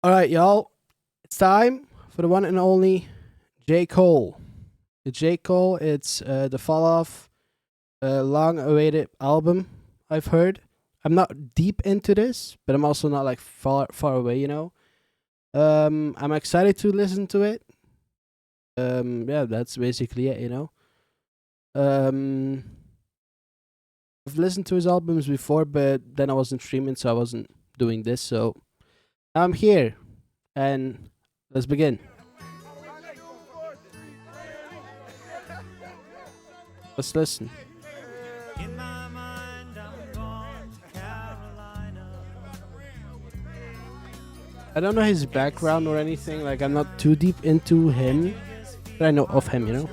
All right, y'all. It's time for the one and only J. Cole. The J. Cole, it's the fall off, long awaited album, I've heard. I'm not deep into this, but I'm also not like far away. I'm excited to listen to it. Yeah, that's basically it. Um, I've listened to his albums before, but then I wasn't streaming, so I wasn't doing this. So I'm here, and let's begin. Let's listen. In my mind, I'm gone to Carolina. I don't know his background or anything. Like, I'm not too deep into him, but I know of him.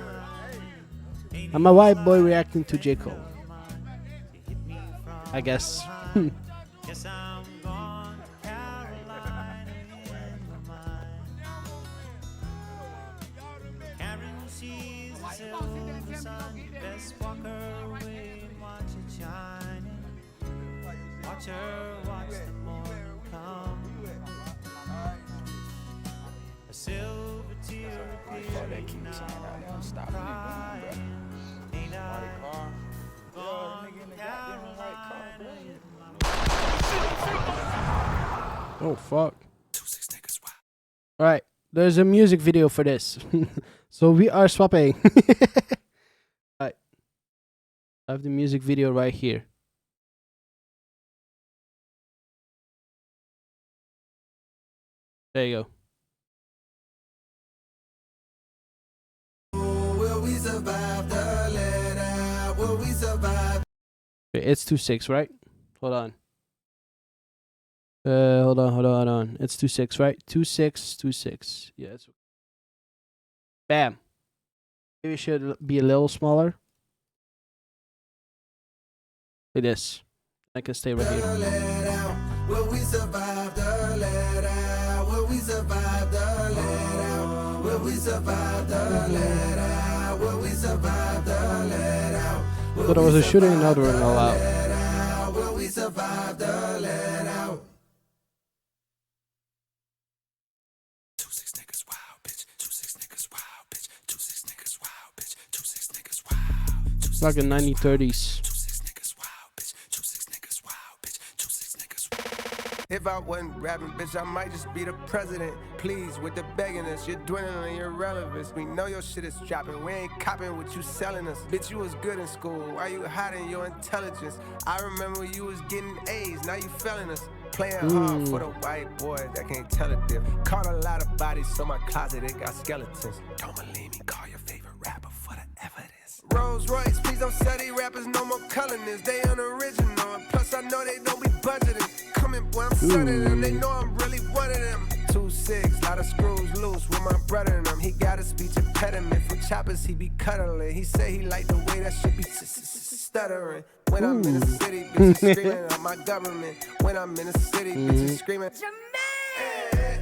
I'm a white boy reacting to J. Cole. I guess. Yes, I'm gone to Carolina in my mind. Karen sees the silver sun. Best walk her way and watch it shining. Watch her watch the morning come. A silver tear appearing now. I'm crying. Ain't I gone to Carolina in my Oh, fuck. Alright, there's a music video for this. So we are swapping. Alright. I have the music video right here. There you go. Will we survive the letter? Will we survive? Wait, it's 2-6, right? Hold on. Hold on. It's 2-6, right? 2-6. Yeah, it's bam. Maybe it should be a little smaller. Like this. I can stay right here. Will we survive the letter? Will we survive the letter? Will we survive the letter? Will we survive the letter? Thought I was a shooting another one all out. Will we survive the letter? It's like the 1930s. If I wasn't rapping, bitch, I might just be the president. Please, with the begging us, you're dwindling your relevance. We know your shit is dropping. We ain't copping what you selling us. Bitch, you was good in school. Why you hiding your intelligence? I remember you was getting A's. Now you failing us. Playing hard for the white boy that can't tell a diff. Caught a lot of bodies, so my closet, it got skeletons. Don't believe me, call your favorite rapper for the evidence. Rolls Royce, please don't sell these rappers no more colorness. They unoriginal, and plus I know they don't be budgeting. Coming, boy, I'm sunning them, they know I'm really one of them. 2-6, lot of screws loose with my brother and them. He got a speech impediment from choppers, he be cuddling. He say he like the way that shit be stuttering. When I'm in the city, bitches screaming at my government. When I'm in the city, bitches screaming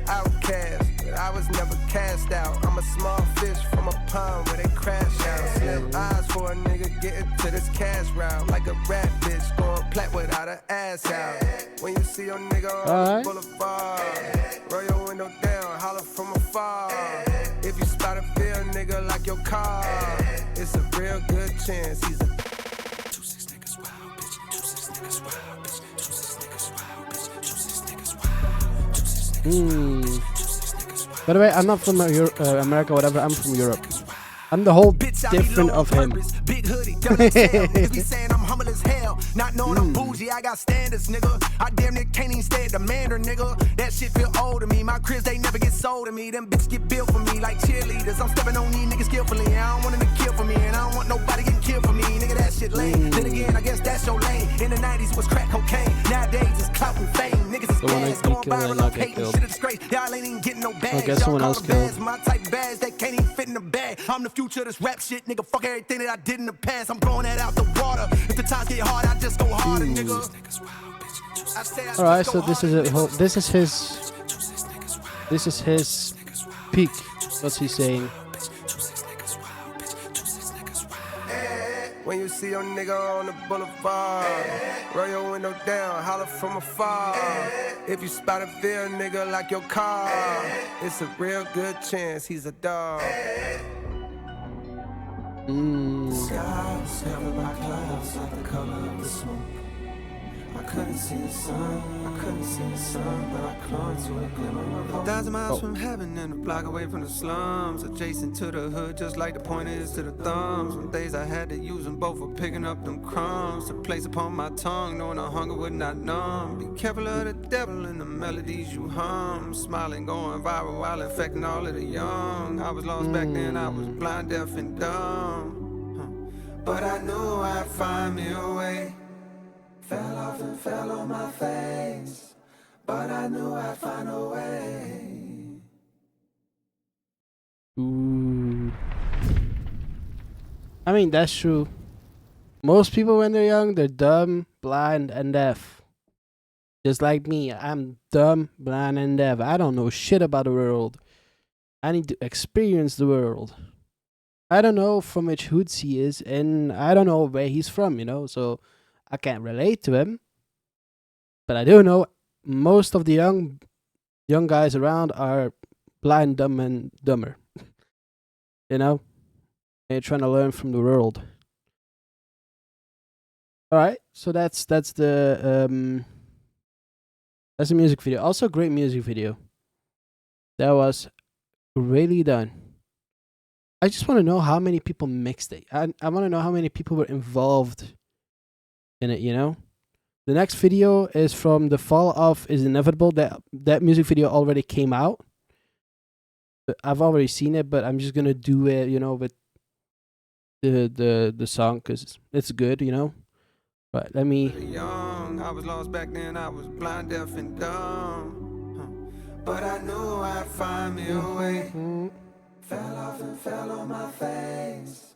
outcast, but I was never cast out. I'm a small fish from a pond where they crash out. Slim eyes for a nigga getting to this cash route. Like a rat bitch going plat without an ass out. When you see your nigga on the boulevard, roll your window down, holler from afar. If you spot a field nigga like your car, it's a real good chance he's a 2-6 niggas wild, bitch. 2-6 niggas wild, bitch. 2-6 niggas wild, bitch. 2-6 niggas wild. 2-6 niggas wild. By the way, I'm not from America, whatever. I'm from Europe. I'm the whole different of him. Big hoodie, niggas be saying I'm humble as hell. Not knowing I'm bougie, I got standards, nigga. I damn near can't even stay at the manor, nigga. That shit feel old to me. My cribs, they never get sold to me. Them bitches get built for me like cheerleaders. I'm stepping on these niggas skillfully. I don't want them to kill for me, and I don't want nobody getting killed for me. Nigga, that shit lame. Then again, I guess that's your lane. In the 90s was crack cocaine. Nowadays it's clout and fame. Niggas is gas, going viral, I'm hating. Shit a disgrace. Y'all ain't even getting no bags. guess someone else killed. My type bags, they can't even fit in the bag. I'm the future of this rap shit, nigga. Fuck everything that I did in the past. I'm blowing that out the water. If the times get hard, I just go harder, nigga. Alright, so this is his peak. What's he saying? When you see your nigga on the boulevard, roll your window down, holler from afar. If you spot a real nigga like your car, it's a real good chance he's a dog. The sky was covered by clouds like the color of the smoke. I couldn't see the sun, but I clung to a glimmer of hope. 1,000 miles from heaven and a block away from the slums, adjacent to the hood, just like the pointers to the thumbs. Some days I had to use them both for picking up them crumbs to place upon my tongue, knowing the hunger would not numb. Be careful of the devil and the melodies you hum, smiling, going viral while infecting all of the young. I was lost back then, I was blind, deaf, and dumb, but I knew I'd find me a way. Fell off and fell on my face, but I knew I'd find a way. Ooh. I mean, that's true. Most people, when they're young, they're dumb, blind, and deaf. Just like me, I'm dumb, blind, and deaf. I don't know shit about the world. I need to experience the world. I don't know from which hoods he is, and I don't know where he's from, you know, so I can't relate to him. But I do know most of the young guys around are blind, dumb, and dumber. You know? They're trying to learn from the world. Alright, so that's the music video. Also great music video. That was really done. I just want to know how many people mixed it. I want to know how many people were involved in it, you know? The next video is from The Fall Off Is Inevitable. That music video already came out. But I've already seen it, but I'm just gonna do it, you know, with the song because it's good, you know. But let me. Young, I was lost back then. I was blind, deaf, and dumb, but I knew I'd find me a way. Fell off and fell on my face.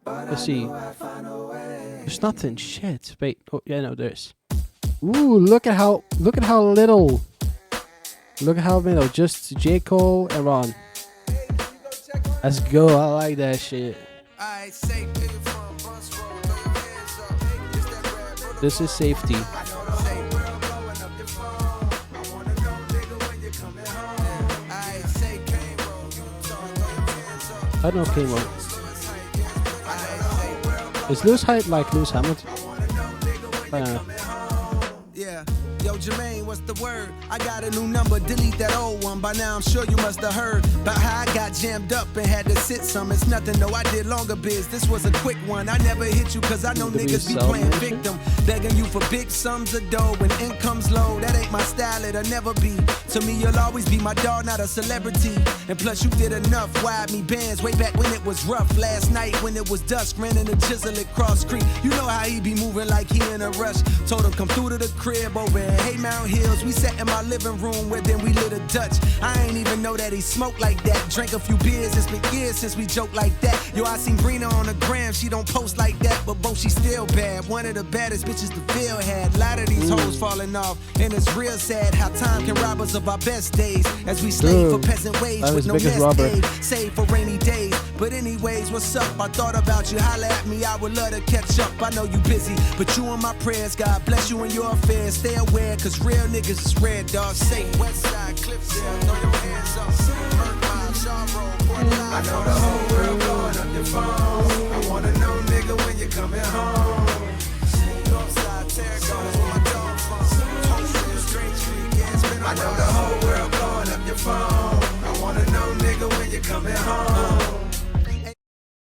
Let's see. There's nothing. Shit. Wait. Oh yeah, no, there's. Ooh, look at how little. Look at how little. Just J. Cole and Ron. Let's go. I like that shit. This is safety. I don't know K-Mo. Is Lewis Height like Lewis Hamilton? I don't know. Yeah. Yo, Jermaine, what's the word? I got a new number, delete that old one. By now I'm sure you must have heard about how I got jammed up and had to sit some. It's nothing, no, I did longer biz. This was a quick one. I never hit you cause I know niggas be playing victim. Begging you for big sums of dough when income's low. That ain't my style, it'll never be. To me, you'll always be my dog, not a celebrity. And plus you did enough, wired me bands way back when it was rough. Last night when it was dusk, ran in the chisel at Cross Creek. You know how he be moving like he in a rush. Told him come through to the crib over in Haymount Hills. We sat in my living room where then we lit a Dutch. I ain't even know that he smoked like that. Drank a few beers, it's been years since we joked like that. Yo, I seen Brina on the gram, she don't post like that, but both she still bad. One of the baddest bitches the field had. A lot of these hoes falling off, and it's real sad how time can rob us of our best days. As we slave for peasant wage with no nest egg, save for rainy days. But anyways, what's up? I thought about you, holla at me, I would love to catch up. I know you busy, but you in my prayers. God bless you in your affairs. Stay aware, cause real niggas is red, dog. Say Westside, Cliffside, throw your hands up. I know the whole world blowing up your phone. I wanna know, nigga, when you coming home. Northside, Terracotta, where my dog from. Straight street, yeah, I know the whole world blowing up your phone. I wanna know, nigga, when you coming home.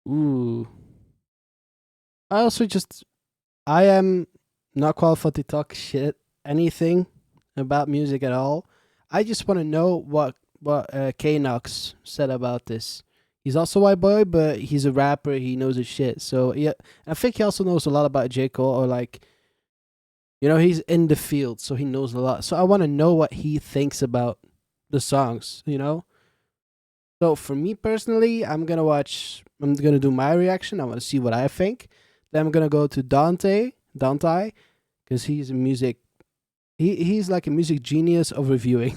Ooh. I am not qualified to talk anything about music at all. I just want to know what K-Nox said about this. He's also a white boy, but he's a rapper. He knows his shit. So yeah, I think he also knows a lot about J. Cole, or like, you know, he's in the field, so he knows a lot. So I want to know what he thinks about the songs, you know? So for me personally, I'm gonna do my reaction. I want to see what I think. Then I'm gonna go to Dante, because he's a music. He's like a music genius of reviewing.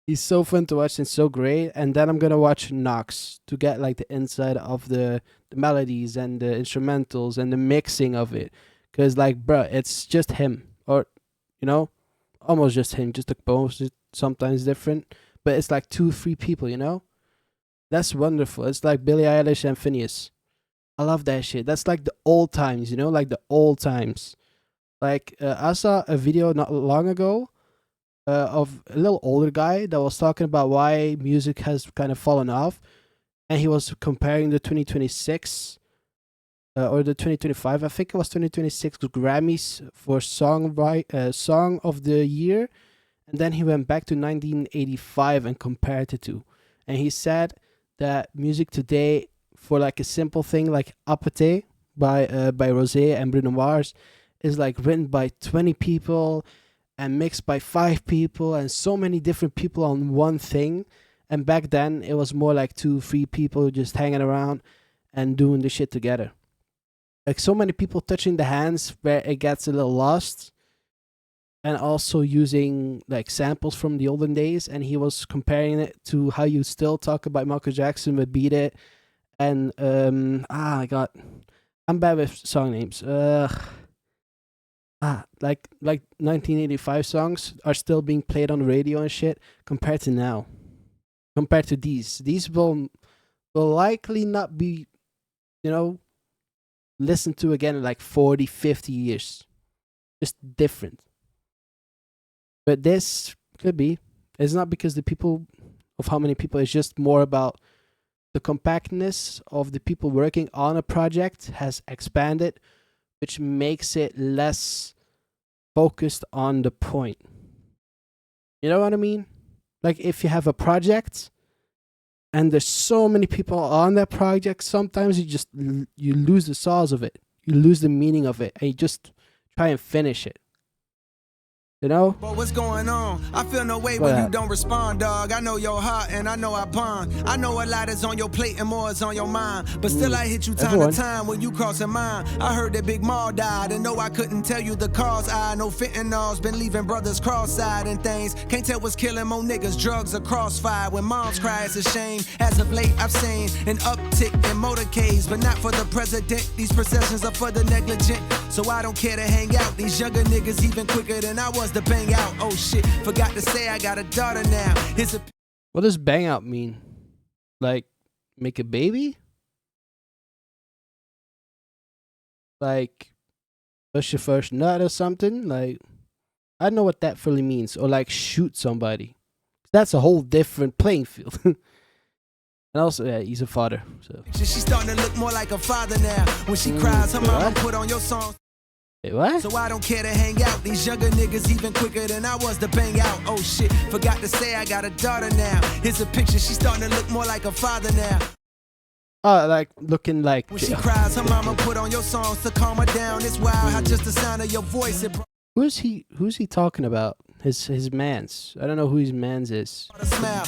He's so fun to watch and so great. And then I'm gonna watch Knox to get like the inside of the melodies and the instrumentals and the mixing of it. Cause like, bruh, it's just him, or you know, almost just him. Just the composer sometimes different, but it's like two, three people. That's wonderful. It's like Billie Eilish and Phineas. I love that shit. That's like the old times, like the old times. Like I saw a video not long ago of a little older guy that was talking about why music has kind of fallen off, and he was comparing the 2026 or the 2025. I think it was 2026 Grammys for song of the year, and then he went back to 1985 and compared the two, and he said that music today, for like a simple thing like Apathy by Rosé and Bruno Mars, is like written by 20 people and mixed by 5 people and so many different people on one thing. And back then it was more like 2 3 people just hanging around and doing the shit together. Like so many people touching the hands where it gets a little lost, and also using like samples from the olden days. And he was comparing it to how you still talk about Michael Jackson with Beat It, and I got, I'm bad with song names. Like 1985 songs are still being played on the radio and shit, compared to now. Compared to these will likely not be, listened to again in like 40, 50 years. Just different. But this could be. It's not because the people of how many people. It's just more about the compactness of the people working on a project has expanded, which makes it less focused on the point. You know what I mean? Like if you have a project and there's so many people on that project, sometimes you lose the sauce of it. You lose the meaning of it, and you just try and finish it. But what's going on? I feel no way when you don't respond, dog. I know your heart and I know I bond. I know a lot is on your plate and more is on your mind. But still I hit you time to time when you crossing mine. I heard that Big Maul died and no, I couldn't tell you the cause. I know fentanyl's been leaving brothers cross-eyed and things. Can't tell what's killing more niggas. Drugs are crossfire. When moms cry, it's a shame. As of late, I've seen an uptick in motorcades, but not for the president. These processions are for the negligent. So I don't care to hang out. These younger niggas even quicker than I was to bang out. Oh shit, forgot to say I got a daughter now. What does bang out mean? Like make a baby? Like push your first nut or something? Like I don't know what that fully means. Or like shoot somebody. That's a whole different playing field. And also, yeah, he's a father. So she's starting to look more like a father now. When she cries, her mama put on your song. Wait, what? So I don't care to hang out. These younger niggas even quicker than I was to bang out. Oh shit, forgot to say I got a daughter now. Here's a picture, she's starting to look more like a father now. Oh, like looking like. When she cries, her mama put on your songs to calm her down. It's wild how just the sound of your voice it. Who's he talking about? His mans. I don't know who his mans is.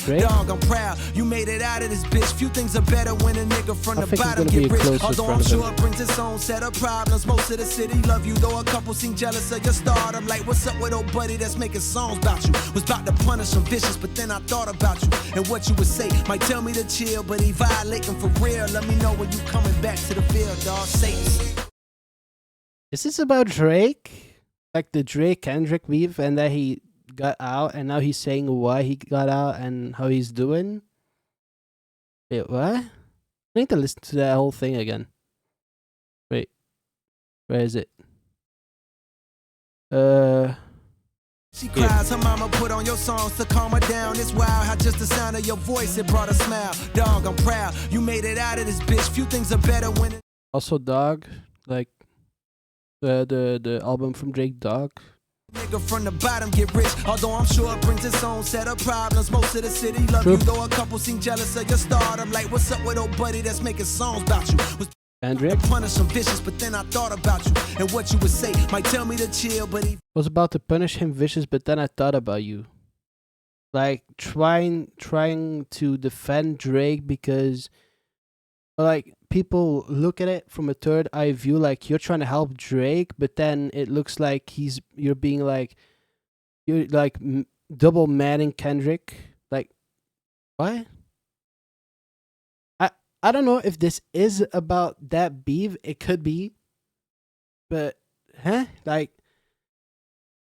Dog, I'm proud. You made it out of this bitch. Few things are better when a nigga from the bottom get rich. Although I'm sure it brings its own set of problems. Most of the city love you, though a couple seem jealous of your stardom. Like, what's up with old buddy that's making songs about you? Was about to punish some vicious, but then I thought about you and what you would say. Might tell me to chill, but he violating for real. Let me know when you coming back to the field, dog. Say it. Is this about Drake? Like the Drake Kendrick beef, and that he got out, and now he's saying why he got out and how he's doing. Wait, what? I need to listen to that whole thing again. Wait, where is it? She cries, her mama put on your songs to calm her down. It's wild how just the sound of your voice it brought a smile. Dog, I'm proud. You made it out of this bitch. Few things are better when. Also, Dog, like the album from Drake, Dog. Nigga from the bottom get rich, although I'm sure it brings its own set of problems. Most of the city love you, though a couple seem jealous of your stardom. Like, what's up with old buddy that's making songs about you? Was Kendrick punish some vicious, but then I thought about you and what you would say. Might tell me to chill, but he was about to punish him vicious, but then I thought about you. Like trying to defend Drake because, like, people look at it from a third eye view, like you're trying to help Drake, but then it looks like you're double manning Kendrick, What? I I don't know if this is about that beef. It could be, but like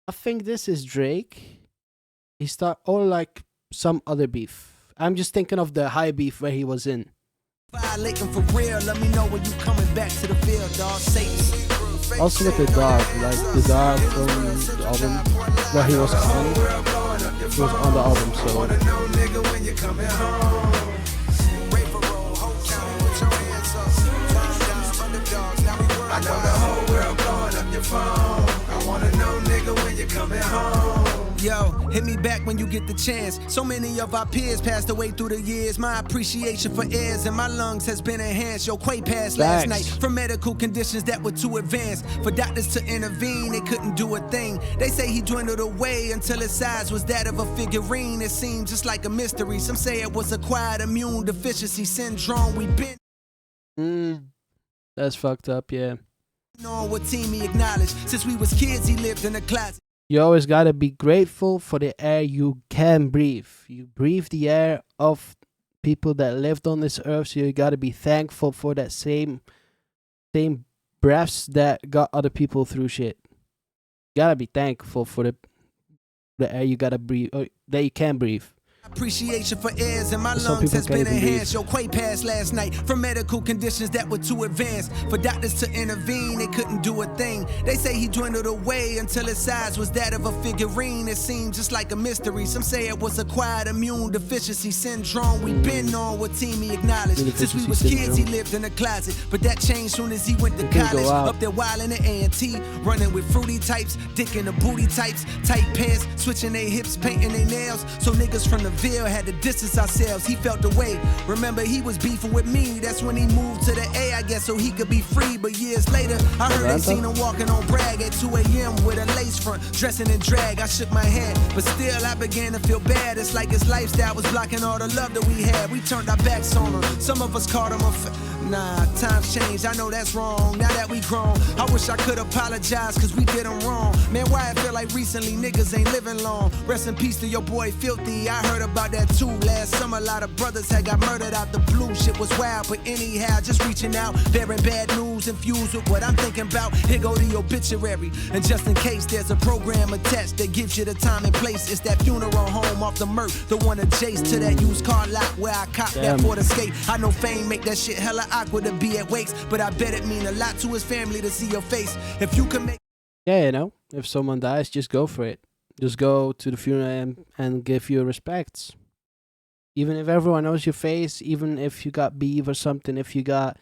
I think this is Drake. He start or like some other beef. I'm just thinking of the high beef where he was in. Violating for real, let me know when you coming back to the field, dog. Satan. Also with the dog, like the dog from the album where he was on. He was on the album, so. I know the whole world blowing up your phone. I wanna know, nigga, when you coming home. Yo, hit me back when you get the chance. So many of our peers passed away through the years. My appreciation for airs in my lungs has been enhanced. Yo, Quay passed last night from medical conditions that were too advanced. For doctors to intervene, they couldn't do a thing. They say he dwindled away until his size was that of a figurine. It seemed just like a mystery. Some say it was acquired immune deficiency syndrome. We've been That's fucked up, yeah. on what team he acknowledged. Since we was kids, he lived in a closet. You always gotta be grateful for the air you can breathe. You breathe the air of people that lived on this earth, so you gotta be thankful for that same breaths that got other people through shit. You gotta be thankful for the air you gotta breathe, or that you can breathe. Appreciation for airs in my Some lungs people has can't been even breathe. enhanced. Yo, Quay passed last night from medical conditions that were too advanced. For doctors to intervene, they couldn't do a thing. They say he dwindled away until his size was that of a figurine. It seemed just like a mystery. Some say it was acquired immune deficiency syndrome. We've been on what team he acknowledged. Since we was kids, he lived in a closet. But that changed soon as he went to college. Up there wildin' at A&T, running with fruity types, dick in the booty types, tight pants, switching their hips, painting their nails. So niggas from the Ville had to distance ourselves. He felt the way. Remember, he was beefing with me. That's when he moved to the A, I guess, so he could be free. But years later, I heard they seen him walking on Bragg at 2 a.m. with a lace front, dressing in drag. I shook my head, but still I began to feel bad. It's like his lifestyle was blocking all the love that we had. We turned our backs on him. Some of us called him a Nah, times changed, I know that's wrong. Now that we grown, I wish I could apologize, cause we did them wrong. Man, why I feel like recently niggas ain't living long. Rest in peace to your boy Filthy, I heard about that too. Last summer, a lot of brothers had got murdered out the blue. Shit was wild, but anyhow, just reaching out, bearing bad news, infused with what I'm thinking about. Here go the obituary, and just in case there's a program attached that gives you the time and place. It's that funeral home off the Merc, the one adjacent to that used car lot where I copped that for the skate. I know fame make that shit hella awkward to be at wakes, but I bet it mean a lot to his family to see your face. If you can make Yeah, you know, if someone dies, just go for it. Just go to the funeral and give your respects. Even if everyone knows your face, even if you got beef or something, if you got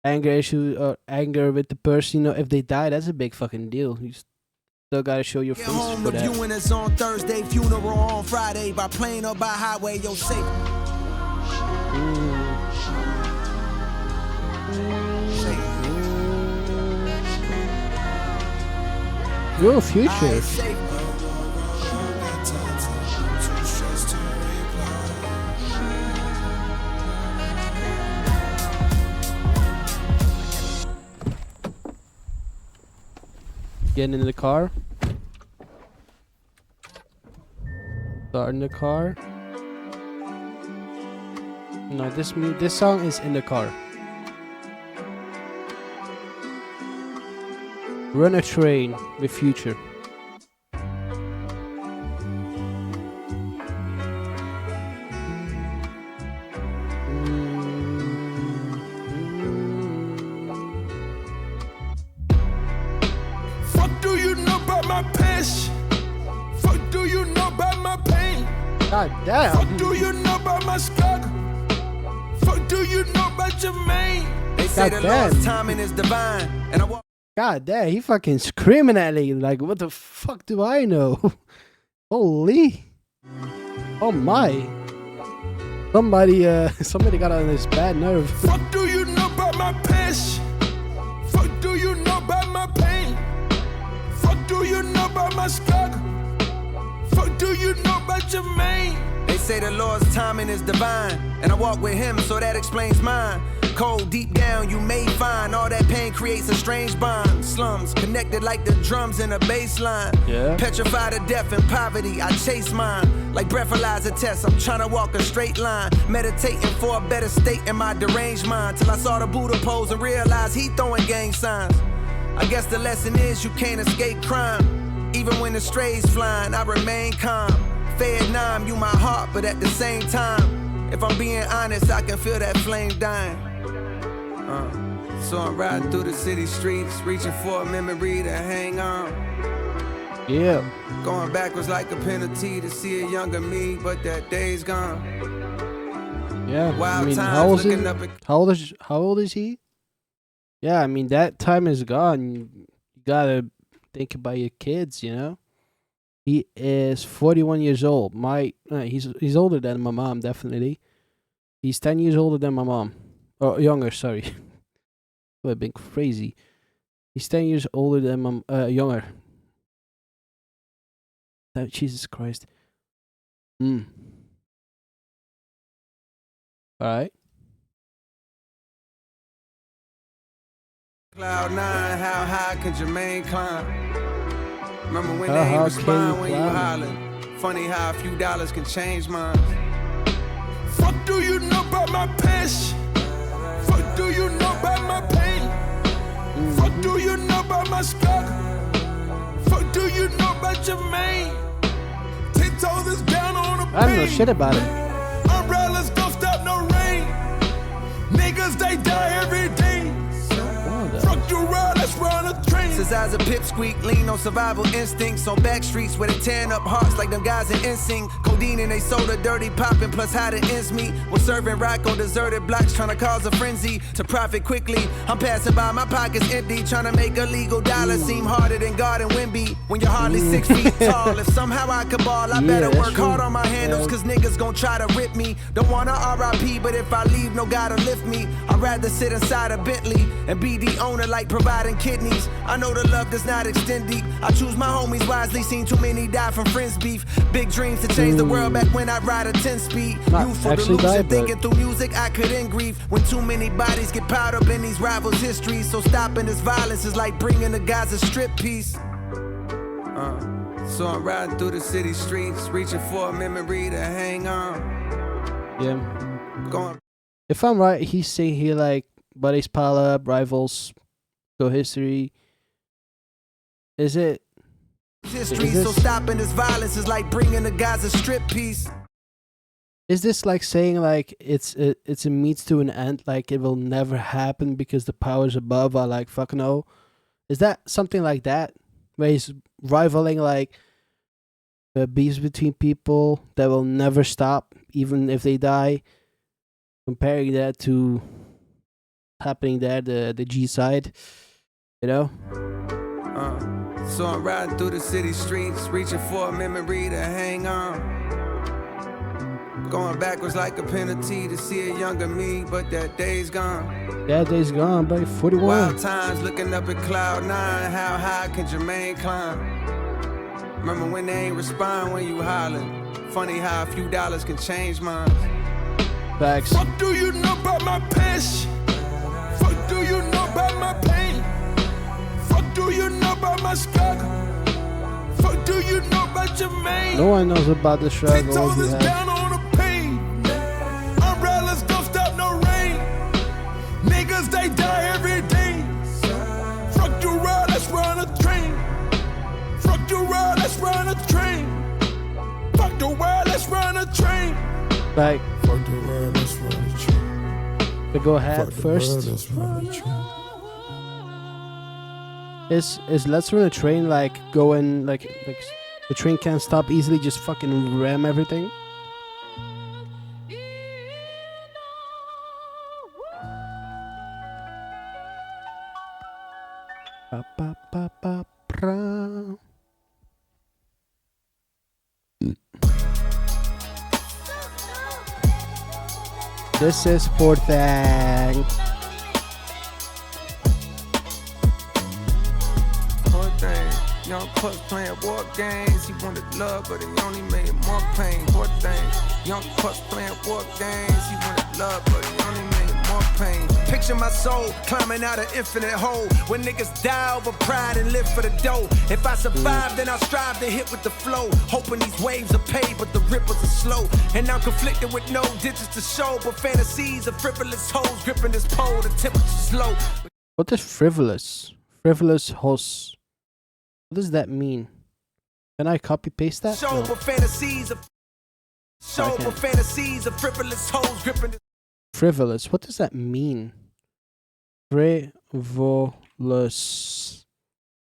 anger issue or anger with the person, you know, if they die, that's a big fucking deal. You still gotta show your face home, for the that. viewing is on Thursday, funeral on Friday, by plane or by highway, yo safe. Your future. Getting in the car. Starting the car. No, this song is in the car. Run a Train with Future. Fuck do you know about my passion? Fuck do you know about my pain? God damn. Fuck do you know about my struggle? Fuck do you know about your main? They say the damn. Lord's timing is divine, and I walk. God damn, he fucking screaming at me like, what the fuck do I know? Holy. Oh my. Somebody got on this bad nerve. Fuck do you know about my passion? Fuck do you know about my pain? Fuck do you know about my struggle? Fuck do you know about your main? They say the Lord's timing is divine, and I walk with him, so that explains mine. Cole, deep down you may find all that pain creates a strange bond. Slums connected like the drums in a bass line. Yeah. Petrified of death and poverty, I chase mine. Like breathalyzer tests, I'm trying to walk a straight line. Meditating for a better state in my deranged mind. Till I saw the Buddha pose and realized he throwing gang signs. I guess the lesson is you can't escape crime. Even when the strays flying, I remain calm. Vietnam, you my heart, but at the same time, if I'm being honest, I can feel that flame dying. So I'm riding through the city streets, reaching for a memory to hang on. Yeah. Going backwards like a penalty to see a younger me, but that day's gone. Yeah. Wild I mean, times how old is looking he? up at- How old is he? Yeah, I mean that time is gone. You gotta think about your kids, you know. He is 41 years old. He's older than my mom, definitely. He's 10 years older than my mom. Or younger, sorry. Would have been crazy. He's 10 years older than younger. Jesus Christ. Alright. Cloud 9, how high can Jermaine climb? Remember when How they high ain't can respond you when you climb? hollering? Funny how a few dollars can change minds. Fuck do you know about my passion? Fuck do you know about my pain? Fuck do you know about my struggle? Fuck do you know about Jermaine? 10 toes is down on the I don't know shit about him. Umbrellas don't stop no rain. Niggas they die every day. Fuck you ride, let's run a train. Since I was a pipsqueak, lean on survival instincts. On back streets where they tearing up hearts like them guys in NSYNC. Codeine and they soda, dirty popping, plus how the ends meet. Was serving rock on deserted blocks, trying to cause a frenzy to profit quickly. I'm passing by, my pockets empty, trying to make a legal dollar seem harder than God and Wimby. When you're hardly 6 feet tall, if somehow I could ball, I better that's work true. hard on my handles, cause niggas gon' try to rip me. Don't wanna RIP, but if I leave, no God to lift me. I'd rather sit inside a Bentley and be the owner like providing kidneys. I know the love does not extend deep. I choose my homies wisely, seen too many die from friends beef. Big dreams to change the world back when I ride a 10 speed. Not Youthful actually delusion, died, but- thinking through music I could end grief. When too many bodies get piled up in these rivals' histories. So stopping this violence is like bringing the guys a strip piece. So I'm riding through the city streets, reaching for a memory to hang on. Yeah. Going If I'm right, he's saying here like buddies pile up, rivals go history. Is it? history, Is this- so stopping this violence is like bringing the guys a strip piece. Is this like saying like it's a means to an end, like it will never happen because the powers above are like fuck no? Is that something like that where he's rivaling like beefs between people that will never stop even if they die? Comparing that to happening there, the G side, you know? So I'm riding through the city streets, reaching for a memory to hang on. Going backwards like a penalty to see a younger me, but that day's gone. That day's gone, bro. 41. Wild times looking up at cloud 9, how high can Jermaine climb? Remember when they ain't respond when you hollering? Funny how a few dollars can change minds. Facts. Fuck do you know about my passion? Fuck do you know about my pain? Fuck do you know about my struggle? Fuck do you know about Jermaine? No one knows about the 10 struggle toes he is has. down on the pain. Umbrellas don't stop no rain. Niggas they die every day. Fuck you ride, let's run a train. Fuck you ride, let's run a train. Fuck the world, let's run a train. Like, Fuck the world, let's run a train. to go ahead Fuck the first. world, let's run a train. Is Let's Run a Train like going like the train can't stop easily, just fucking ram everything? Ba, ba, ba, ba, pra. This is Poor Thing. Poor thing, young puss playing war games. He wanted love, but he only made more pain. Poor thing, young puss playing war games. He wanted love, but he only made more pain. Picture my soul climbing out an infinite hole. When niggas die over pride and live for the dough. If I survive, then I'll strive to hit with the flow. Hoping these waves are paid, but the ripples are slow. And I'm conflicted with no digits to show. But fantasies of frivolous hoes gripping this pole. The temperature's low. What is frivolous? Frivolous hoes. What does that mean? Can I copy paste that? Show, No. but fantasies of frivolous hoes gripping this. Frivolous. What does that mean? Frivolous.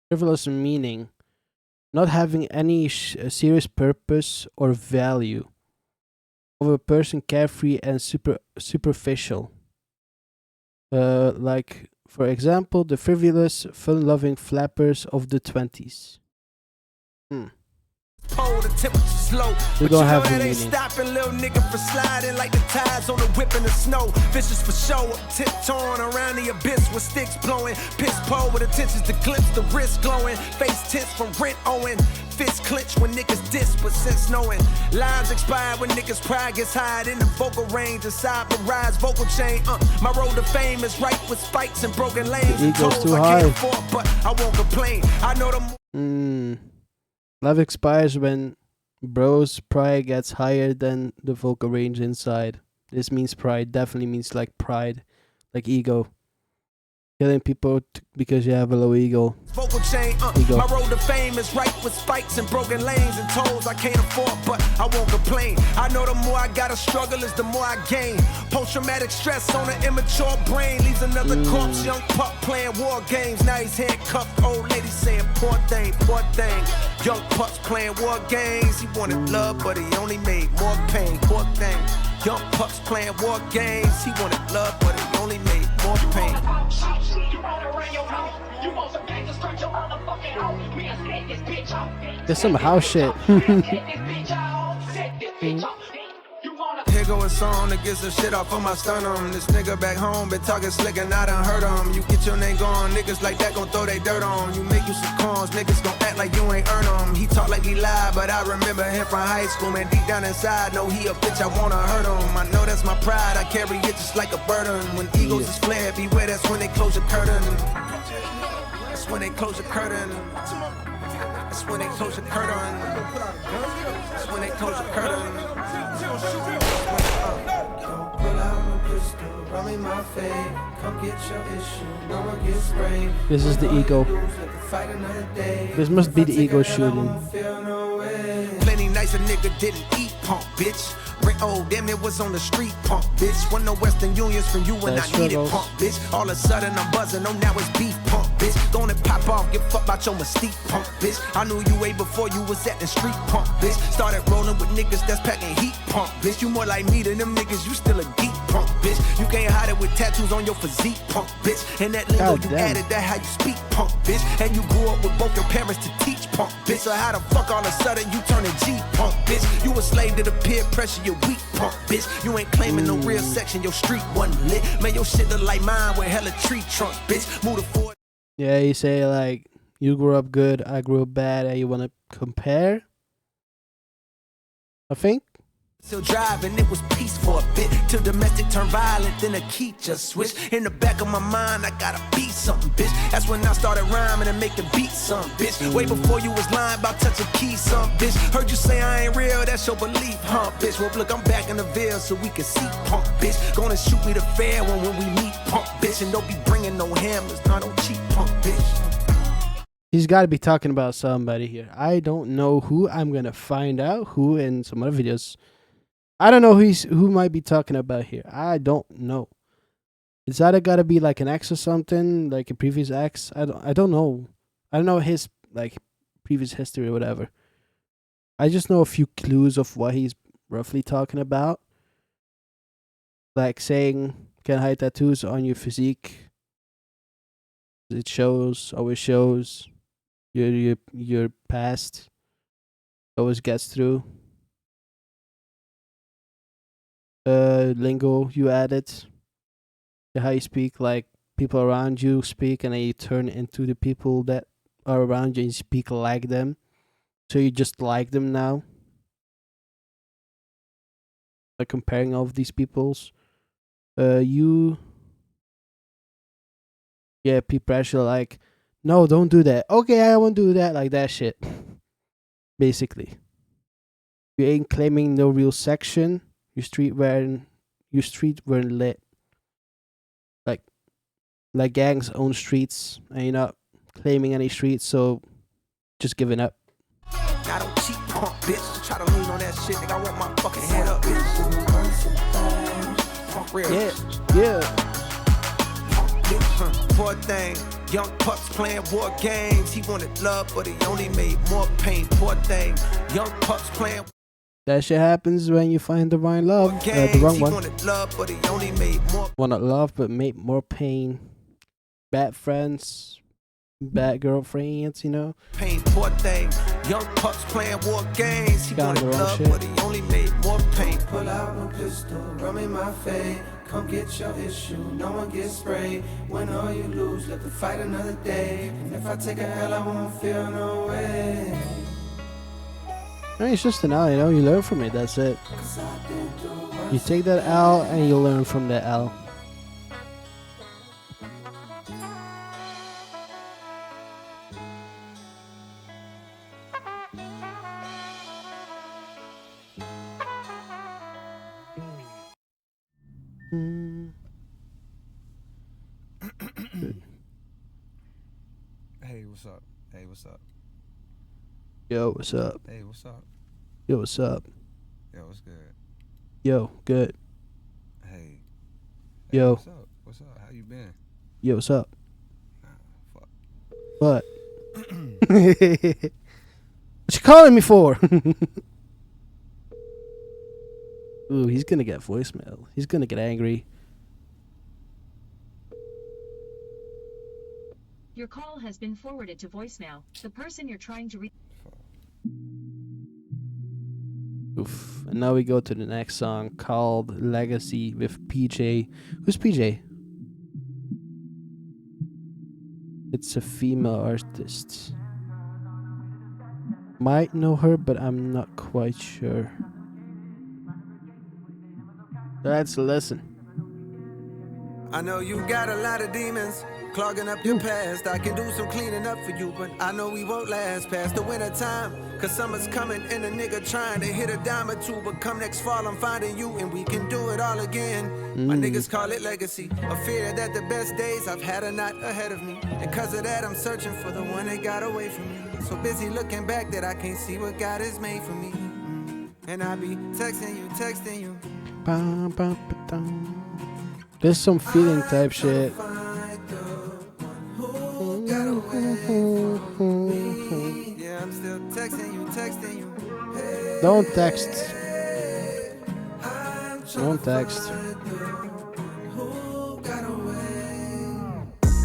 Frivolous meaning not having any serious purpose or value. Of a person carefree and superficial. Like, for example, the frivolous, fun-loving flappers of the 20s. Pole, the temperature's low. We But don't you have know the that ain't meaning. stopping little nigga from sliding like the tides on the whip in the snow. Vicious for show, I'm tiptoeing around the abyss with sticks blowing. Piss pole with intentions to glimpse the wrist glowing. Face tense from rent owing. Fist clench when niggas diss, but since knowing lines expire when niggas pride gets high in the vocal range. Inside the rise vocal chain. My road to fame is right with spikes and broken lanes. The ego's Tolls too I high. can't afford, but I won't complain. I know the Love expires when bro's pride gets higher than the vocal range inside. This means pride. Definitely means like pride, like ego. Killing people because you have a low ego. vocal chain, Ego. my road to fame is right with spikes and broken lanes and tolls I can't afford, but I won't complain. I know the more I gotta struggle is the more I gain. Post-traumatic stress on an immature brain leaves another corpse. Young pup playing war games. Now he's handcuffed. Old lady saying poor thing, poor thing. Young pups playing war games. He wanted love, but he only made more pain. Poor thing. Young pups playing war games. He wanted love, but he only made more pain. There's some house shit. Here go a song to get some shit off of my sternum. This nigga back home been talking slick and I done heard him. You get your name gone, niggas like that gon' throw they dirt on. You make you some cons, niggas gon' act like you ain't earn them. He talk like he lied, but I remember him from high school. Man, deep down inside, know he a bitch, I wanna hurt him. I know that's my pride, I carry it just like a burden. When egos is flared, beware, that's when they close your curtain. That's when they close your curtain. That's when they close your curtain. That's when they close your curtain. Pull out my pistol, run me my fade. Come get your issue, no one gets sprayed. This is the ego. Fight another day. This must be the ego shooting. Plenty nice a nigga didn't eat, punk bitch. Oh, damn, it was on the street, punk bitch. When no Western Unions from you when I That's needed, struggles. punk bitch. All of a sudden I'm buzzing, oh now it's beef, punk bitch. Gonna pop off, give fuck about your mystique, punk bitch. I knew you way before you was at the street, punk bitch. Started rolling with niggas that's packing heat, punk bitch. You more like me than them niggas, you still a geek, punk bitch. You can't hide it with tattoos on your physique, punk bitch. And that lingo God you damn. added, that how you speak, punk bitch. And you grew up with both your parents to teach, punk bitch. So how the fuck all of a sudden you turning G, punk bitch? You a slave to the peer pressure, you weak, punk bitch. You ain't claiming no real section, your street wasn't lit. Man, your shit look like mine with hella tree trunk, bitch. Move the Ford. Yeah, you say like, you grew up good, I grew up bad, and you want to compare? I think? Still driving, it was peace for a bit. Till domestic turned violent, then the key just switched. In the back of my mind, I gotta be something, bitch. That's when I started rhyming and making beats, some bitch. Way before you was lying about touching keys, some bitch. Heard you say I ain't real, that's your belief, huh, bitch? Well, look, I'm back in the Ville so we can see, punk, bitch. Gonna shoot me the fair one when we meet, punk, bitch. And don't be bringing no hammers, not no cheap, punk, bitch. He's got to be talking about somebody here. I don't know who. I'm going to find out who in some other videos. I don't know who might be talking about here. I don't know. It's either got to be like an ex or something, like a previous ex. I don't know. I don't know his like previous history or whatever. I just know a few clues of what he's roughly talking about. Like saying, can hide tattoos on your physique. It shows, always shows your past. Always gets through. Lingo you added. How you speak, like people around you speak, and then you turn into the people that are around you and speak like them. So you just like them now. Like comparing all of these peoples. You Yeah, peer pressure, like, no, don't do that. Okay, I won't do that, like that shit. Basically, you ain't claiming no real section. Your street weren't lit. Like gangs own streets, and you're not claiming any streets, so just giving up. I don't cheat, punk bitch. Try to lean on that shit, nigga. I want my fucking head up, bitch. Punk real. Yeah. Poor thing, young pups playing war games. He wanted love, but he only made more pain. Poor thing, young pups playing That shit happens when you find the right love. war The games. wrong He one. wanted love, but he only made more Wanted love, but made more pain. Bad friends, bad girlfriends, you know. pain. Poor thing, young pups playing war games. He Got wanted the wrong love, shit. but he only made more pain. Pull out my pistol, rum in my face. Come get your issue, no one gets sprayed. Win or you lose, let the fight another day. And if I take a L, I won't feel no way. I mean, it's just an L, you know. You learn from it. That's it. You take that L and you learn from that L. Hey, what's up? Hey, what's up? Yo, what's up? Hey, what's up? Yo, what's up? Yo, what's good? Yo, good. Hey. Yo. What's up? What's up? How you been? Yo, what's up? Fuck. What? What you calling me for? Ooh, he's gonna get voicemail. He's gonna get angry. Your call has been forwarded to voicemail. The person you're trying to reach. Oof. And now we go to the next song called Legacy with PJ. Who's PJ? It's a female artist. Might know her, but I'm not quite sure. Let's listen. I know you got a lot of demons clogging up your past. I can do some cleaning up for you, but I know we won't last past the winter time. Cause summer's coming and a nigga trying to hit a dime or two. But come next fall, I'm finding you and we can do it all again. My niggas call it legacy. A fear that the best days I've had are not ahead of me. And cause of that, I'm searching for the one that got away from me. So busy looking back that I can't see what God has made for me. And I be texting you. Bum, bum, ba-dum. There's some feeling type shit. Yeah, I'm still texting you. Don't text. Don't text.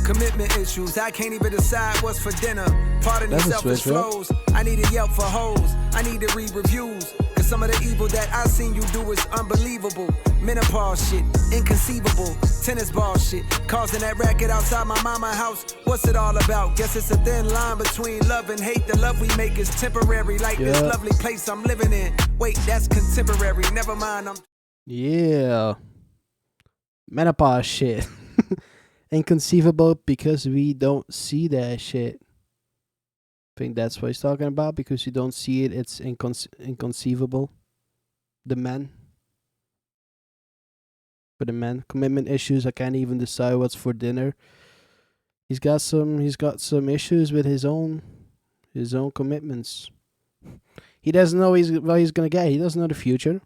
Commitment issues, I can't even decide what's for dinner. Pardon That's these a selfish switch, right? flows. I need a Yelp for hoes. I need to read reviews. Cause some of the evil that I seen you do is unbelievable. Menopause shit, inconceivable. Tennis ball shit, causing that racket outside my mama house. What's it all about? Guess it's a thin line between love and hate. The love we make is temporary, like this Yeah. lovely place I'm living in. Wait, that's contemporary. Never mind, I'm Yeah. Menopause shit. Inconceivable because we don't see that shit. I think that's what he's talking about. Because you don't see it, it's inconceivable. The men. For the men. Commitment issues, I can't even decide what's for dinner. He's got some issues with his own commitments. He doesn't know what he's gonna get. He doesn't know the future.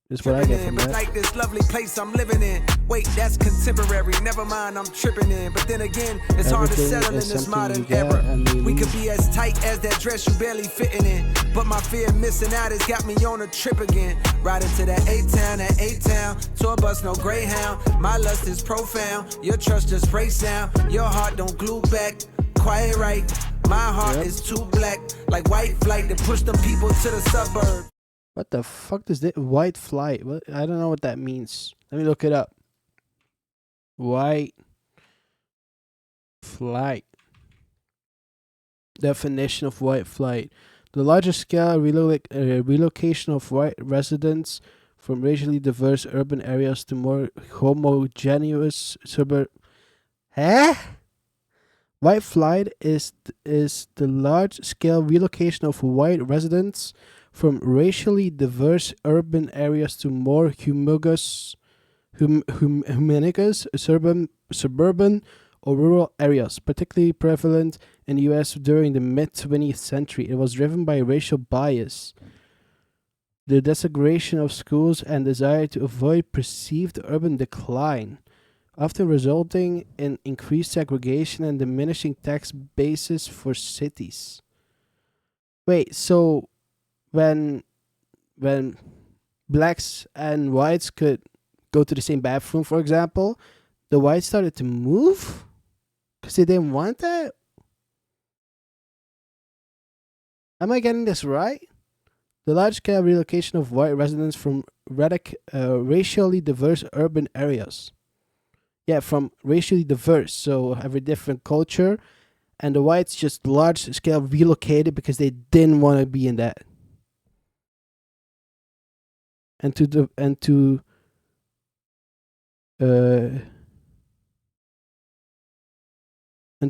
That's what I get from but that. like this lovely place I'm living in. Wait, that's contemporary. Never mind, I'm tripping in. But then again, it's hard to Everything settle in is this something modern you get era. and you We could lose. be as tight as that dress you barely fitting in. But my fear of missing out has got me on a trip again. Riding to that A-Town, tour bus, no Greyhound. My lust is profound. Your trust just breaks down. Your heart don't glue back. Quiet right. My heart is too black. Like white flight to push them people to the suburbs. What the fuck does that white flight? What, I don't know what that means. Let me look it up. White flight. Definition of white flight: the larger scale relocation of white residents from racially diverse urban areas to more homogeneous suburb Huh? White flight is the large-scale relocation of white residents from racially diverse urban areas to more humanigous suburban or rural areas, particularly prevalent in the US during the mid-20th century. It was driven by racial bias, the desegregation of schools, and desire to avoid perceived urban decline, often resulting in increased segregation and diminishing tax bases for cities. Wait, so when when blacks and whites could go to the same bathroom, for example, the whites started to move because they didn't want that? Am I getting this right? The large-scale relocation of white residents from racially diverse urban areas. Yeah, from racially diverse, so every different culture, and the whites just large-scale relocated because they didn't want to be in that. And uh,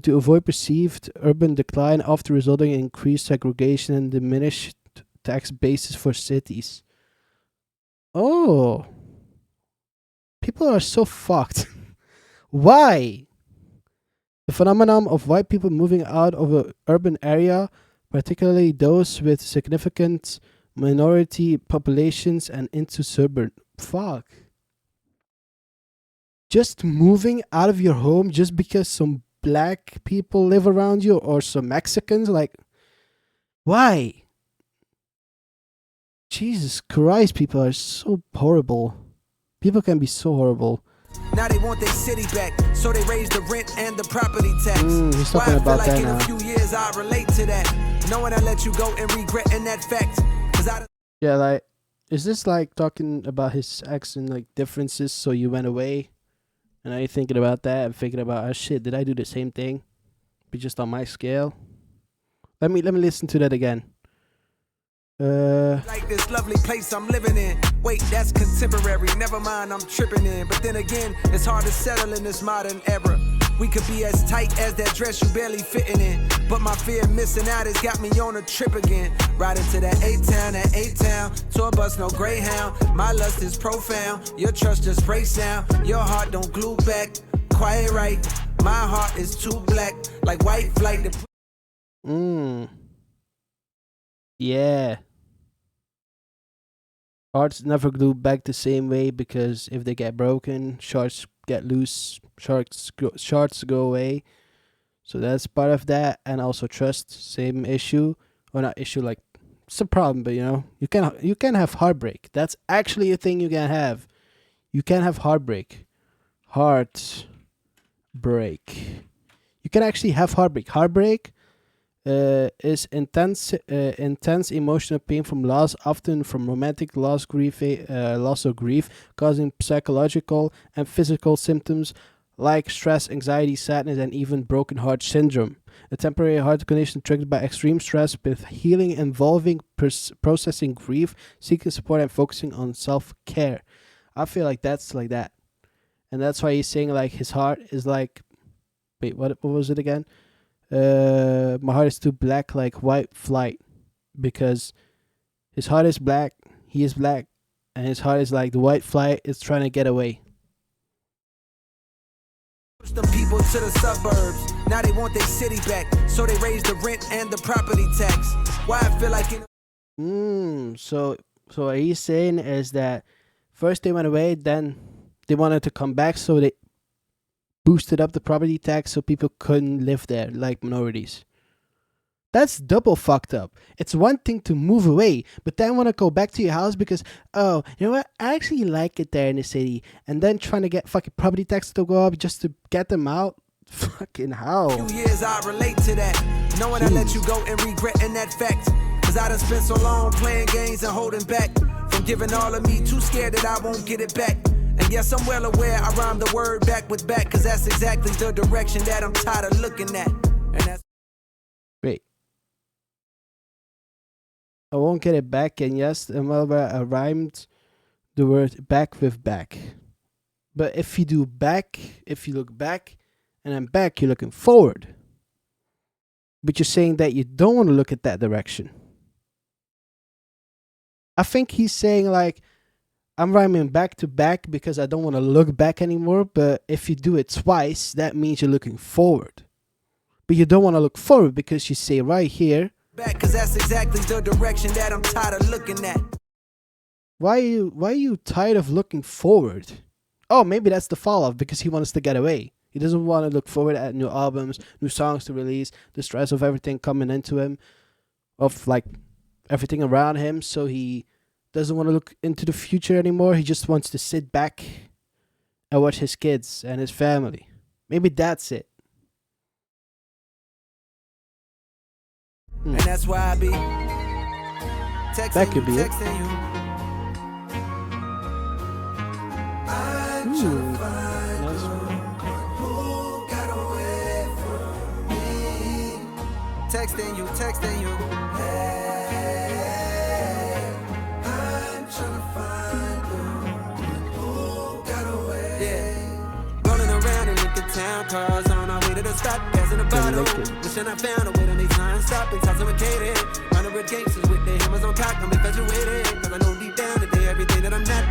to avoid perceived urban decline, often resulting in increased segregation and diminished tax bases for cities. Oh, people are so fucked. Why? The phenomenon of white people moving out of an urban area, particularly those with significant minority populations, and into suburban. Fuck. Just moving out of your home just because some black people live around you or some Mexicans? Like, why? Jesus Christ, people are so horrible. People can be so horrible. Now they want their city back, so they raise the rent and the property tax. He's Why talking I feel about like that in now. a few years I relate to that, knowing I let you go and regretting that fact. Cause I Yeah, like, is this like talking about his ex and like differences? So you went away, and now you're thinking about that and thinking about, oh shit, did I do the same thing, but just on my scale? Let me listen to that again. like this lovely place I'm living in. Wait, that's contemporary. Never mind, I'm tripping in. But then again, it's hard to settle in this modern era. We could be as tight as that dress you barely fitting in. But my fear of missing out has got me on a trip again. Riding to that A-Town, tour bus, no Greyhound. My lust is profound, your trust just breaks down. Your heart don't glue back, quiet right. My heart is too black, like white flight. Yeah. Hearts never glue back the same way because if they get broken, shards get loose, shards go away. So that's part of that, and also trust, same issue, or not issue, like it's a problem, but you can have heartbreak. That's actually a thing you can have. You can have heartbreak, heart break. You can actually have heartbreak. Heartbreak is intense emotional pain from loss, often from romantic loss, loss or grief, causing psychological and physical symptoms like stress, anxiety, sadness, and even broken heart syndrome. A temporary heart condition triggered by extreme stress, with healing involving processing grief, seeking support, and focusing on self-care. I feel like that's like that, and that's why he's saying like his heart is like, wait, what was it again? My heart is too black like white flight, because his heart is black, he is black, and his heart is like the white flight is trying to get away. Push them people to the suburbs. Now they want their city back, so they raise the rent and the property tax. Why I feel like So what he's saying is that first they went away, then they wanted to come back, so they boosted up the property tax so people couldn't live there like minorities. That's double fucked up. It's one thing to move away, but then want to go back to your house because, oh, you know what? I actually like it there in the city. And then trying to get fucking property taxes to go up just to get them out. Fucking hell. few years I relate to that, knowing I let you go and regretting that fact. Cause I done spent so long playing games and holding back from giving all of me, too scared that I won't get it back. And yes, I'm well aware I rhyme the word back with back, cause that's exactly the direction that I'm tired of looking at. And that's Wait. I won't get it back, and yes, I rhymed the word back with back. But if you look back and then back you're looking forward. But you're saying that you don't want to look at that direction. I think he's saying like, I'm rhyming back to back because I don't want to look back anymore. But if you do it twice, that means you're looking forward. But you don't want to look forward because you say right here. Back, cause that's exactly the direction that I'm tired of looking at. Why are you tired of looking forward? Oh, maybe that's the fall off because he wants to get away. He doesn't want to look forward at new albums, new songs to release, the stress of everything coming into him, of like everything around him. So he doesn't want to look into the future anymore. He just wants to sit back and watch his kids and his family. Maybe that's it. And that's why I be texting That could be you, it. texting you. Texting you, texting you. Hey, I'm tryna find who got away. Yeah, rolling around in Lincoln Town, cars on our way to the stop, passing the bottle. Wishing I found a way to make time stop and intoxicated. Running with gangsters with their hammers on cock, I'm infatuated. Cause I know deep down that they everything that I'm not.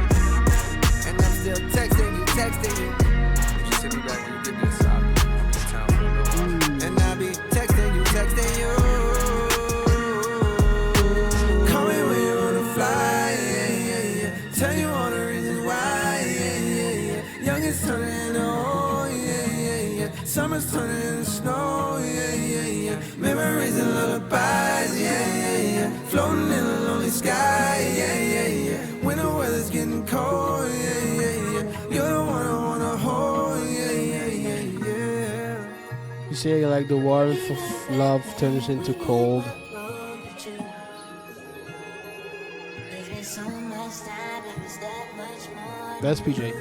And I'm still texting you, texting you. Just hit me back when you get this out. It's time for me to go. And I be texting you, texting you. Call me when you're on the fly, yeah, yeah, yeah. Tell you all the reasons why, yeah, yeah, yeah. Youngest turning into old, yeah, yeah, yeah. Summer's turning into snow, yeah, yeah, yeah. Memories and lullabies, yeah, yeah, yeah. Floating in a lonely sky, yeah, yeah, yeah. When the weather's getting cold, yeah, yeah, yeah. You're the one I wanna hold, yeah, yeah, yeah, yeah. You say like the warmth of love turns into cold. That's PJ.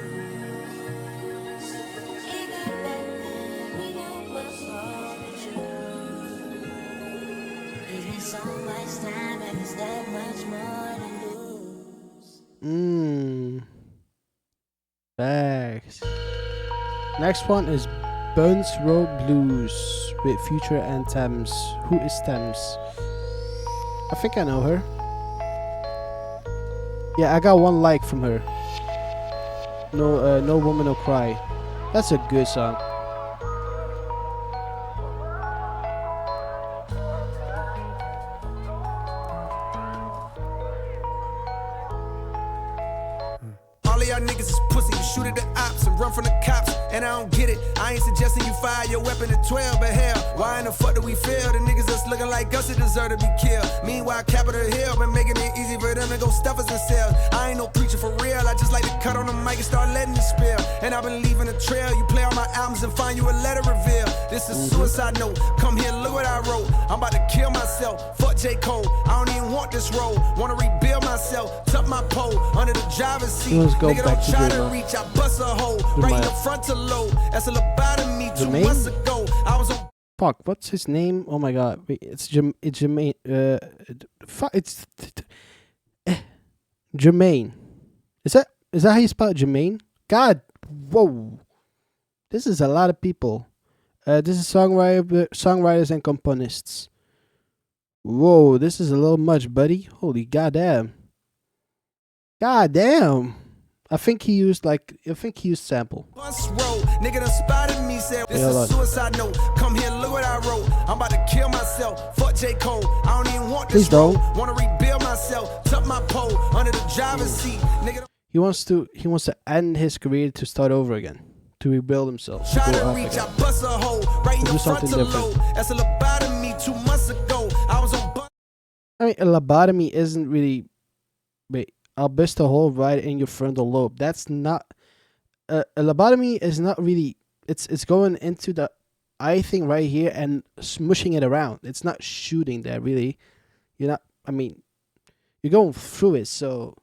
Facts. Next one is Burns Row Blues with Future and Thames. Who is Thames? I think I know her. Yeah, I got one like from her. No Woman No Cry. That's a good song. All of y'all niggas is pussy. You shoot at the ops and run from the cops. And I don't get it. I ain't suggesting you fire your weapon at 12, but hell, why in the fuck do we feel the niggas that's looking like us that deserve to be killed? Meanwhile, Capitol Hill been making it easy for them to go stuff us in cells. I ain't no preacher for real. I just like to cut on the mic and start letting it spill. And I've been leaving a trail. You play all my albums and find you a letter reveal. This is suicide note. Come here, look what I wrote. I'm about to kill myself. Fuck J. Cole. I don't even want this role. Wanna rebuild myself. Tuck my pole under the driver's seat. Let's go Nigga back don't to try Jermaine. to reach. I bust a hole right in the frontal lobe. That's a lobotomy 2 Jermaine? months ago. I was on. Fuck, what's his name? Oh my god. Wait, it's Jermaine. It's Jermaine. Is that how you spell it, Jermaine? God, whoa. This is a lot of people. This is songwriters and componists. Whoa, this is a little much, buddy. Holy goddamn. Goddamn. I think he used sample. Bus road, nigga done spotted me, said this hold is on. suicide note. Come here, look what I wrote. I'm about to kill myself. Fuck J. Cole. I don't even want Please this role. don't. Wanna rebuild myself. Tuck my pole under the driver's seat. Nigga don't He wants to end his career to start over again. To rebuild himself. try Go to up reach. again. I bust a hole right in Do your something frontal different. lobe. That's a lobotomy 2 months ago. I was on bus. I mean, a lobotomy isn't really. Wait, I'll bust a hole right in your frontal lobe. That's not. A lobotomy is not really. It's going into the eye thing right here and smushing it around. It's not shooting there really. You're not. I mean, you're going through it, so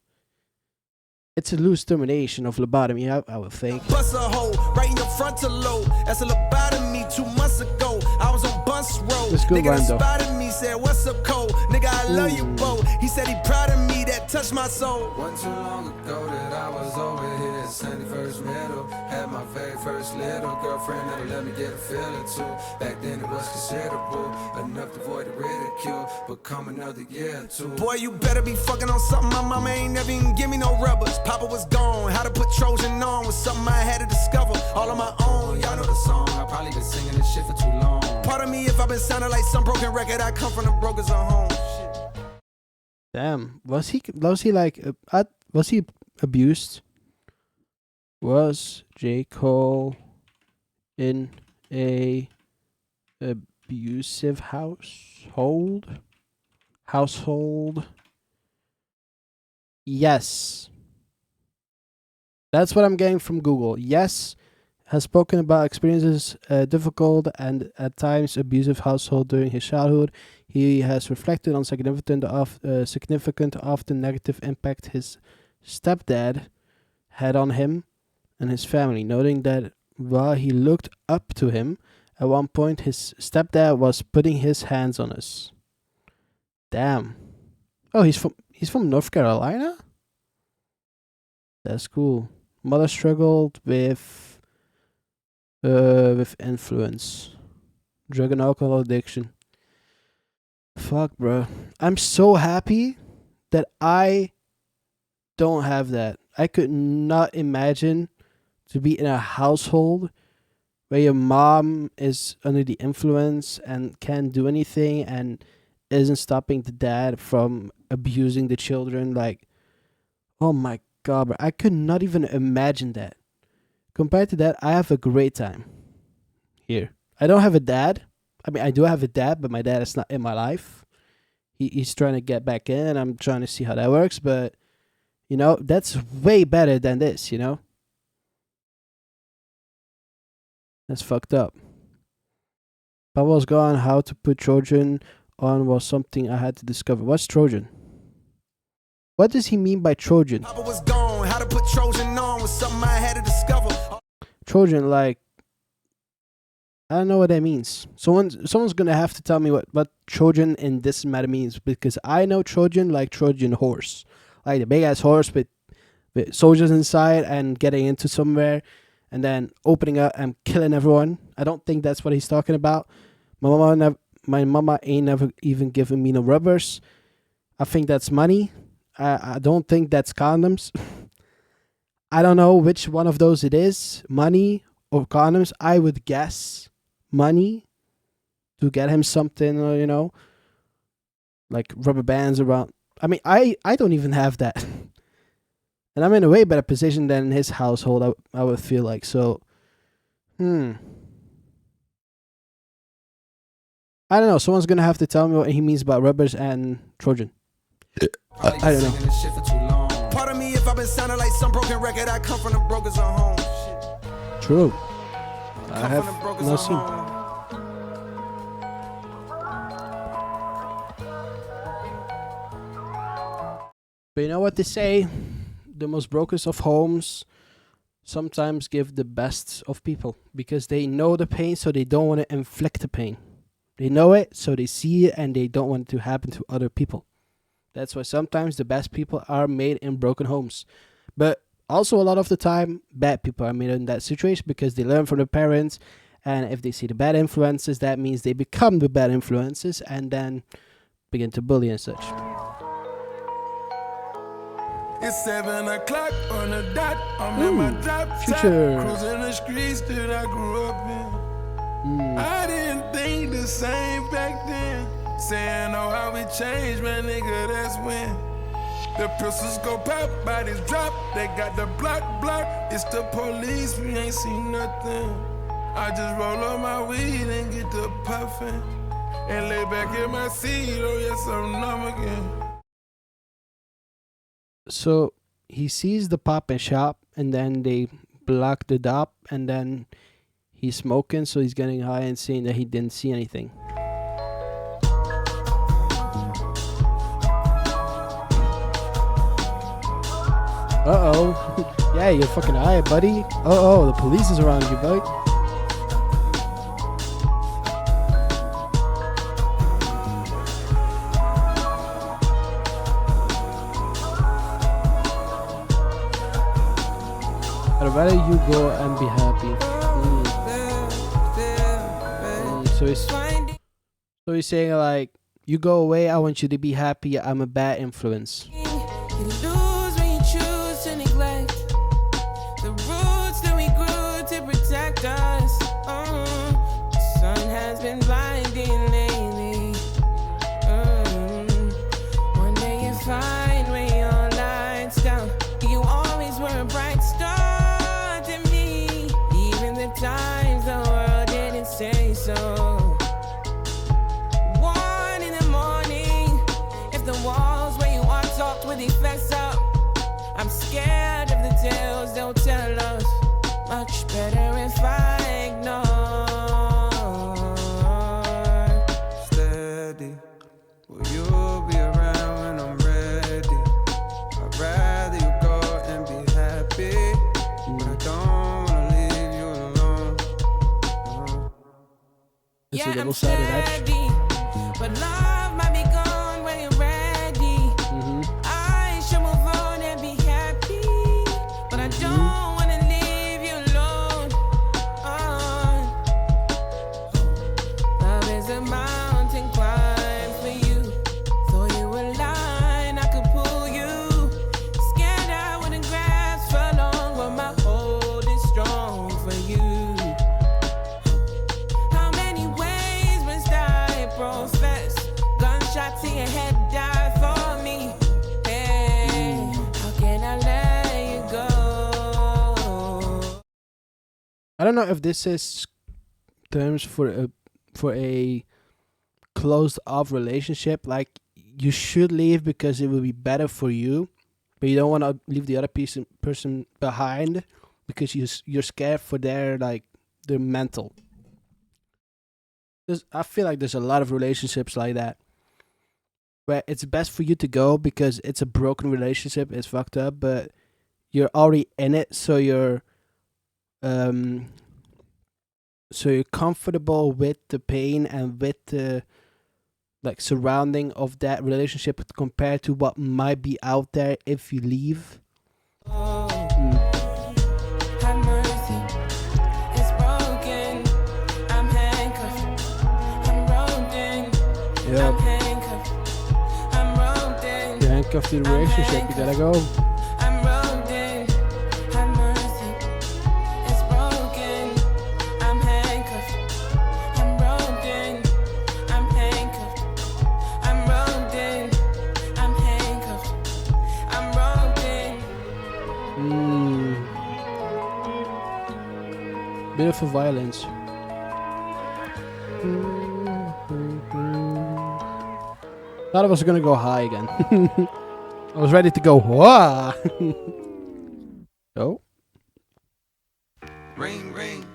it's a loose termination of lobotomy. I would think. Bust a hole right in your frontal lobe. That's a lobotomy 2 months ago. I was on Bus Road. Let's go, Nigga done Rando. spotted me, said, what's up, Cole? Nigga, I love you, Bo. He said he proud of me, that touched my soul. Wasn't too long ago that I was over here at 71st Middle. Had my very first little real girlfriend that'll let me get a feel or two. Back then it was considerable, enough to avoid the ridicule. But come another year or two. Boy, you better be fucking on something my mama ain't never even give me no rubbers. Papa was gone, how to put Trojan on was something I had to discover all on my own. Y'all know the song. I probably been singing this shit for too long. Pardon me if I've been sounding like some broken record. I come from the brokers at home. Shit. Damn, was he abused? Was J. Cole in a abusive household? Yes. That's what I'm getting from Google. Yes, has spoken about experiences difficult and at times abusive household during his childhood. He has reflected on significant, often negative impact his stepdad had on him and his family, noting that while he looked up to him, at one point his stepdad was putting his hands on us. Damn. Oh, he's from North Carolina? That's cool. Mother struggled with influence, drug and alcohol addiction. Fuck, bro. I'm so happy that I don't have that. I could not imagine to be in a household where your mom is under the influence and can't do anything and isn't stopping the dad from abusing the children. Like, oh my God, bro. I could not even imagine that. Compared to that, I have a great time here. I don't have a dad. I mean, I do have a dad, but my dad is not in my life. He's trying to get back in, and I'm trying to see how that works. But, you know, that's way better than this, you know? That's fucked up. Papa was gone. How to put Trojan on was something I had to discover. What's Trojan? What does he mean by Trojan? Papa was gone, how to put Trojan on was something I had to discover. Trojan, like, I don't know what that means. Someone's gonna have to tell me what Trojan in this matter means, because I know Trojan like Trojan horse, like the big ass horse with soldiers inside and getting into somewhere and then opening up and killing everyone. I don't think that's what he's talking about. My mama ain't never even given me no rubbers. I think that's money. I don't think that's condoms. I don't know which one of those it is, money or condoms. I would guess money to get him something, you know, like rubber bands around. I mean, I don't even have that. And I'm in a way better position than in his household, I would feel like. So, I don't know. Someone's going to have to tell me what he means about rubbers and Trojan. I don't know. Pardon me if I've been sounding like some broken record. I come from the brokers at home. True. I have no seen. But you know what they say? The most brokest of homes sometimes give the best of people, because they know the pain, so they don't want to inflict the pain. They know it, so they see it, and they don't want it to happen to other people. That's why sometimes the best people are made in broken homes. But also a lot of the time, bad people are made in that situation because they learn from their parents. And if they see the bad influences, that means they become the bad influences and then begin to bully and such. It's 7 o'clock on the dot. I'm in my drop top, Future. cruising the streets that I grew up in. I didn't think the same back then. Saying, oh, how we changed, man, nigga, that's when the pistols go pop, bodies drop. They got the block. It's the police, we ain't seen nothing. I just roll up my weed and get the puffin' and lay back in my seat. Oh, yes, I'm numb again. So he sees the pop and shop, and then they block the dop, and then he's smoking, so he's getting high and saying that he didn't see anything. Uh-oh. Yeah, you're fucking high, buddy. Uh-oh, the police is around you, buddy. I'd rather you go and be happy. So he's saying like, you go away, I want you to be happy. I'm a bad influence. You lose when you choose to neglect the roots that we grew to protect us. The sun has been blinding lately. One day you find when your lights down, you always were a bright star to me, even the times the world didn't say so. One in the morning, if the walls where you are talked with effects up, I'm scared of the tales they'll tell us. Much better if I ignore. Steady, will you be around when I'm ready? I'd rather you go and be happy, but I don't wanna leave you alone. It's a Yeah, I'm double-sided edge. steady, but love might be gone when you're ready. I should move on and be happy, but I don't wanna leave you alone. Love is a mountain climb for you. Throw you a line, I could pull you. Scared I wouldn't grasp for long, but my hold is strong for you. How many ways must I profess? Gunshot to your head, die for me. Hey, how can I let you go? I don't know if this is terms for a closed off relationship. Like, you should leave because it will be better for you, but you don't want to leave the other person behind because you're scared for their mental. I feel like there's a lot of relationships like that where it's best for you to go because it's a broken relationship, it's fucked up, but you're already in it, so you're comfortable with the pain and with the surrounding of that relationship compared to what might be out there if you leave. Have mercy, it's broken. I'm handcuffed, I'm roped in. Yeah, I'm handcuffed, I'm roped in. you're handcuffed to the relationship, you gotta go. I'm roped in. Have mercy, it's broken. I'm handcuffed, I'm roped in. I'm handcuffed, I'm roped in. I'm handcuffed, I'm roped in. Beautiful violence. Thought I was gonna go high again. I was ready to go. Wah! Oh, Ring, ring.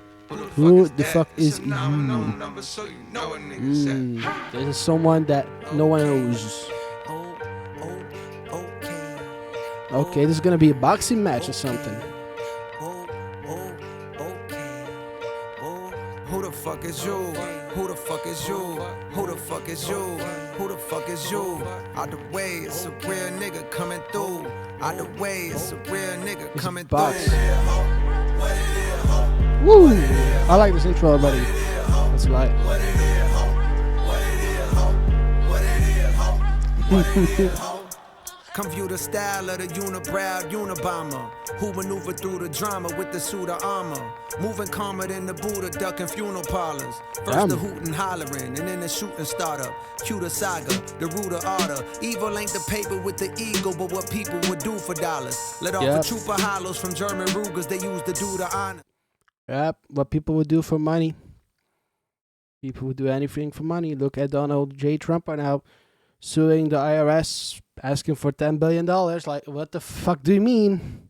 who the fuck is you? Number, so you know what niggas at. This is someone that no one knows. Okay, this is gonna be a boxing match or something. Who the fuck is you? Who the fuck is you? Who the fuck is you? Who the fuck is you? Out the way, it's a real nigga coming through. Out the way, it's a real nigga It's a coming box. through. Woo! I like this intro already. That's light. Come view the style of the unibrow Unabomber, who maneuver through the drama with the suit of armor. Moving calmer than the Buddha, ducking funeral parlors. First the hootin' hollering, and then the shooting startup. Cue the saga, the root of order. Evil ain't the paper with the ego, but what people would do for dollars. Let off a troop of hollows from German Rugers, they used to do the honor. Yep, what people would do for money. People would do anything for money. Look at Donald J. Trump right now suing the IRS, asking for $10 billion. Like, what the fuck do you mean?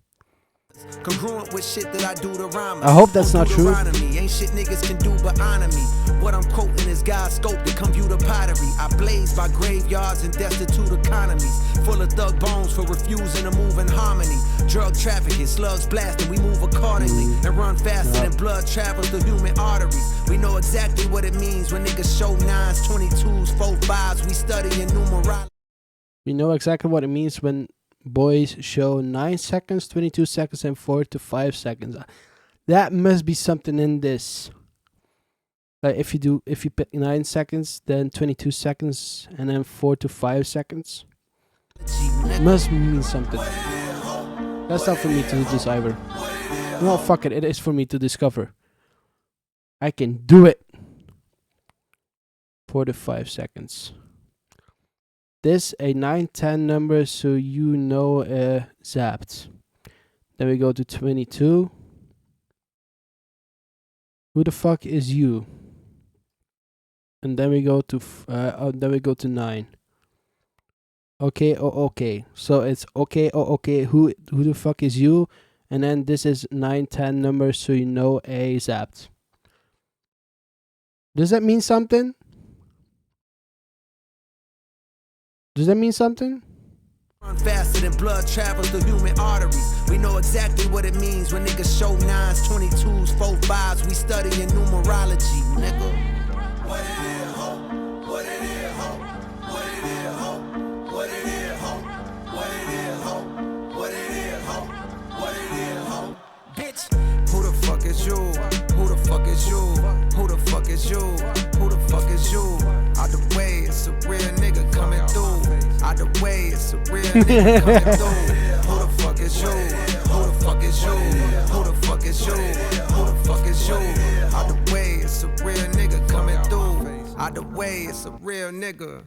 Congruent with shit that I do to rhyme. I hope that's not true. Ain't shit niggas can do but honor me. What I'm quoting is God's scope to computer pottery. I blaze by graveyards and destitute economies. Full of thug bones for refusing to move in harmony. Drug trafficking, slugs blasting, we move accordingly. And run faster than blood travels through human arteries. We know exactly what it means when niggas show 9s, 22s, 4-5s. We study in numerology. We know exactly what it means when boys show 9 seconds, 22 seconds, and 4 to 5 seconds. That must be something in this. Like if you pick 9 seconds, then 22 seconds, and then 4 to 5 seconds. Must mean something. That's not for me to decipher. No, fuck it. It is for me to discover. I can do it. 4 to 5 seconds. This a 910 number, so you know zapped. Then we go to 22. Who the fuck is you? And then we go to 9. Okay, oh okay. So it's okay, oh okay. Who the fuck is you? And then this is 910 number, so you know a zapped. Does that mean something? Does that mean something? Run faster than blood travels through human arteries. We know exactly what it means when niggas show 9s, 22s, 4-5s. We study in numerology, nigga. What it is, ho? What it is, ho? What it is, ho? What it is, ho? What it is, ho? What it is, ho? What it is, ho? Bitch, Who the fuck is you? Who the fuck is you? Who the fuck is you? Who the fuck is you? Out the way, it's a real nigga coming through. Out the way, it's a real nigga coming through. Who the fuck is you? Who the fuck is you? Who the fuck is you? Who the fuck is you? Out the way, it's a real nigga coming through. Out the way, it's a real nigga.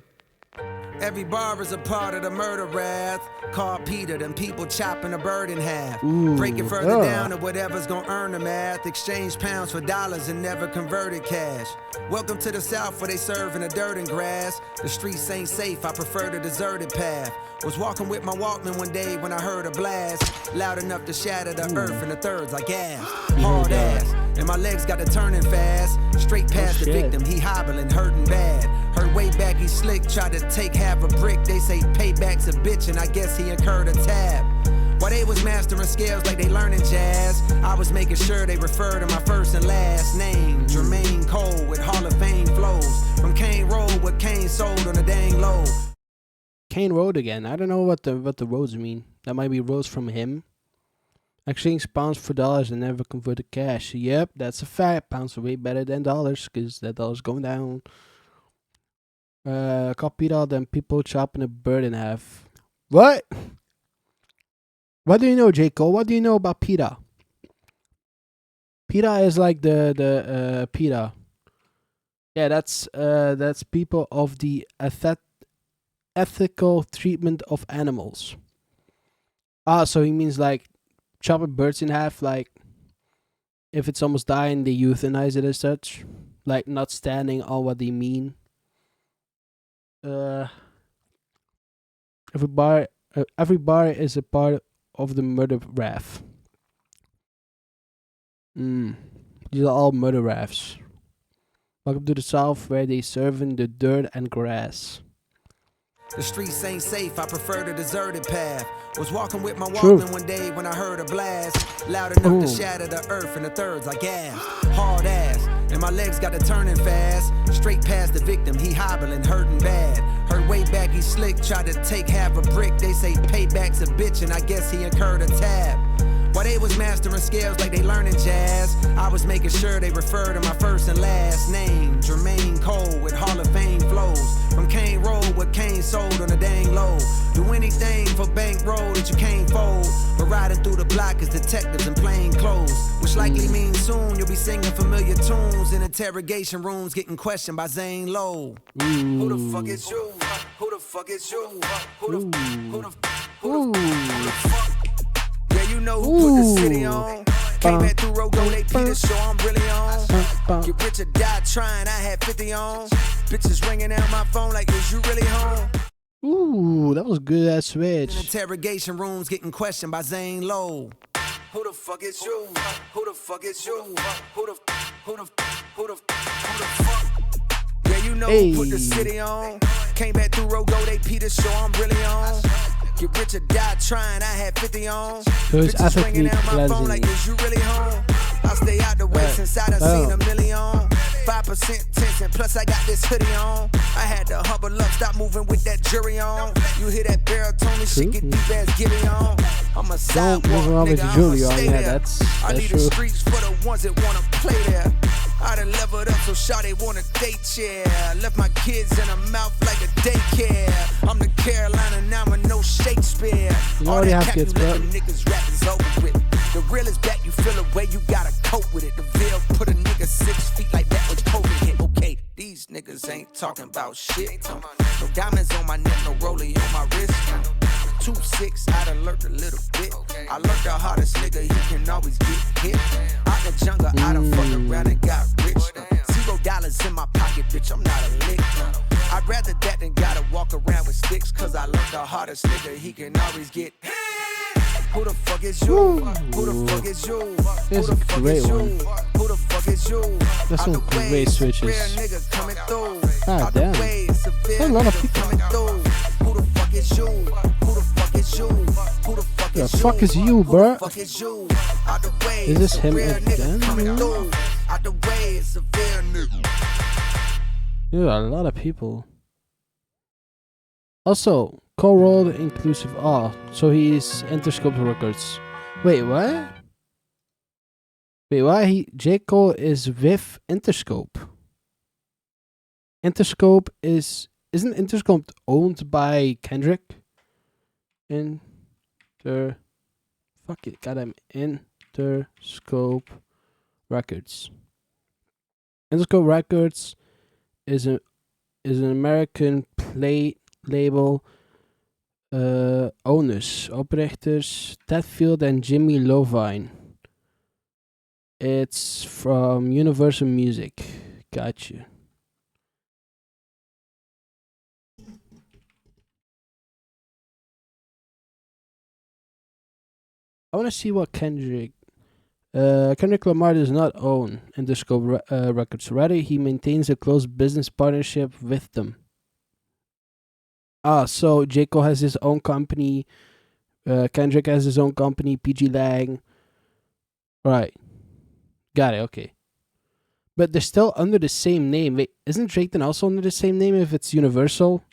every bar is a part of the murder wrath. Call Peter, them people chopping a bird in half. Break it further down to whatever's gonna earn the math. Exchange pounds for dollars and never converted cash. Welcome to the South where they serve in the dirt and grass. The streets ain't safe, I prefer the deserted path. Was walking with my Walkman one day when I heard a blast. Loud enough to shatter the earth in the thirds like gas. Hard ass, and my legs got to turning fast. Straight past the victim, he hobbling, hurting bad. Heard way back he slick, tried to take half a brick. They say payback's a bitch and I guess he incurred a tab. While they was mastering scales like they learning jazz, I was making sure they refer to my first and last name. Jermaine Cole with Hall of Fame flows. From Kane Road what Kane sold on the dang low. Kane Road again. I don't know what the roads mean. That might be roads from him. Exchange pounds for dollars and never convert to cash. Yep, that's a fact. Pounds are way better than dollars because that dollar's going down. Copy that, then people chopping a bird in half. What? What do you know, J. Cole? What do you know about PETA? PETA is like the PETA. Yeah, that's people of the ethical treatment of animals. So he means like chopping birds in half, like if it's almost dying, they euthanize it as such, like not standing on what they mean. Every bar is a part of the murder raft. These are all murder rafts. Welcome to the South, where they serve in the dirt and grass. The streets ain't safe, I prefer the deserted path. Was walking with my Walkman one day when I heard a blast. Loud enough to shatter the earth in the thirds like gas. Hard ass, and my legs got to turning fast. Straight past the victim, he hobbling, hurting bad. Heard way back he slick, tried to take half a brick. They say payback's a bitch and I guess he incurred a tab. While they was mastering scales like they learning jazz, I was making sure they refer to my first and last name. Jermaine Cole with Hall of Fame flows. From Kane Road what Kane sold on the dang low. Do anything for bankroll that you can't fold. But riding through the block is detectives in plain clothes. Which likely means soon you'll be singing familiar tunes in interrogation rooms getting questioned by Zane Lowe. Who the fuck is you? Who the fuck is you? Who the fuck? Yeah, you know who put the city on. Came back through Rogo, they Peter, so I'm really on. Get rich or die trying, I had 50 on. Bitches ringing out my phone like, is you really home? Ooh, that was good ass switch. In interrogation rooms getting questioned by Zane Lowe. Who the fuck is you? Who the fuck is you? Who the fuck? Yeah, you know who put the city on. Came back through Rogo, they Peter, so I'm really on. Get rich or die trying, I had 50 on. So it's Bitches ringing out my phone cleansing. like, is you really home? I stay out the way since I done seen a million. 5% tense and plus I got this hoodie on. I had to hubble up, stop moving with that jury on. You hear that baritone shit get deep as Gilly on. I'm a sidewalk move around with nigga, the jury I'ma on. stay Yeah, there. that's I leave true. the streets for the ones that wanna play there. I done leveled up so shawty wanna date, yeah. Left my kids in her mouth like a daycare. I'm the Carolina now with no Shakespeare. You All already that have cap you kids, let bro. them niggas rap is over with. The real is back, you feel a way, you gotta cope with it. The veil put a nigga 6 feet like that was COVID hit. Okay, these niggas ain't talking about shit. No diamonds on my neck, no rollie on my wrist. 2-6, I done learned a little bit. I learned the hardest nigga, he can always get hit. Out the jungle, I done fucked around and got rich. $0 in my pocket, bitch, I'm not a lick. I'd rather that than gotta walk around with sticks. Cause I learned the hardest nigga, he can always get hit. Who the fuck is you? Who the fuck is you? This is Who the a fuck great is you? one. Who the fuck is you? That's some Out the way, great switches. real nigga coming through. God Out the damn. way, severe That's a lot of nigga people. coming through. Who the fuck is you? Who the fuck is you? Who the fuck The is you? fuck is you, Who bruh? the fuck is you? Out the way, Is this him real nigga again? coming through. Out the way, severe nigga. Yeah, a lot of people. Also, co-rolled inclusive. So he's Interscope Records. Wait, what? Wait, why? J. Cole is with Interscope. Interscope isn't Interscope owned by Kendrick? Fuck it, goddamn Interscope Records. Interscope Records is an American plate label. Owners, oprichters, Ted Field and Jimmy Lovine. It's from Universal Music. Gotcha. I want to see what Kendrick Lamar does not own Interscope Records. Rather, he maintains a close business partnership with them. So J. Cole has his own company. Kendrick has his own company, PG Lang. Right. Got it, okay. But they're still under the same name. Wait, isn't Drake then also under the same name if it's Universal?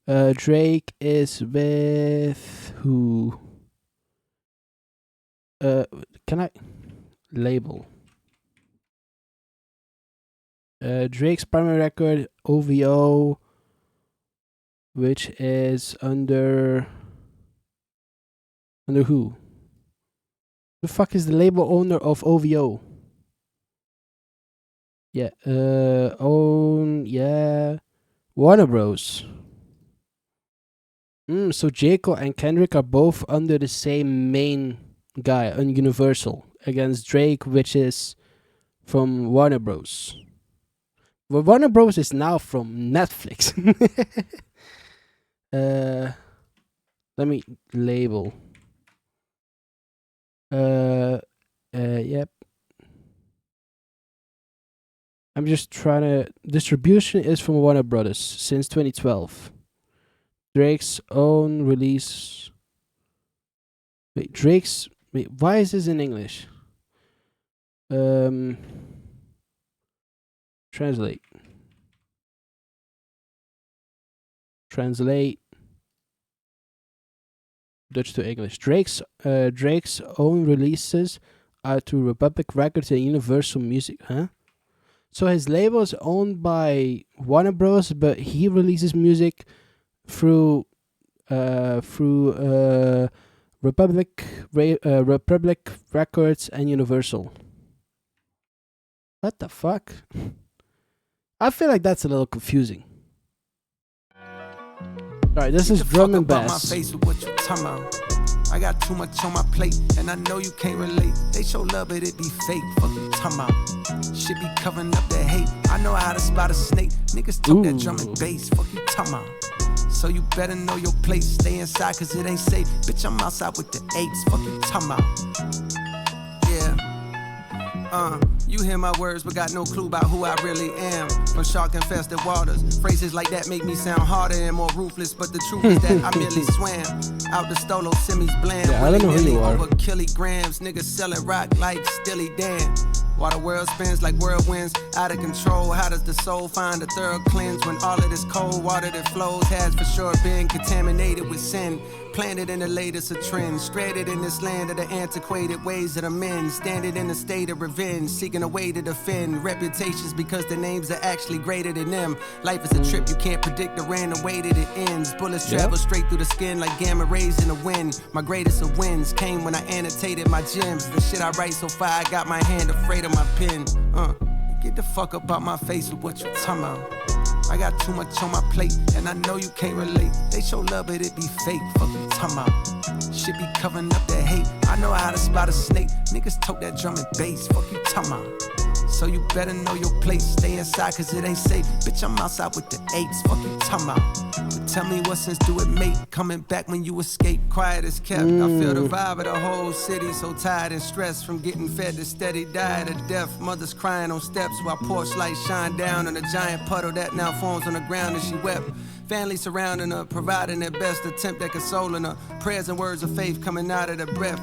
Drake is with who? Can I label? Drake's primary record, OVO, which is under who? The fuck is the label owner of OVO? Yeah, Warner Bros. So J. Cole and Kendrick are both under the same main guy on Universal against Drake, which is from Warner Bros. Well, Warner Bros. Is now from Netflix. Let me label. Yep. I'm just trying to. Distribution is from Warner Brothers since 2012. Drake's own release. Wait, why is this in English? Translate. Dutch to English. Drake's own releases are through Republic Records and Universal Music. Huh? So his label is owned by Warner Bros, but he releases music through Republic Records and Universal. What the fuck? I feel like that's a little confusing. Alright, this is drum and bass. I got too much on my plate, and I know you can't relate. They show love, but it be fake. Fuck you talking about? Shit be covering up the hate. I know how to spot a snake. Niggas talk that drum and bass. Fuck you talking about? So you better know your place. Stay inside, cause it ain't safe. Bitch, I'm outside with the apes. Fuck you talking about? Yeah. You hear my words, but got no clue about who I really am. From shark-infested waters, phrases like that make me sound harder and more ruthless. But the truth is that I merely swam out the stolo, semis bland. Yeah, I don't know who you are. Over kilograms, niggas selling rock like Stilly Dan. While the world spins like whirlwinds, out of control. How does the soul find a thorough cleanse when all of this cold water that flows has for sure been contaminated with sin? Planted in the latest of trends, stranded in this land of the antiquated ways of the men, standing in a state of revenge, seeking a way to defend reputations because the names are actually greater than them. Life is a trip you can't predict the random way that it ends. Bullets travel straight through the skin like gamma rays in the wind. My greatest of wins came when I annotated my gems. The shit I write so far, I got my hand afraid of my pen. Get the fuck up out my face with what you talking about. I got too much on my plate, and I know you can't relate. They show love, but it be fake. Fuck you talking about. Shit be covering up that hate. I know how to spot a snake. Niggas tote that drum and bass. Fuck you talking about. So you better know your place. Stay inside, cause it ain't safe. Bitch, I'm outside with the apes. Fuck you talking about. But tell me what sense do it make? Coming back when you escape. Quiet as kept. I feel the vibe of the whole city. So tired and stressed from getting fed to steady diet of death. Mothers crying on steps while porch lights shine down on a giant puddle that now forms on the ground and she wept. Family surrounding her, providing their best attempt at consoling her. Prayers and words of faith coming out of their breath.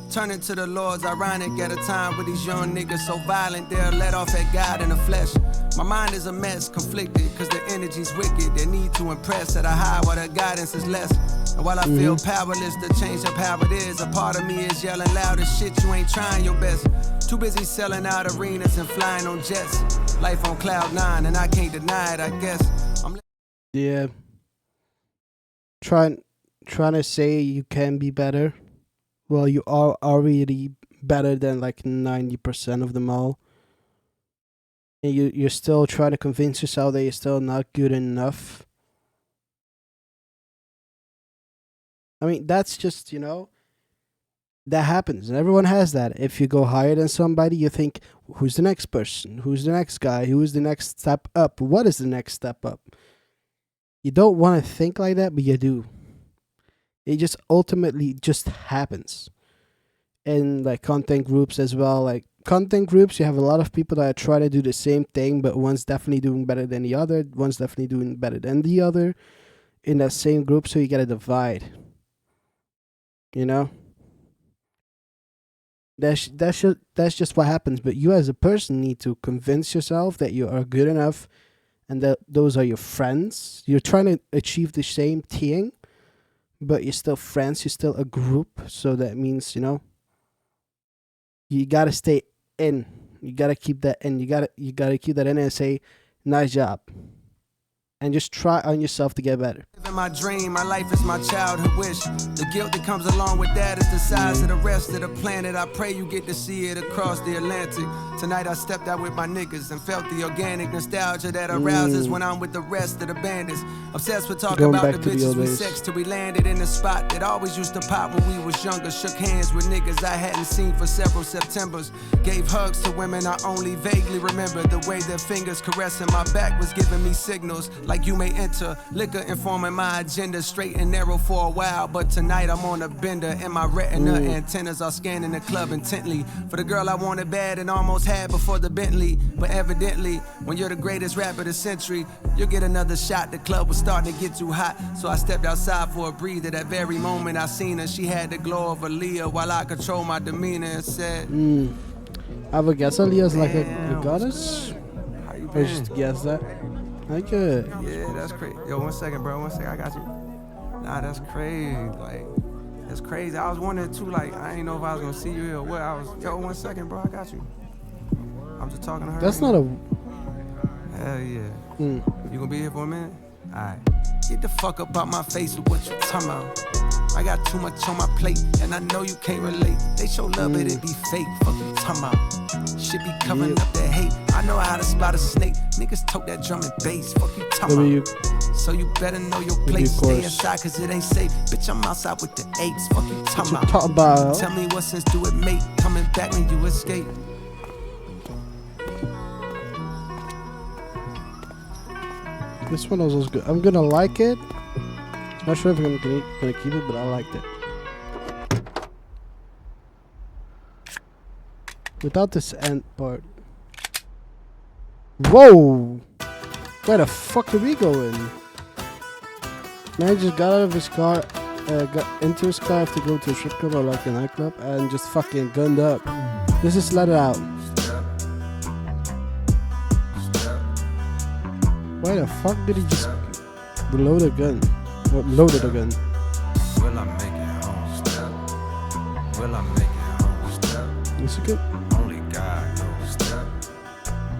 Turning to the Lord's ironic at a time with these young niggas so violent they'll let off at God in the flesh. My mind is a mess, conflicted, cause the energy's wicked. They need to impress at a high while the guidance is less. And while I feel powerless to change up how it is, a part of me is yelling loud as shit, you ain't trying your best. Too busy selling out arenas and flying on jets. Life on cloud 9 and I can't deny it, I guess. Yeah. Trying to say you can be better. Well, you are already better than like 90% of them all. And you're still trying to convince yourself that you're still not good enough. I mean, that's just, that happens. And everyone has that. If you go higher than somebody, you think, who's the next person? Who's the next guy? Who's the next step up? What is the next step up? You don't want to think like that, but you do. It just ultimately just happens. In like content groups as well. Like content groups, you have a lot of people that try to do the same thing, but one's definitely doing better than the other. One's definitely doing better than the other in that same group. So you get a divide. That's just what happens. But you as a person need to convince yourself that you are good enough and that those are your friends. You're trying to achieve the same thing, but you're still friends. You're still a group. So that means, you gotta stay in. You gotta keep that in. You gotta keep that in and say, nice job. And just try on yourself to get better. Living my dream, my life is my childhood wish. The guilt that comes along with that is the size of the rest of the planet. I pray you get to see it across the Atlantic. Tonight I stepped out with my niggas and felt the organic nostalgia that arouses when I'm with the rest of the bandits. Obsessed with talking about the bitches we sexed till we landed in the spot that always used to pop when we was younger. Shook hands with niggas I hadn't seen for several Septembers. Gave hugs to women I only vaguely remember. The way their fingers caressing my back was giving me signals like you may enter. Liquor informing my agenda, straight and narrow for a while, but tonight I'm on a bender and my retina antennas are scanning the club intently for the girl I wanted bad and almost had before the Bentley. But evidently, when you're the greatest rapper of the century, you'll get another shot. The club was starting to get too hot, so I stepped outside for a breather. That very moment I seen her, she had the glow of Aaliyah while I control my demeanor and said, I would guess Aaliyah's like a goddess. how you I been? just guess that. I could. Yeah, that's crazy. Yo, 1 second, bro. 1 second, I got you. Nah, that's crazy. Like, that's crazy. I was wondering too, like, I didn't know if I was gonna see you here or what. Yo, 1 second, bro. I got you. I'm just talking to her. That's not a. Hell yeah. You gonna be here for a minute? Alright. Get the fuck up out my face with what you talking about. I got too much on my plate, and I know you can't relate. They show love, but it be fake. Fuck you talking about. Shit be covering up that hate. I know how to spot a snake. Niggas tote that drum and bass. Fuck you talking about. So you better know your place. Stay inside, cause it ain't safe. Bitch, I'm outside with the apes. Fuck you talking about. Tell me what sense do it make? Coming back when you escape. This one was good. I'm gonna like it. Not sure if I'm gonna keep it, but I liked it. Without this end part. Whoa! Where the fuck did we go in? Man just got out of his car, got into his car to go to a strip club or like a nightclub and just fucking gunned up. Let's just let it out. Why the fuck did he just reload a gun? Or loaded a gun? Will I make it home? Step. Will I make it home? Step. Is it good? Only God knows. Step.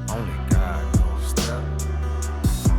Only God knows. Step.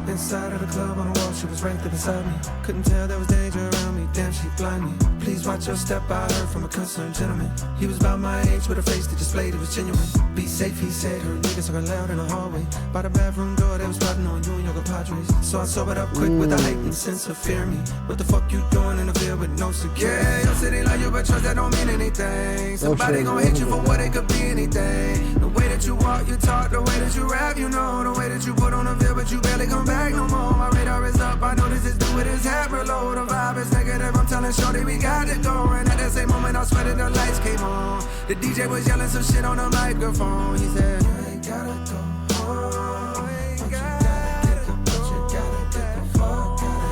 Inside of the club on the wall, she was right there beside me. Couldn't tell there was danger around me, damn she blind me. Please watch your step, I heard from a concerned gentleman. He was about my age with a face that displayed it was genuine. Be safe, he said, her niggas talking loud in the hallway. By the bathroom door, they was plotting on you and your compadres. So I sobered up quick with a heightened sense of fear me. What the fuck you doing in the field with no security? Yeah, your city like you, but trust that don't mean anything. Somebody gon' hit you for what it could be anything. The way that you walk, you talk, the way that you rap, you know. The way that you put on the field, but you barely come back no more. My radar is up, I know this is due with his hat below. The vibe is negative, I'm telling shorty we got it going. At that same moment I swear that the lights came on. The DJ was yelling some shit on the microphone. He said, you ain't gotta go home. You ain't gotta go. You gotta get the fuck out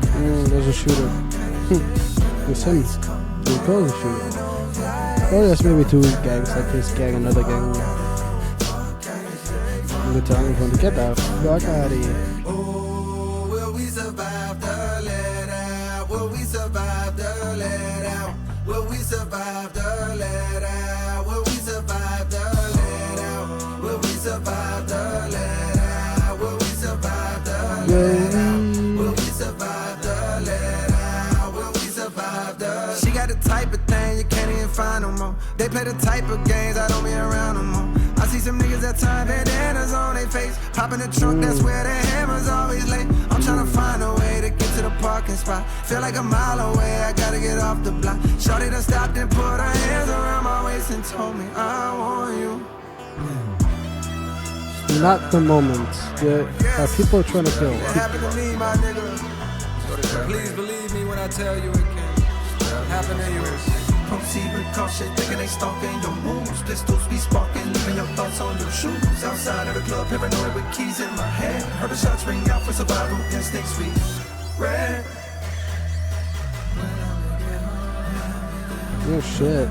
of here. There's a shooter. It's him. J. Cole's a shooter. Or there's maybe two gangs, like his gang, another gang. They're telling him to get the fuck out of here. Oh, will we survive the let out? Will we survive the let out? Will we survive the let out? Will we survive the let out? Will we survive the let out? Will we survive the let out? Will we survive the let out? Will we survive the? She got the type of thing you can't even find no more. They play the type of games I don't be around no more. I see some niggas that time bandanas on their face. Pop in the trunk, that's where the hammer's always late. I'm tryna find a way to get to the parking spot. Feel like a mile away, I gotta get off the block. Shorty done stopped and put her hands around my waist and told me I want you. Not the moment. There are people trying to kill. It happened to me, my nigga. Please believe me when I tell you it can happen to you. Proceed with caution, thinking they stalking your moves. Pistols be sparking, leaving your thoughts on your shoes. Outside of the club, paranoid with keys in my hand. Heard the shots ring out for survival, instincts we ran. Oh shit.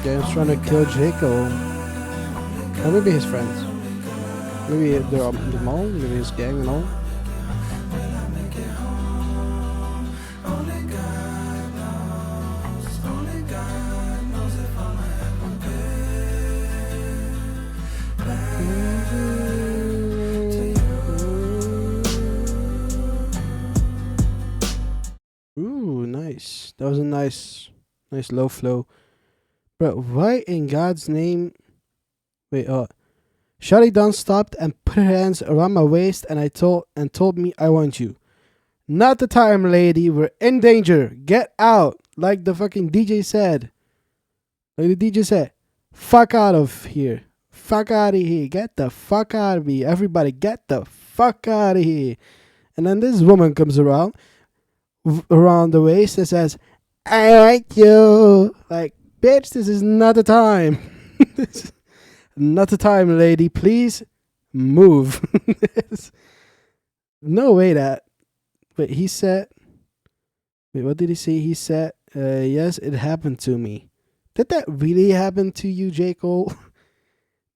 The guy's trying to kill J. Cole. Or maybe his friends. Maybe they're up in the mall, maybe his gang and all. Ooh, nice. That was a nice low flow. Bro, why in God's name? Wait, Shawty done stopped and put her hands around my waist and told me I want you. Not the time, lady. We're in danger. Get out. Like the fucking DJ said. Like the DJ said, fuck out of here. Fuck out of here. Get the fuck out of here. Everybody get the fuck out of here. And then this woman comes around the waist and says, I like you. Like, bitch, this is not the time. This is not the time, lady. Please move. No way that. Wait, he said. Wait, what did he say? He said, yes, it happened to me. Did that really happen to you, J. Cole?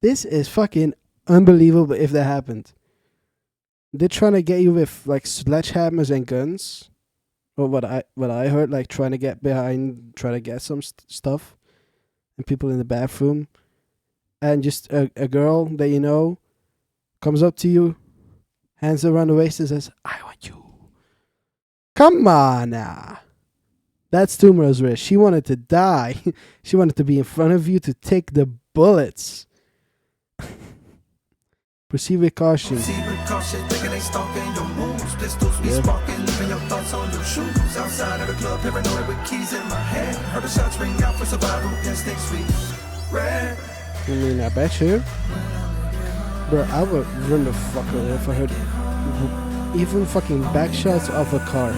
This is fucking unbelievable if that happened. They're trying to get you with like sledgehammers and guns. Or what I heard, like trying to get some stuff. And people in the bathroom. And just a girl that you know comes up to you, hands around the waist and says, I want you. Come on now. That's Tumor's risk. She wanted to die. She wanted to be in front of you to take the bullets. Proceed with caution. Proceed with caution, thinking they stalking your moves. Pistols be sparking, leaving your thoughts on your shoes. Outside of the club, paranoid with keys in my hand. Heard the shots ring out for survival, instincts we ran. I mean, I bet you. Bro, I would run the fuck over if I heard even fucking back shots of a car.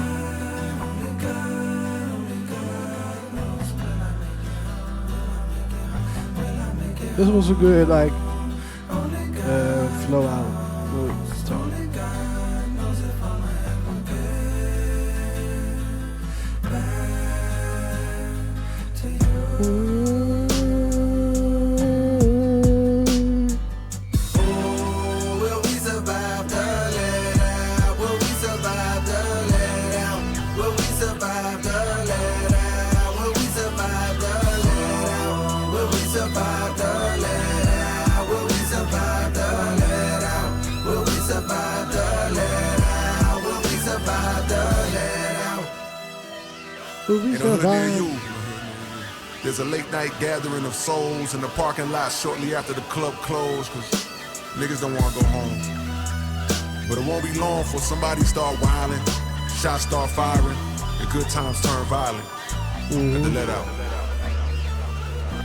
This was a good, like, flow out. Will we survive the let out? Will we survive the let Will we In a hood near survive? you, there's a late night gathering of souls in the parking lot shortly after the club closed, cause niggas don't wanna go home. But it won't be long before somebody start wilding, shots start firing, and good times turn violent. Let the let out.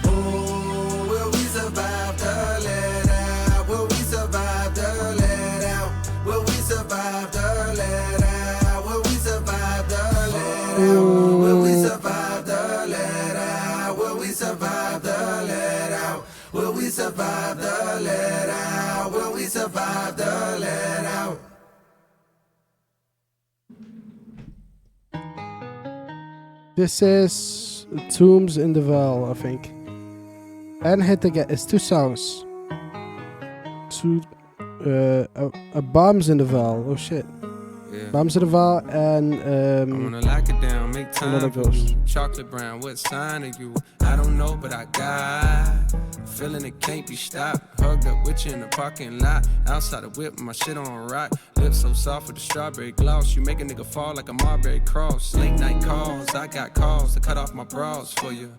Oh, will we survive the let out? Will we survive the let out? Will we survive the let out? Will we survive the let out? Will we survive the let out? Will we survive the let out? Will we survive the let out? Will we survive the let out? This is Tombs in the Well, I think. And Hit Again. It's two songs. Two, Bombs in the Well. Oh shit. Yeah. Bombs in the Well and I wanna lock it down, make another time for ghost. you. Chocolate brown, what sign are you? I don't know, but I got feeling it can't be stopped. Hugged up with you in the parking lot. Outside the whip, my shit on rock. Lips so soft with the strawberry gloss. You make a nigga fall like a Marbury cross. Late night calls, I got calls to cut off my bras for you.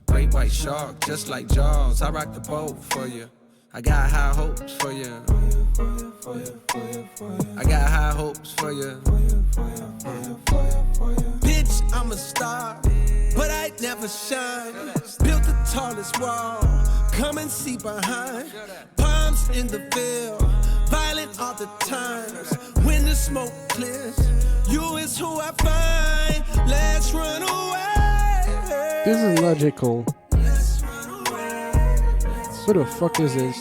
Great white shark, just like Jaws. I rock the boat for you. I got high hopes for you. I got high hopes for you. Bitch, I'm a star, but I never shine. Built the tallest wall, come and see behind. Palms in the field, violent all the times. When the smoke clears, you is who I find. Let's run away. This is logical. Let's run away. Who the fuck is this?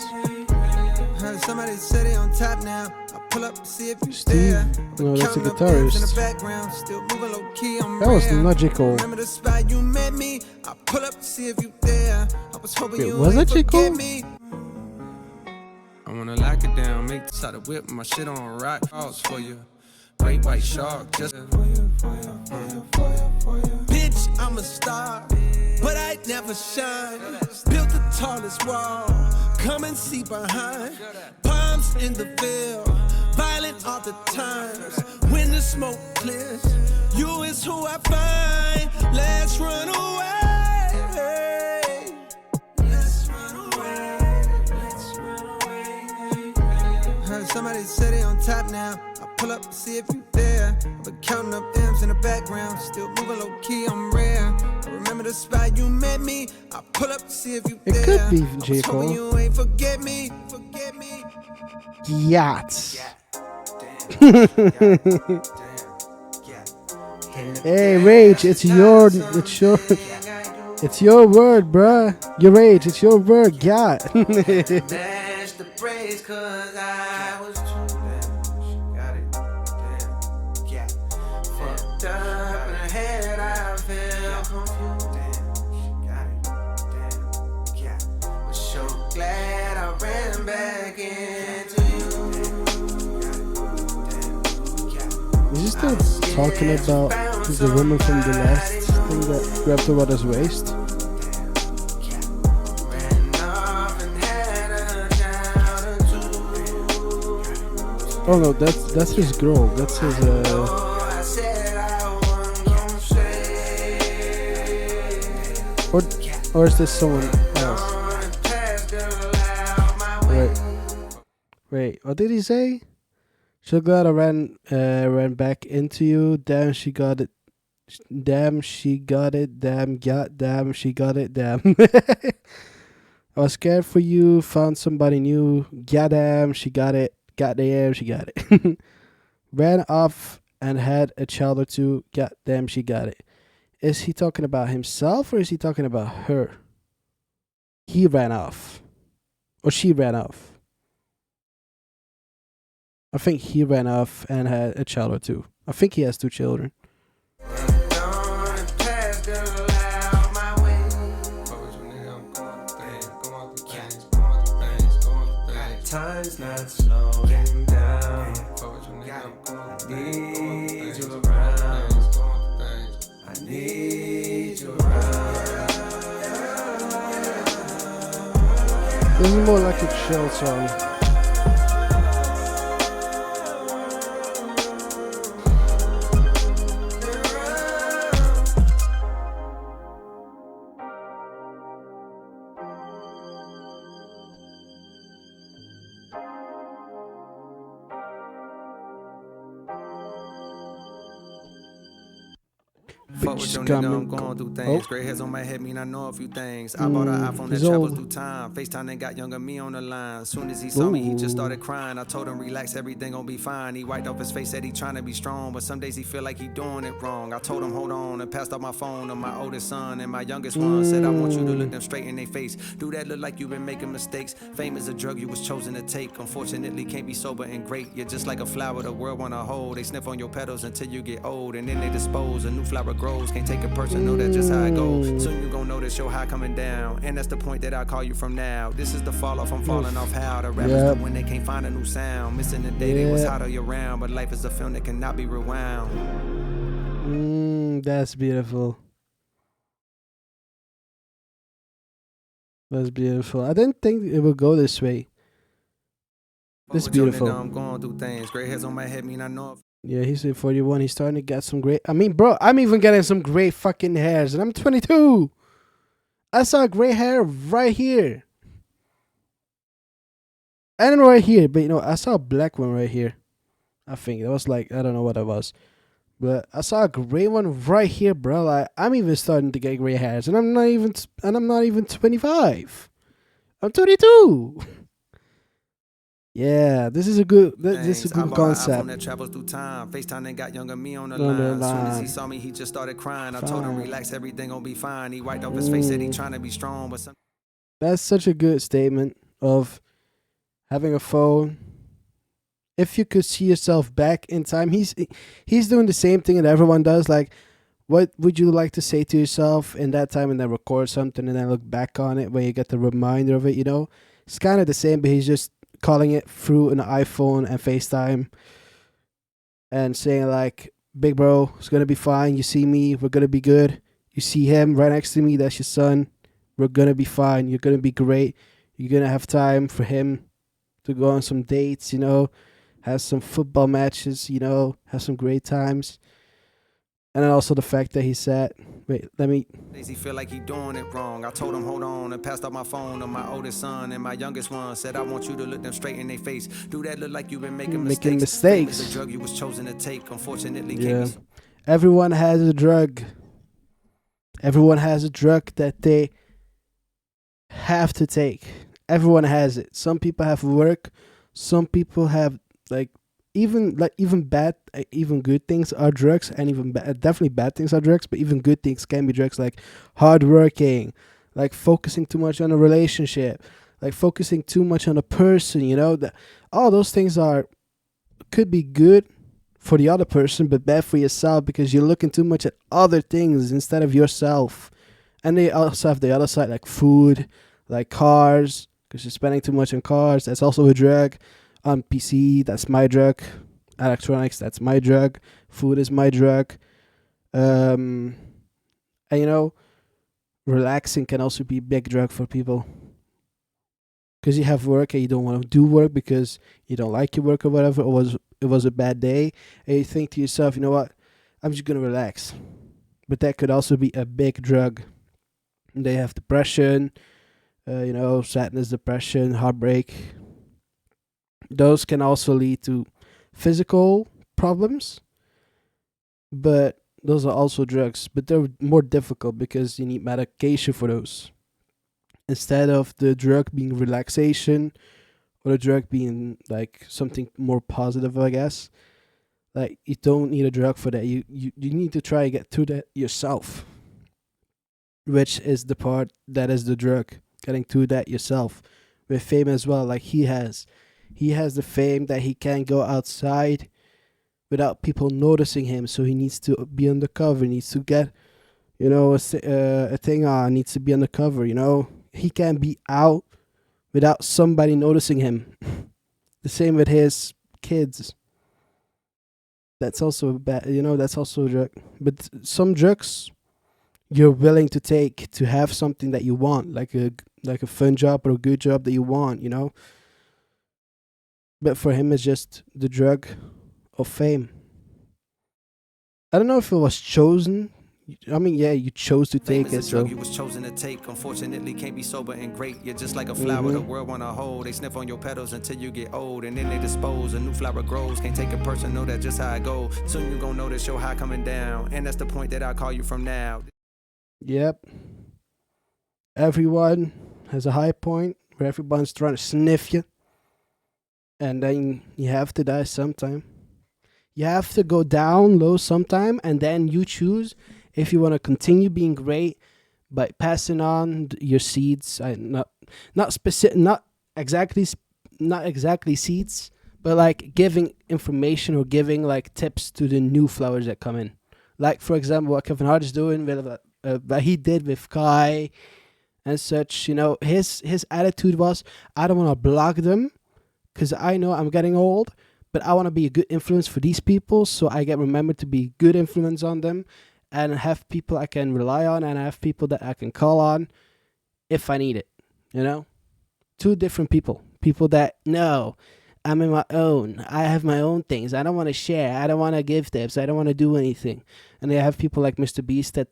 Heard somebody say they on top now. I pull up to see if you Steve? there. No, that's a Counting up grams in the guitarist. background, still moving low key. I'm That was rare. logical. Remember the spot you met me? I pull up to see if you there. I was hoping Wait, you was ain't that J. Cole? forget me. I wanna lock it down, make the side of whip, my shit on rock. Calls for you. Great white shark, just Bitch, I'm a star, but I never shine. Built the tallest wall, come and see behind. Palms in the field, violent all the times. When the smoke clears, you is who I find. Let's run away. Let's run away. Let's run away. Heard somebody say they on top now. I pull up to see if you there. But counting up M's in the background, still moving low key, I'm rare. I remember the spot you met me. I pull up to see if you It there. could be I was J. hoping Cole. you ain't forget me. Forget me. Yachts. Hey, Rage, it's your word, bruh. Your Rage, it's your word, yeah. Dash the praise cause I was too damn. Got it, damn, yeah. Fucked up in the head, I feel confused. Damn, got it, damn, yeah. But so glad I ran back into you. Is he still talking about the woman from the last thing that grabbed her about his waist? Oh no, that's his girl. That's his or is this someone else? Wait, what did he say? So glad I ran back into you. Damn, she got it. Damn, she got it. Damn, goddamn, she got it. Damn. I was scared for you. Found somebody new. Goddamn, she got it. Goddamn, she got it. Ran off and had a child or two. Goddamn, she got it. Is he talking about himself or is he talking about her? He ran off. Or she ran off. I think he ran off and had a child or two. I think he has 2 children. Time's not slowing down. I need you around. I need you around. This is more like a chill song. Fuck with bitches your come nigga, I'm and going go. through Oh, things. Gray hairs on my head mean I know a few things. I bought an iPhone that he's travels old. through time. FaceTime and got younger me on the line. Soon as he saw me, he just started crying. I told him, relax, everything gon' be fine. He wiped off his face, said he trying to be strong. But some days he feel like he doing it wrong. I told him, hold on, and passed out my phone to my oldest son. And my youngest one said, I want you to look them straight in their face. Do that look like you been making mistakes? Fame is a drug you was chosen to take. Unfortunately, can't be sober and great. You're just like a flower the world wanna hold. They sniff on your petals until you get old, and then they dispose. A new flower grows. Can't take it personal, that's just how it goes. Soon you gon' notice your high coming down, and that's the point that I call you from now. This is the fall off. I'm falling off. How the rappers do when they can't find a new sound. Missing the day they was hot all year round, but life is a film that cannot be rewound. That's beautiful. That's beautiful. I didn't think it would go this way. This Fuck with your beautiful. nigga, I'm going through things. Gray hairs on my head mean I know. Yeah, he's at 41. He's starting to get some great. I mean, bro, I'm even getting some great fucking hairs, and I'm 22. I saw gray hair right here. And right here, but I saw a black one right here. I think it was like, I don't know what it was. But I saw a gray one right here, bro. Like, I'm even starting to get gray hairs, and I'm not even 25. I'm 22. Yeah, this is a good this is a good concept. That travels through time. FaceTime and got younger me on the On the line. As soon as he line. saw me, he just started crying. I told him, Fine. relax, everything gon' be fine. He wiped off his face, said he trying to be strong, but some That's such a good statement of having a phone. If you could see yourself back in time, he's doing the same thing that everyone does. Like, what would you like to say to yourself in that time, and then record something and then look back on it when you get the reminder of it? It's kind of the same, but he's just calling it through an iPhone and FaceTime and saying like, "Big bro, it's gonna be fine. You see me, we're gonna be good. You see him right next to me, that's your son. We're gonna be fine. You're gonna be great. You're gonna have time for him to go on some dates, have some football matches, have some great times." And then also the fact that he said, wait, let me. days he feel like he doing it wrong. I told him, hold on, and passed out my phone to my oldest son. And my youngest one said, I want you to look them straight in their face. Do that look like you been making mistakes? Fame is a drug you was chosen to take. Unfortunately, can't be. Everyone has a drug. Everyone has a drug that they have to take. Everyone has it. Some people have work. Some people have even good things are drugs, and even definitely bad things are drugs. But even good things can be drugs, like hard working, like focusing too much on a relationship, like focusing too much on a person. All those things could be good for the other person, but bad for yourself because you're looking too much at other things instead of yourself. And they also have the other side, like food, like cars, because you're spending too much on cars. That's also a drug. On PC, that's my drug. Electronics, that's my drug. Food is my drug. And relaxing can also be a big drug for people. Because you have work and you don't want to do work because you don't like your work or whatever, or it was a bad day, and you think to yourself, you know what, I'm just gonna relax. But that could also be a big drug. And they have depression, sadness, depression, heartbreak. Those can also lead to physical problems, but those are also drugs. But they're more difficult because you need medication for those. Instead of the drug being relaxation, or the drug being like something more positive, I guess. Like, you don't need a drug for that. You need to try to get through that yourself, which is the part that is the drug. Getting through that yourself. With fame as well, like he has. He has the fame that he can't go outside without people noticing him. So he needs to be undercover. He needs to get, a thing on. Needs to be undercover. He can't be out without somebody noticing him. The same with his kids. That's also bad. That's also a drug. But some drugs you're willing to take to have something that you want, like a fun job or a good job that you want. But for him, it's just the drug of fame. I don't know if it was chosen. I mean, yeah, you chose to Fame take is it, a drug so you was chosen to take. Unfortunately, can't be sober and great. You're just like a flower the world wanna hold. They sniff on your petals until you get old, and then they dispose. A new flower grows. Can't take it personal, that's just how it go. Soon you gon' notice your high coming down, and that's the point that I call you from now. yep. Everyone has a high point where everyone's trying to sniff you, and then you have to die sometime. You have to go down low sometime, and then you choose if you want to continue being great by passing on your seeds. Not specific, not exactly seeds, but like giving information or giving like tips to the new flowers that come in. Like for example, what Kevin Hart is doing with what he did with Kai and such. You know, his attitude was, I don't want to block them because I know I'm getting old, but I want to be a good influence for these people, so I get remembered to be good influence on them and have people I can rely on and have people that I can call on if I need it. You know, two different people. People that know I'm in my own. I have my own things. I don't want to share. I don't want to give tips. I don't want to do anything. And they have people like Mr. Beast that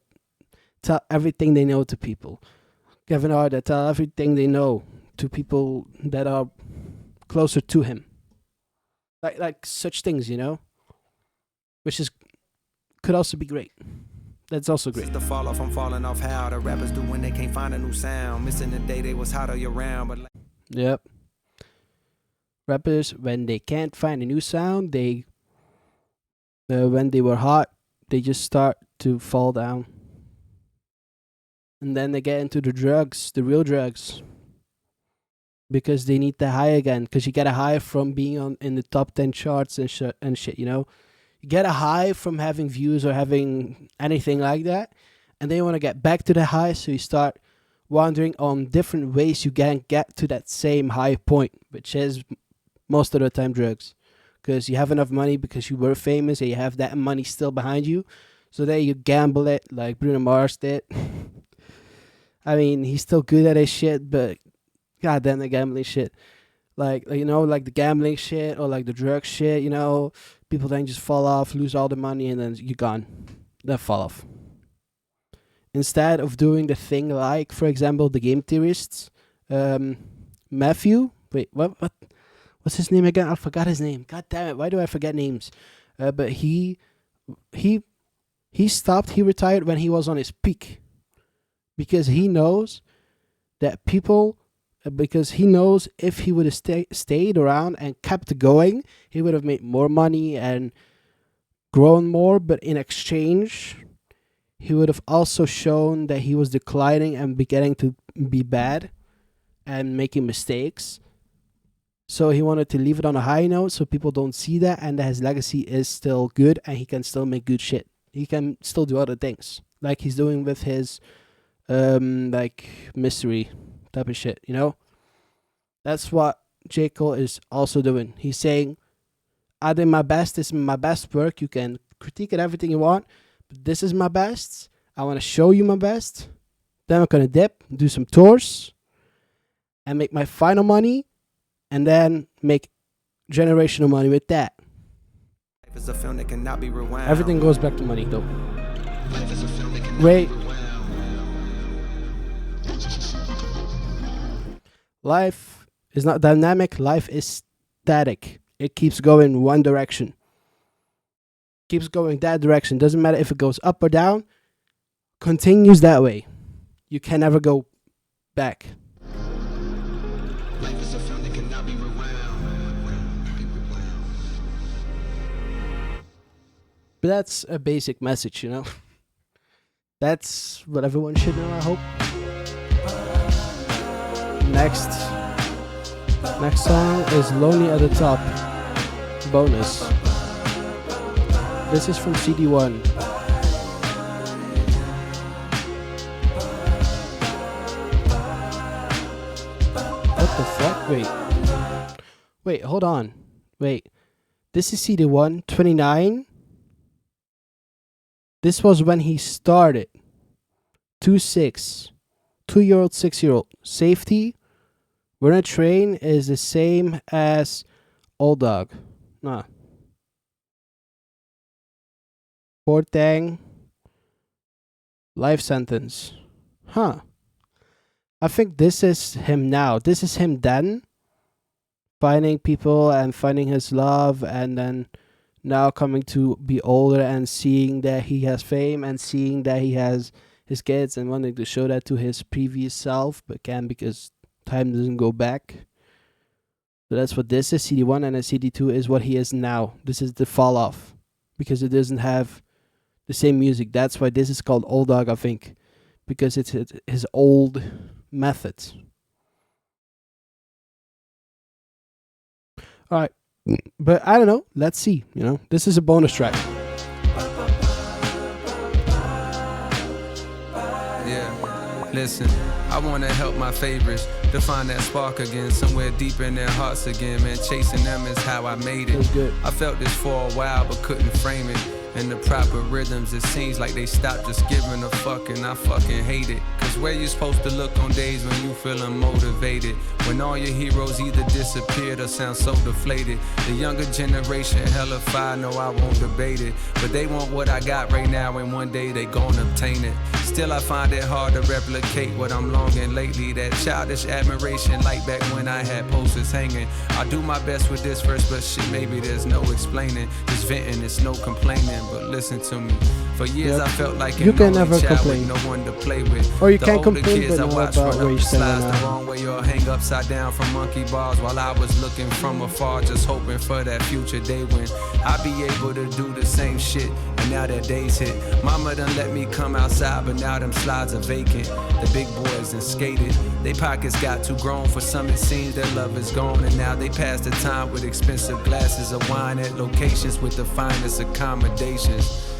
tell everything they know to people. Kevin Hart that tell everything they know to people that are closer to him. Like such things, you know, which is could also be great. That's also This great. is the fall off, I'm falling off how the rappers do when they can't find a new sound. Missing the day they was hot all year round, but Yep. Rappers when they can't find a new sound, they when they were hot, they just start to fall down, and then they get into the drugs, the real drugs, because they need the high again. Because you get a high from being on in the top 10 charts and shit. You know, you get a high from having views or having anything like that, and then you want to get back to the high, so you start wondering on different ways you can get to that same high point, which is most of the time drugs. Because you have enough money because you were famous and you have that money still behind you, so then you gamble it like Bruno Mars did. I mean, he's still good at his shit, but goddamn the gambling shit. Like you know, like the gambling shit or like the drug shit. You know, people then just fall off, lose all the money, and then you're gone. Then fall off. Instead of doing the thing like, for example, the game theorists, Matthew. Wait, what? What's his name again? I forgot his name. God damn it! Why do I forget names? But he stopped. He retired when he was on his peak, because he knows that people. Because he knows if he would have stayed around and kept going, he would have made more money and grown more. But in exchange, he would have also shown that he was declining and beginning to be bad and making mistakes. So he wanted to leave it on a high note so people don't see that, and that his legacy is still good and he can still make good shit. He can still do other things, like he's doing with his like mystery type of shit, you know? That's what J. Cole is also doing. He's saying, I did my best, this is my best work. You can critique it everything you want, but this is my best. I want to show you my best. Then I'm gonna dip, do some tours, and make my final money, and then make generational money with that. life is a film that cannot be rewound. Everything goes back to money, though. Wait. Life is not dynamic. Life is static. It keeps going one direction. Keeps going that direction. Doesn't matter if it goes up or down. Continues that way. You can never go back. Life is a film that cannot be But that's a basic message, you know? That's what everyone should know, I hope. Next song is Lonely at the Top. Bonus. This is from CD1. What the fuck? Wait, hold on. Wait. This is CD1, 29. This was when he started. 2-6. 2-year-old, 6-year-old. Safety. We're in a train is the same as Old Dog. Nah. Portang. Life sentence. Huh. I think this is him now. This is him then. Finding people and finding his love, and then now coming to be older and seeing that he has fame and seeing that he has his kids and wanting to show that to his previous self, but can't because time doesn't go back. So that's what this is. CD1, and then CD2 is what he is now. This is the fall off because it doesn't have the same music. That's why this is called Old Dog, I think, because it's his old methods. All right, but I don't know. Let's see. This is a bonus track. Yeah, listen, I wanna help my favorites to find that spark again, somewhere deep in their hearts again, man. Chasing them is how I made it. That's good. I felt this for a while, but couldn't frame it. In the proper rhythms, it seems like they stopped just giving a fuck, and I fucking hate it. Cause where you supposed to look on days when you feeling motivated? When all your heroes either disappeared or sound so deflated. The younger generation hella fire, no I won't debate it. But they want what I got right now, and one day they gon' obtain it. Still I find it hard to replicate what I'm longing lately. That childish admiration like back when I had posters hanging. I do my best with this verse, but shit, maybe there's no explaining. Just venting, it's no complaining. But listen to me. For years I felt like you an can only never child complain. with no one to play with. Or you The can't older complain, kids but I know watched about run where up you the stand slides now. the wrong way or hang upside down from monkey bars while I was looking from afar, just hoping for that future day when I'd be able to do the same shit. And now that day's hit. Mama done let me come outside, but now them slides are vacant. The big boys done skated. They pockets got too grown. For some it seems their love is gone, and now they pass the time with expensive glasses of wine at locations with the finest accommodations.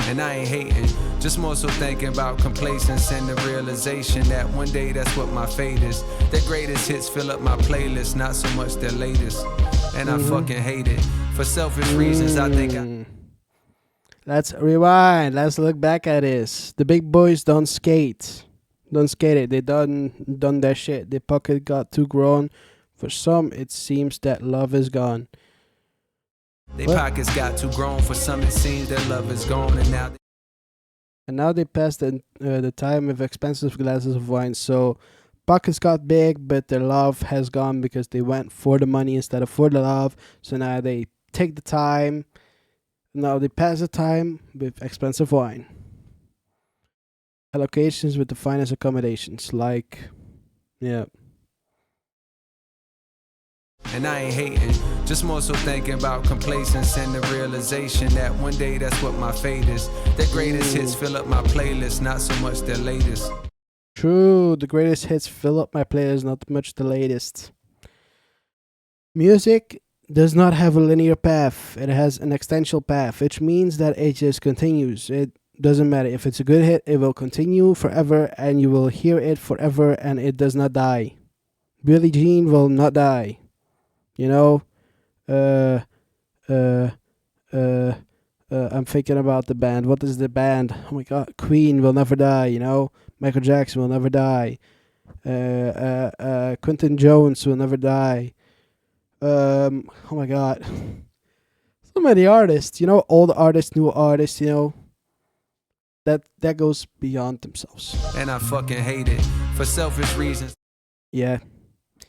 And I ain't hating, just more so thinking about complacence and the realization that one day that's what my fate is. Their greatest hits fill up my playlist, not so much their latest. And I fucking hate it. For selfish reasons, I think Let's rewind. Let's look back at this. The big boys don't skate. Don't skate it. They done their shit. Their pocket got too grown. For some, it seems that love is gone. They pockets got too grown. For some it seems their love is gone, and now they passed the time with expensive glasses of wine. So pockets got big, but their love has gone because they went for the money instead of for the love. So now they take the time. Now they pass the time with expensive wine. Allocations with the finest accommodations, yeah. And I ain't hating, just more so thinking about complacence and the realization that one day that's what my fate is. Their greatest hits fill up my playlist, not so much their latest. True, the greatest hits fill up my playlist, not much the latest. Music does not have a linear path. It has an exponential path, which means that it just continues. It doesn't matter. If it's a good hit, it will continue forever, and you will hear it forever, and it does not die. Billie Jean will not die. I'm thinking about the band. What is the band? Oh my god, Queen will never die, Michael Jackson will never die. Quentin Jones will never die. Oh my god. So many artists, old artists, new artists, that goes beyond themselves. And I fucking hate it for selfish reasons. Yeah.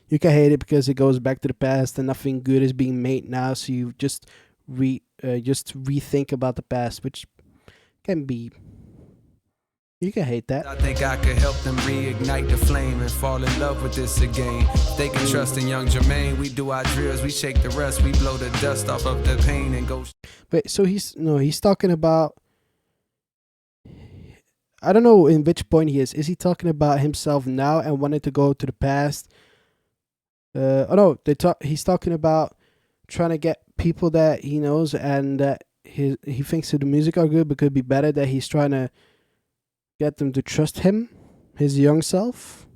You can hate it because it goes back to the past and nothing good is being made now, so you just rethink about the past, which can be. You can hate that. I think I could help them reignite the flame and fall in love with this again. They can trust in young Jermaine. We do our drills, we shake the rust, we blow the dust off of the pain and go. But so he's talking about. I don't know in which point he is. Is he talking about himself now and wanting to go to the past? He's talking about trying to get people that he knows and that he thinks that the music are good but could be better, that he's trying to get them to trust him, his young self.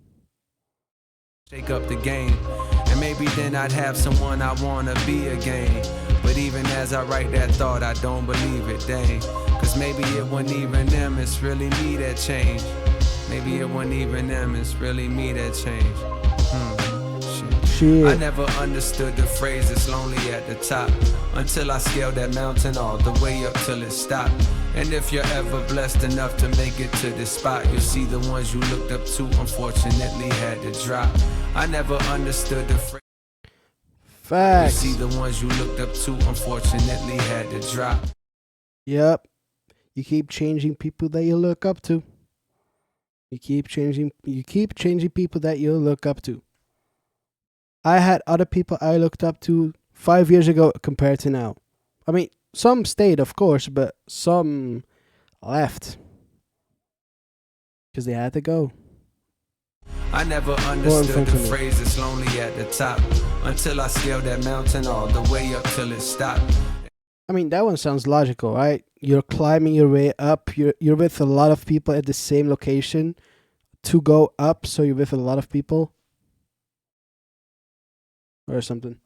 Shake up the game, and maybe then I'd have someone I wanna be again. But even as I write that thought, I don't believe it, dang. Cause maybe it wasn't even them, it's really me that changed. Maybe it wasn't even them, it's really me that changed. Shit. shit. I never understood the phrase it's lonely at the top until I scaled that mountain all the way up till it stopped. And if you're ever blessed enough to make it to this spot, you'll see the ones you looked up to unfortunately had to drop. I never understood the phrase. Facts. You see the ones you looked up to unfortunately had to drop. Yep. You keep changing people that you look up to. You keep changing people that you look up to. I had other people I looked up to 5 years ago compared to now. I mean, some stayed, of course, but some left because they had to go. I never understood the phrase it's lonely at the top until I scaled that mountain all the way up till it stopped. I mean, that one sounds logical, right? You're climbing your way up. You're with a lot of people at the same location to go up, so you're with a lot of people or something.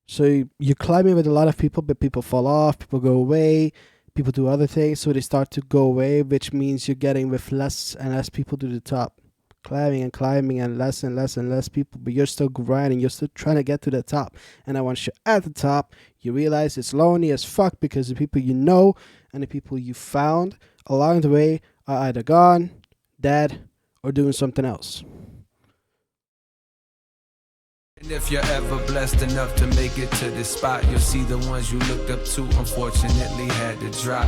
So you're climbing with a lot of people, but people fall off, people go away, people do other things, so they start to go away, which means you're getting with less and less people to the top. Climbing and less and less people, but you're still grinding, you're still trying to get to the top. And then once you're at the top, you realize it's lonely as fuck because the people you know and the people you found along the way are either gone, dead, or doing something else. And if you're ever blessed enough to make it to this spot, you'll see the ones you looked up to unfortunately had to drop.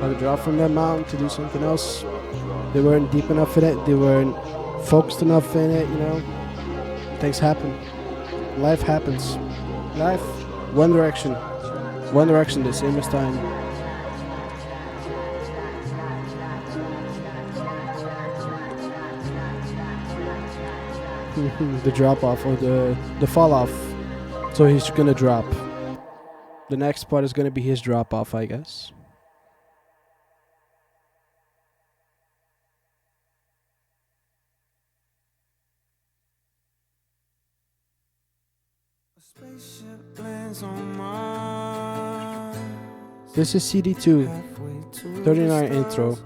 Had to drop from that mountain to do something else. They weren't deep enough in it. They weren't focused enough in it, you know. Things happen. Life happens. Life, one direction. One direction, the same as time. The drop off or the fall off. So he's gonna drop. The next part is gonna be his drop off, I guess. This is CD2, 39 intro.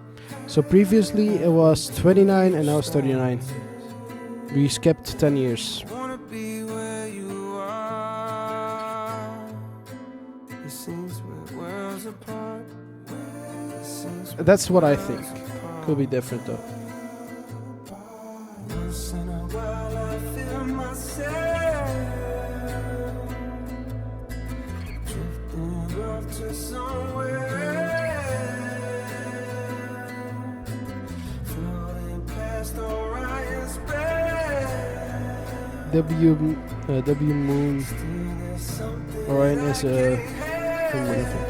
So previously it was 29 and now it's 39. We skipped 10 years. That's what I think. Could be different though. W Moon Orion is a thing, I think.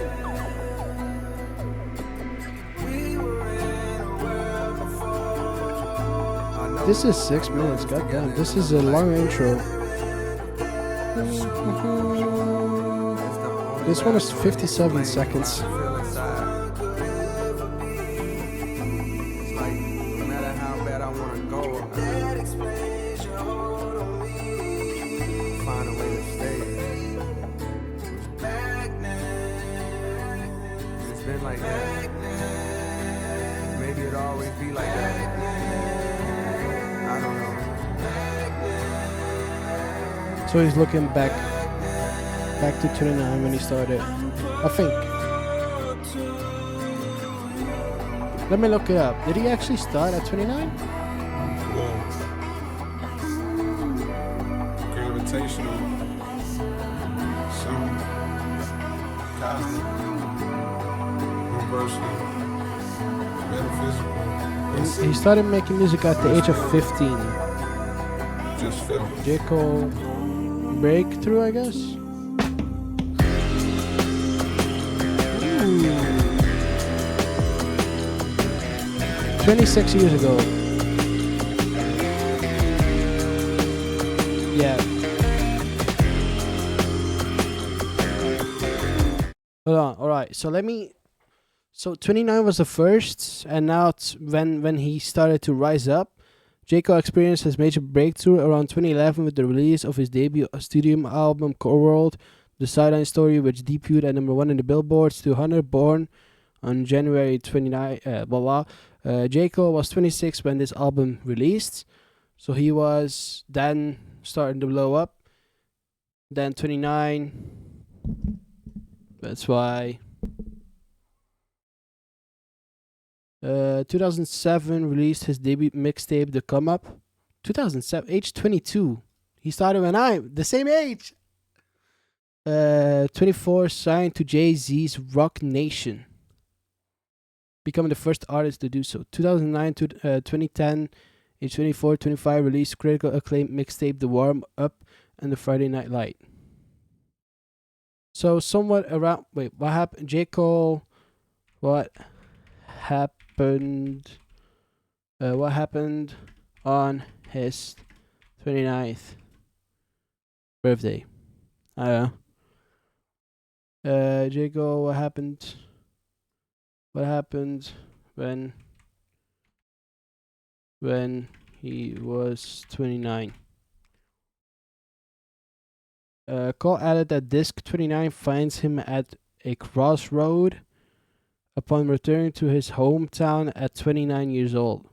This is 6 minutes, goddamn. This is a long intro. This one is 57 seconds. Like that. Maybe it'll always be like that. I don't know. So he's looking back to 29 when he started, I think. Let me look it up. Did he actually start at 29? Gravitational. Some cosmic. He started making music at the age of 15. Just jcole breakthrough, I guess. Ooh. 26 years ago. Yeah. Hold on. All right. So 29 was the first, and now it's when he started to rise up. jcole experienced his major breakthrough around 2011 with the release of his debut studio album Core World, The Sideline Story, which debuted at number 1 in the Billboard 200, born on January 29. jcole was 26 when this album released, so he was then starting to blow up. Then 29. That's why. 2007 released his debut mixtape, The Come Up. 2007, age 22. He started when I'm the same age. 24, signed to Jay-Z's Rock Nation, becoming the first artist to do so. 2009 to 2010, age 24, 25, released critical acclaimed mixtape, The Warm Up and The Friday Night Light. So somewhat around, wait, what happened? J. Cole, what happened on his 29th birthday? I don't know. J. Cole, what happened when he was 29? Cole added that disc 29 finds him at a crossroad upon returning to his hometown at 29 years old.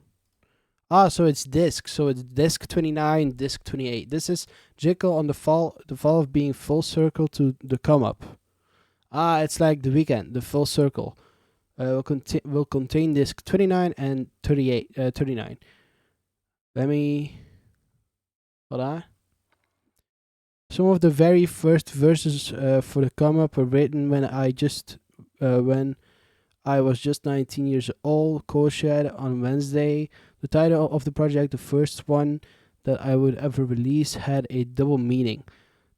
So it's disc. So it's disc 29, disc 28. This is J. Cole on the fall of being full circle to the come up. It's like the weekend, the full circle. Will contain disc 29 and 39. Let me hold on. Some of the very first verses for the come up were written when I was just 19 years old. Cole shared on Wednesday. The title of the project, the first one that I would ever release, had a double meaning.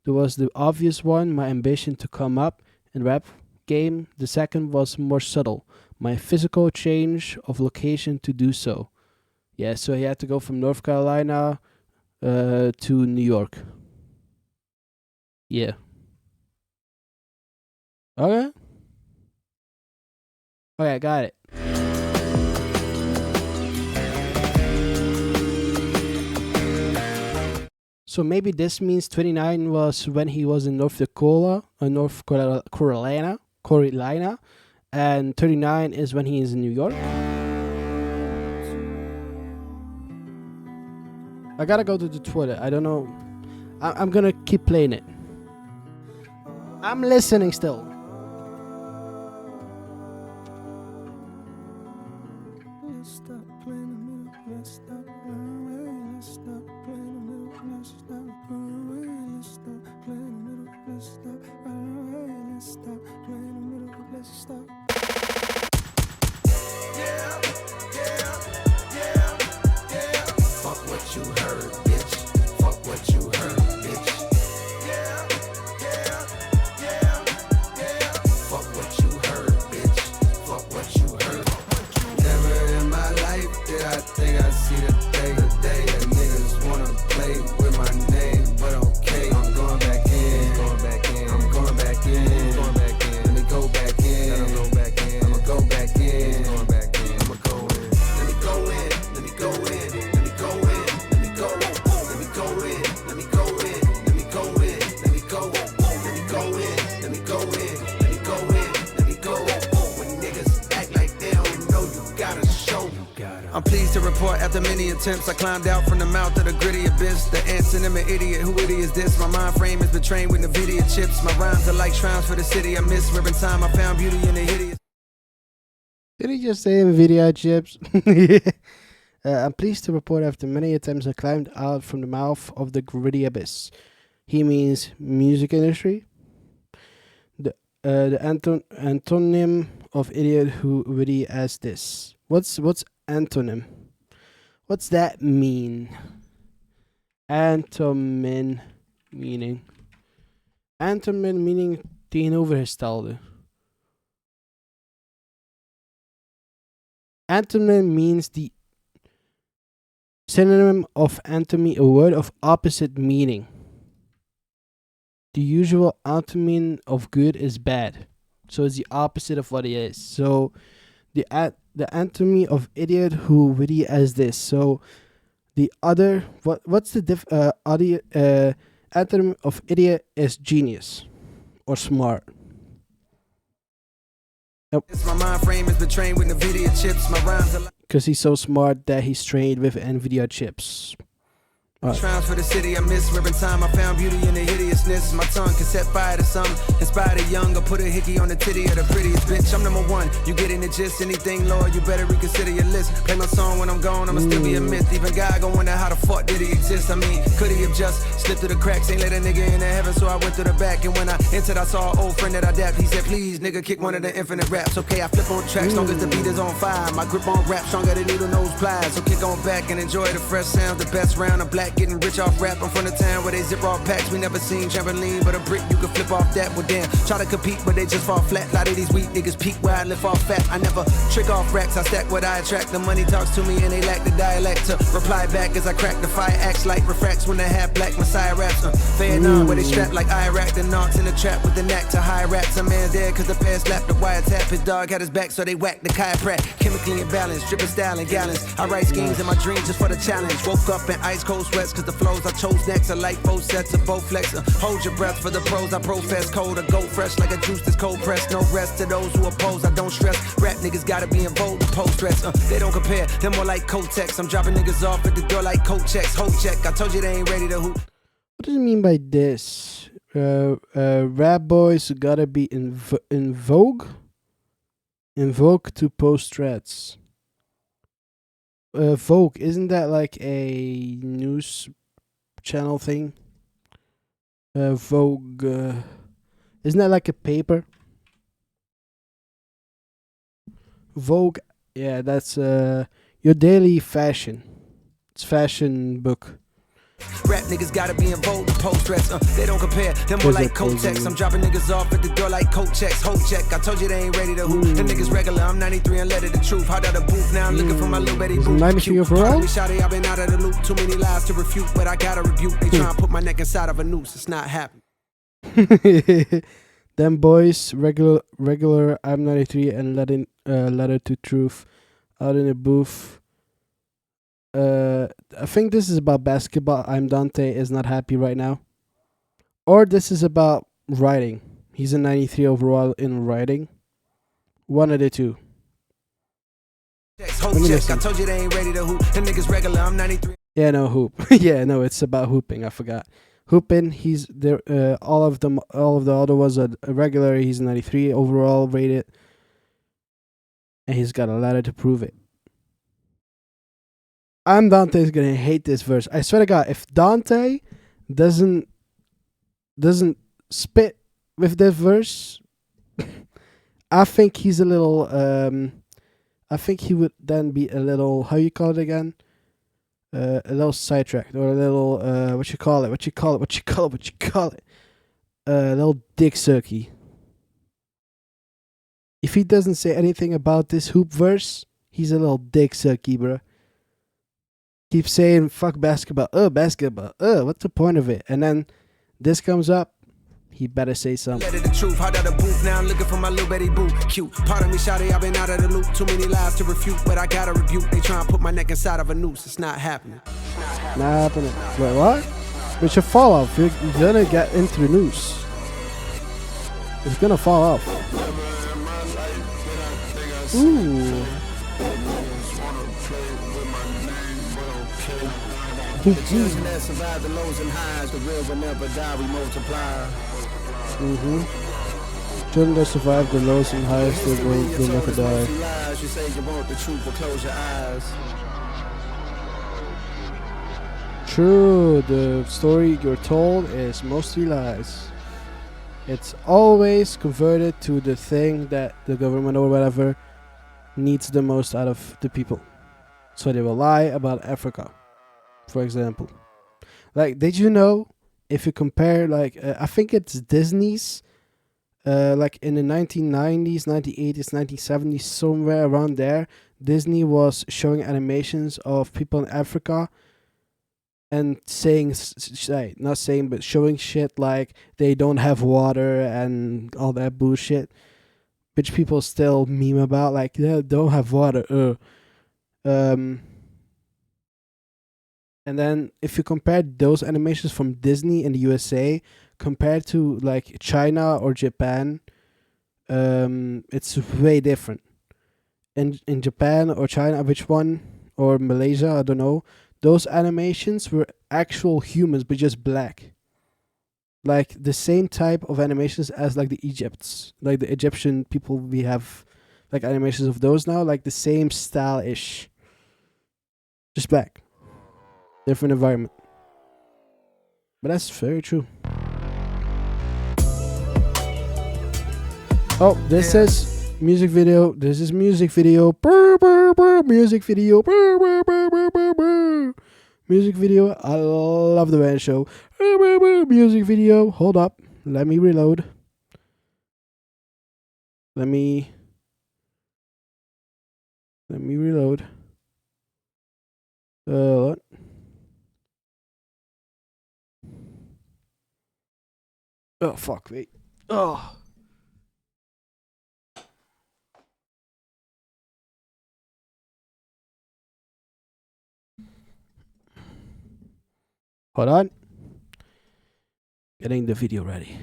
There was the obvious one, my ambition to come up in rap game. The second was more subtle, my physical change of location to do so. Yeah, so he had to go from North Carolina to New York. Yeah. Okay, got it. So maybe this means 29 was when he was in North Carolina, and 39 is when he is in New York. I gotta go to the Twitter. I don't know. I'm gonna keep playing it. I'm listening still. Fuck what you heard, bitch. Fuck what you heard, bitch. Fuck what you heard, bitch. Fuck what you heard. Never in my life did I think I'd see the day. That niggas wanna play with my name, but okay, I'm going back in. I'm going back in. Let me go back in. I'ma go back in. I'ma go in. Let me go in. Let me go in. Let me go in. Let me go. Let me go in. Let me go in. Let me go in. Let me go. Let me go in. Let me go in. Let me go in. Let me go. When niggas act like they don't know, you gotta show. I'm pleased to report after many attempts I climbed out from the mouth of the gritty abyss. The ants and them an idiot, who idiot is this? My mind frame has been trained with NVIDIA chips. My rhymes are like shrines for the city I miss. Ripping time I found beauty in the hideous. Did he just say NVIDIA chips? I'm pleased to report after many attempts I climbed out from the mouth of the gritty abyss. He means music industry. The antonym of idiot who witty as this. What's antonym? What's that mean? Antonym meaning tegenovergestelde. Antonym means the synonym of antony, a word of opposite meaning. The usual antonym of good is bad, so it's the opposite of what it is. So the antony of idiot who witty as this. So the other, what's the antonym of idiot is genius or smart. My mind frame has been trained with NVIDIA chips. My rhymes are like Because he's so smart that he's trained with NVIDIA chips. Shrines for the city, I miss ripping time. I found beauty in the hideousness. My tongue can set fire to some. Inspire the young or put a hickey on the titty of the prettiest bitch. I'm number one. You getting the gist? Anything lower, you better reconsider your list. Play my song when I'm gone, I'ma still be a myth. Even God gon' wonder how the fuck did he exist. I mean, could he have just slipped through the cracks? Ain't let a nigga in the heaven, so I went through the back. And when I entered, I saw an old friend that I dapped. He said, please, nigga, kick one of the infinite raps. Okay, I flip on tracks, long as the beat is on fire. My grip on rap, stronger than needle nose pliers. So kick on back and enjoy the fresh sounds. The best round of black, getting rich off rap. I'm from the town where they zip off packs. We never seen trampoline, but a brick you can flip off that. Well, damn, try to compete, but they just fall flat. A lot of these weak niggas peak where I lift off fat. I never trick off racks, I stack what I attract. The money talks to me and they lack the dialect to reply back as I crack the fire. Acts like refracts when they have black Messiah raps. Vietnam where they strap like Iraq. The knocks in the trap with the knack to high raps. A man dead cause the past slapped the wiretap. His dog had his back so they whacked the chiropract. Chemically imbalanced, dripping style in gallons. I write schemes in my dreams just for the challenge. Woke up in ice cold sweats cause the flows I chose next are like both sets of both flex. Hold your breath for the pros I profess. Cold or go fresh like a juice that's cold pressed. No rest to those who oppose, I don't stress. Rap niggas gotta be in vogue to post stress. They don't compare, they're more like Kotex. I'm dropping niggas off at the door like coat checks. Hold check, I told you they ain't ready to hoop. What does it mean by this? Rap boys gotta be in vogue? In vogue to post threats. Vogue, isn't that like a news channel thing? Vogue, isn't that like a paper? Vogue, yeah, that's your daily fashion. It's fashion book. Rap niggas gotta be in vogue to post dress. They don't compare, they're more like Kotex. I'm dropping niggas off at the door like coat checks. Hold check, I told you they ain't ready to hoop. Them niggas regular, I'm 93 and let it the truth. Hot out the booth, now I'm looking for my little Betty Boop. 93 overall? I've been out of the loop, too many lies to refute, but I gotta rebuke. They try and put my neck inside of a noose, it's not happening. Them boys, regular, I'm 93 and letting letter to truth out in the booth. I think this is about basketball. I'm Dante is not happy right now. Or this is about writing. He's a 93 overall in writing. One of the two. Hold check, I told you they ain't ready to hoop. Them niggas regular, I'm 93. Yeah, no, hoop. Yeah, no, it's about hooping. I forgot. Hooping, he's there. All of the other ones are regular. He's 93 overall rated. And he's got a letter to prove it. I'm Dante's gonna hate this verse. I swear to God, if Dante doesn't spit with this verse, I think he's a little. I think he would then be a little. How you call it again? A little sidetracked or a little. What you call it? A little dick sucky. If he doesn't say anything about this hoop verse, he's a little dick sucky, bro. Keep saying fuck basketball. Basketball. What's the point of it? And then this comes up. He better say something. Let it the truth. Hot out the booth. Now I'm looking for my little Betty Boo. Cute. Pardon me, shawty. I've been out of the loop. Too many lies to refute, but I gotta rebuke. They try and put my neck inside of a noose. It's not happening. Not happening. Wait, what? It should fall off. You're gonna get into the noose. It's gonna fall off. Ooh. The children that survive the lows and highs, the real will never die, we multiply. Children that survive the lows and highs, they will never die. You say you want the truth, but close your eyes. True, the story you're told is mostly lies. It's always converted to the thing that the government or whatever needs the most out of the people. So they will lie about Africa, for example. Like, did you know, if you compare, like, I think it's Disney's, like in the 1990s, 1980s, 1970s, somewhere around there, Disney was showing animations of people in Africa and saying, not saying, but showing shit like they don't have water and all that bullshit, which people still meme about, like, they don't have water, And then if you compare those animations from Disney in the USA compared to like China or Japan, it's way different. In Japan or China, which one, or Malaysia, I don't know, those animations were actual humans, but just black. Like the same type of animations as like the Egyptian people. We have like animations of those now, like the same style ish, just black, different environment. But that's very true. Oh, this is music video. This is music video. Brr, brr, brr, music video. Brr, brr, brr, brr, brr, brr. Music video. I love the band show. Brr, brr, brr, music video. Hold up. Let me reload. Let me reload. What? Oh fuck! Wait. Oh. Hold on. Getting the video ready.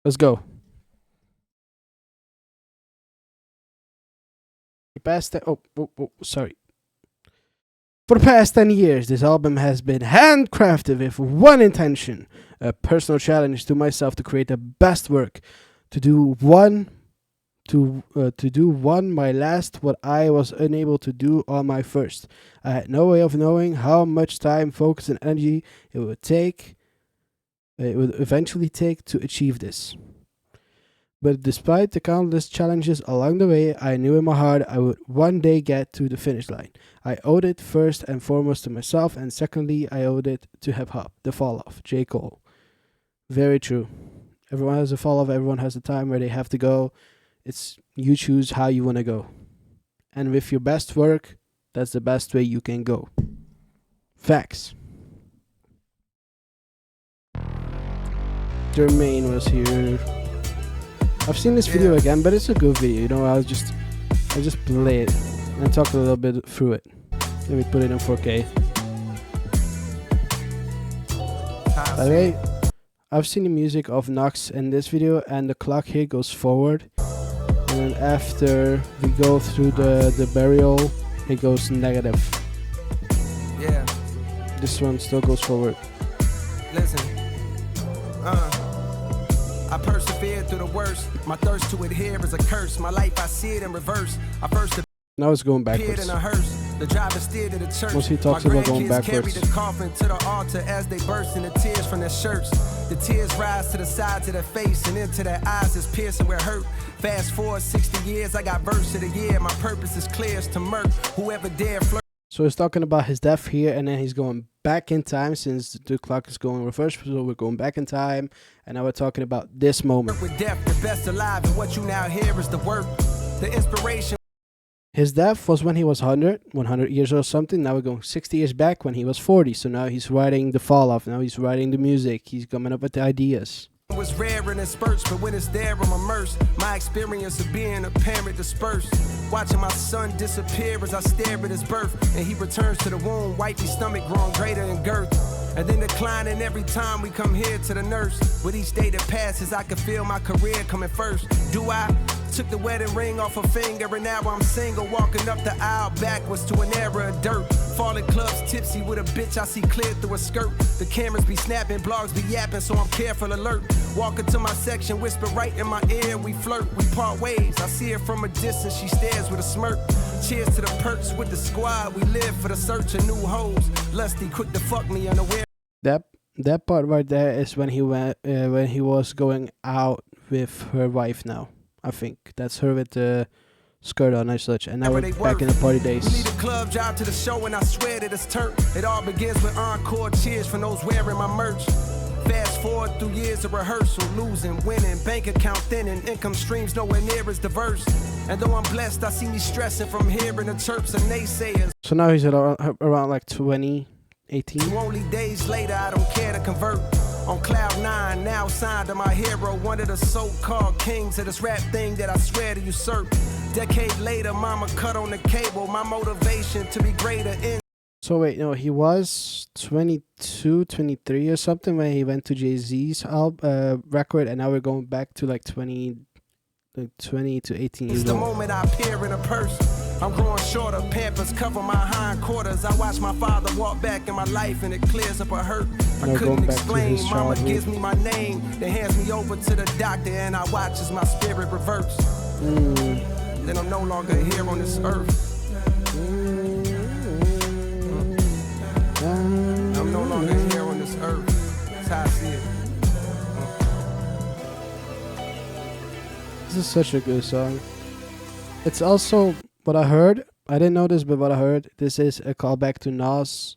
Let's go. Sorry. For the past 10 years, this album has been handcrafted with one intention, a personal challenge to myself to create the best work, to do one my last what I was unable to do on my first. I had no way of knowing how much time, focus, and energy it would eventually take to achieve this. But despite the countless challenges along the way, I knew in my heart I would one day get to the finish line. I owed it first and foremost to myself, and secondly, I owed it to hip hop, the fall off, J. Cole. Very true. Everyone has a fall off, everyone has a time where they have to go. It's you choose how you want to go. And with your best work, that's the best way you can go. Facts. Jermaine was here. I've seen this video again, but it's a good video. You know, I just play it and talk a little bit through it. Let me put it in 4K. Okay, I've seen the music of Nox in this video, and the clock here goes forward, and then after we go through the burial, it goes negative. Yeah. This one still goes forward. Listen. I persevered through the worst. My thirst to adhere is a curse. My life, I see it in reverse. I first now it's going backwards. in a hearse. The driver steered to the church. Once he talks about going backwards. Carried the coffin to the altar as they burst into tears from their shirts. The tears rise to the sides of their face and into their eyes is piercing with hurt. Fast forward 60 years, I got verse of the year. My purpose is clear as to murk whoever dare flirt. So he's talking about his death here, and then he's going back in time since the clock is going reverse. So we're going back in time, and now we're talking about this moment. With death, the best alive, and what you now hear is the work, the inspiration. His death was when he was 100 years or something. Now we're going 60 years back when he was 40. So now he's writing the fall off. Now he's writing the music. He's coming up with the ideas. It was rare in spurts, but when it's there, I'm immersed. My experience of being a parent dispersed. Watching my son disappear as I stare at his birth. And he returns to the womb, wifey stomach growing greater in girth. And then declining every time we come here to the nurse. With each day that passes, I can feel my career coming first. Do I? Took the wedding ring off her finger, and now I'm single, walking up the aisle backwards to an era of dirt. Falling clubs tipsy with a bitch I see clear through a skirt. The cameras be snapping, blogs be yapping, so I'm careful alert. Walking to my section, whisper right in my ear, we flirt, we part ways. I see her from a distance, she stares with a smirk. Cheers to the perks with the squad, we live for the search of new hoes. Lusty, quick to fuck me unaware. That part right there is when he went when he was going out with her wife now. I think that's her with the skirt on and such, and now we're back in the party days. We need a club job to the show, and I swear that it's turned. It all begins with encore cheers from those wearing my merch. Fast forward through years of rehearsal, losing, winning, bank account thinning, income streams nowhere near as diverse. And though I'm blessed, I see me stressing from hearing the chirps and naysayers. So now he's around like 2018. Only days later, I don't care to convert. On cloud 9, now signed to my hero, one of the so-called kings of this rap thing that I swear to usurp. Decade later, mama cut on the cable, my motivation to be greater in. So wait, no, he was 22, 23 or something when he went to Jay-Z's record, and now we're going back to like 20 to 18 years It's the old. moment I appear in a purse. I'm growing shorter, pampers cover my hindquarters. I watch my father walk back in my life and it clears up a hurt I Now couldn't going back to explain. his Mama childhood. gives me my name, then hands me over to the doctor and I watch as my spirit reverts. Then I'm no longer here on this earth. I'm no longer here on this earth. That's how I see it. This is such a good song. It's also what I heard. I didn't know this, but what I heard, this is a callback to Nas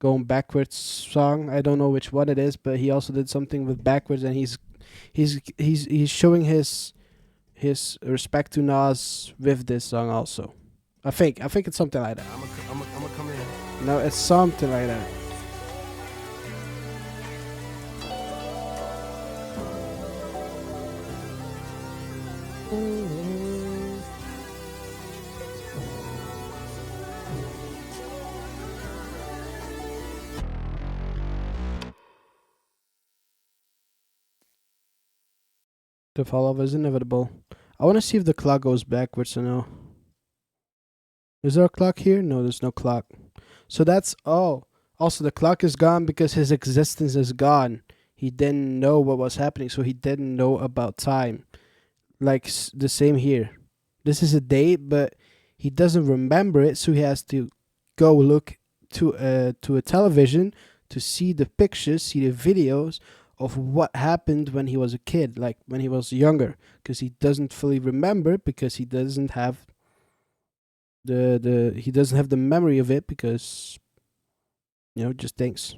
going backwards song. I don't know which one it is, but he also did something with backwards, and he's showing his respect to Nas with this song also. I think it's something like that. I'm gonna come in. No, it's something like that. The fall-off is inevitable. I want to see if the clock goes backwards or no. Is there a clock here? No, there's no clock. So that's... Oh. Also, the clock is gone because his existence is gone. He didn't know what was happening, so he didn't know about time. Like the same here. This is a date, but he doesn't remember it, so he has to go look to a television to see the pictures, see the videos of what happened when he was a kid, like when he was younger, because he doesn't fully remember because he doesn't have the memory of it because just thinks.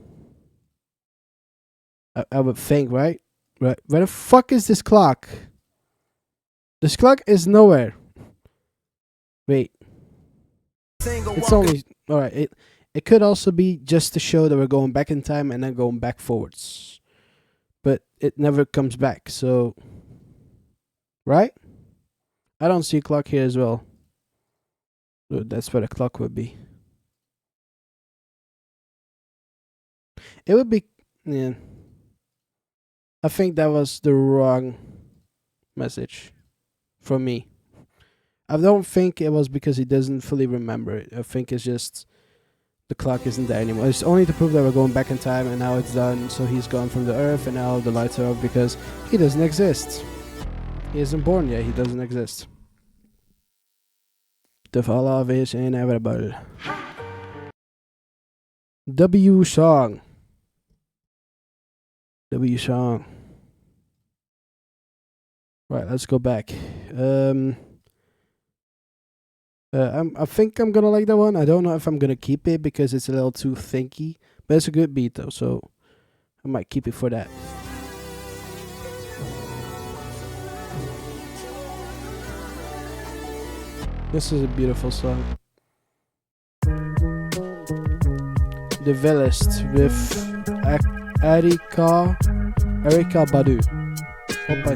I would think, right? Where the fuck is this clock? This clock is nowhere. Wait. It's only alright. It could also be just to show that we're going back in time and then going back forwards. But it never comes back, so right? I don't see a clock here as well. So that's where the clock would be. It would be I think that was the wrong message from me. I don't think it was because he doesn't fully remember it. I think it's just the clock isn't there anymore. It's only to prove that we're going back in time and now it's done. So he's gone from the earth and now the lights are off because he doesn't exist. He isn't born yet. He doesn't exist. The fall off is inevitable. W song. W song. Right, let's go back. I think I'm gonna like that one. I don't know if I'm gonna keep it because it's a little too thinky, but it's a good beat though, so I might keep it for that. This is a beautiful song. The Villist with Erika Badu. Hope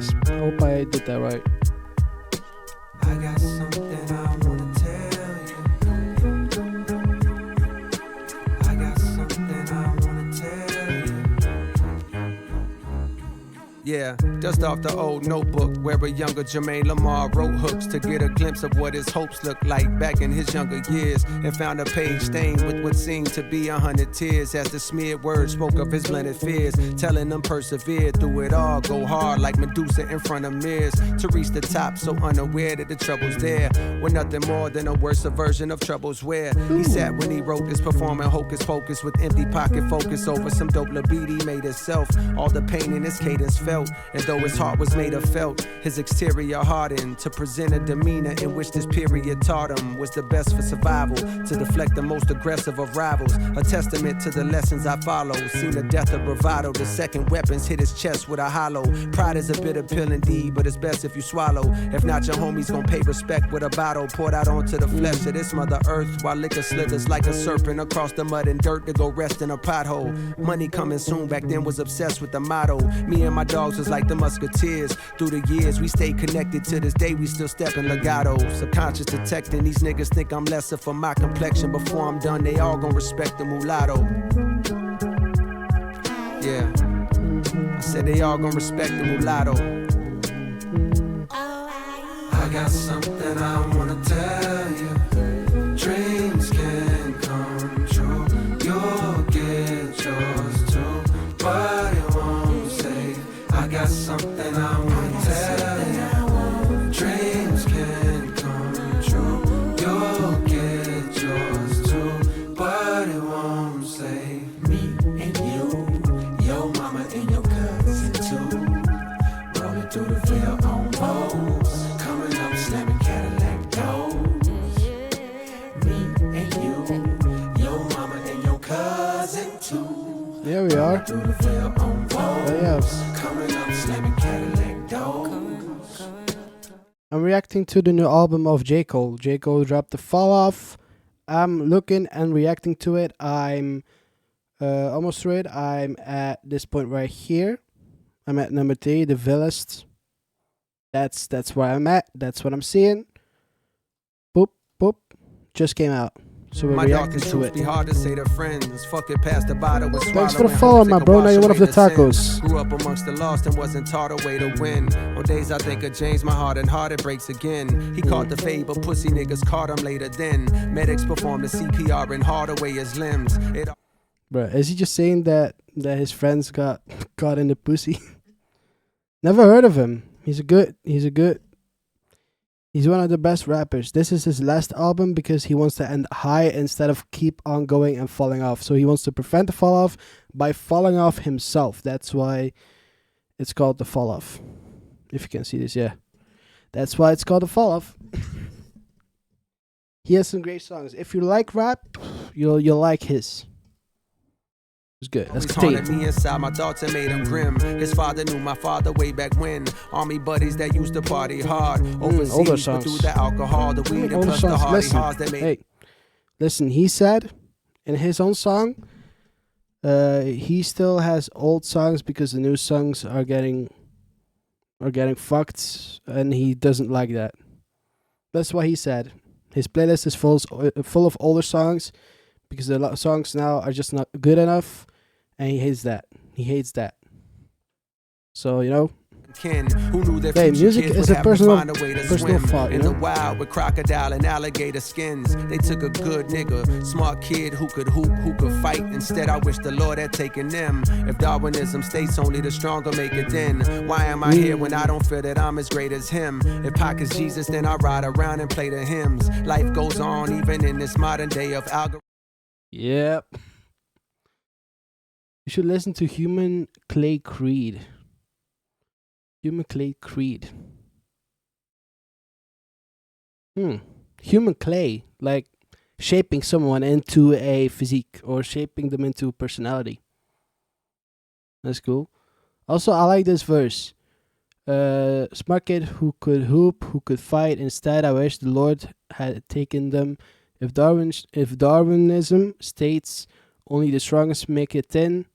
I did that right. I got something I wanna tell you. I got something I wanna tell you. Yeah, dust off the old notebook where a younger Jermaine Lamar wrote hooks to get a glimpse of what his hopes looked like back in his younger years, and found a page stained with what seemed to be 100 tears as the smeared words spoke of his blended fears, telling them persevere through it all, go hard like Medusa in front of mirrors to reach the top, so unaware that the trouble's there were nothing more than a worse version of troubles where he sat when he wrote this, performing hocus pocus with empty pocket focus over some dope libido he made himself. All the pain in his cadence felt, and though his heart was made of felt, his exterior hardened to present a demeanor in which this period taught him was the best for survival, to deflect the most aggressive of rivals. A testament to the lessons I follow. Seen the death of bravado, the second weapons hit his chest with a hollow. Pride is a bitter pill indeed, but it's best if you swallow. If not, your homies gon' pay respect with a bottle poured out onto the flesh of this mother earth, while liquor slithers like a serpent across the mud and dirt to go rest in a pothole. Money coming soon, back then was obsessed with the motto. Me and my dogs was like the musketeers. Through the years we stayed connected, to this day we still stepping legato. Subconscious detecting, these niggas think I'm lesser for my complexion. Before I'm done, they all gon' respect the mulatto. Yeah, I said they all gon' respect the mulatto. I got something I wanna tell you. There we are. Oh, yes. I'm reacting to the new album of J. Cole. J. Cole dropped the Fall Off. I'm looking and reacting to it. I'm almost through it. I'm at this point right here. I'm at number 3, the Villist. That's where I'm at. That's what I'm seeing. Boop, boop. Just came out. So we're My reacting darkest to truths it. be hard to say to friends. Fuck it, past the bottle with Thanks for the swallowing follow, hopes my it can bro. Now wash you're one of away the sin. tacos. Grew up amongst the lost and wasn't taught a way to win. On days I think of James, my heart and heart it breaks again. He caught the fade, but pussy niggas caught him later then. Medics performed the CPR and hard away his limbs. Bruh, is he just saying that his friends got caught in the pussy? Never heard of him. He's one of the best rappers. This is his last album because he wants to end high instead of keep on going and falling off. So he wants to prevent the fall off by falling off himself. That's why it's called the fall off. If you can see this, yeah. That's why it's called the fall off. He has some great songs. If you like rap, you'll like his. It's good. Let's continue. Me inside my thoughts and made him grim. His father knew my father way back when. Army buddies that used to party hard. Older Overseas, but songs. through the alcohol, the weed, and Older plus the songs. hardy Listen, hearts that made. hey, listen. He said in his own song, he still has old songs because the new songs are getting fucked, and he doesn't like that. That's what he said. His playlist is full of older songs because the songs now are just not good enough, and he hates that. So, you know, Kin, who knew that hey, future music kids is would a have to personal find a way to personal swim thought, you in know? the wild with crocodile and alligator skins. They took a good nigga, smart kid who could hoop, who could fight. Instead, I wish the Lord had taken them. If Darwinism states only the stronger make it, then why am I here when I don't feel that I'm as great as him? If Pac is Jesus, then I ride around and play the hymns. Life goes on even in this modern day of algorithm. Yep. You should listen to Human Clay Creed. Human Clay Creed. Human clay, like shaping someone into a physique or shaping them into personality. That's cool. Also, I like this verse. Smart kid who could hoop, who could fight. Instead, I wish the Lord had taken them. If Darwinism states only the strongest make it then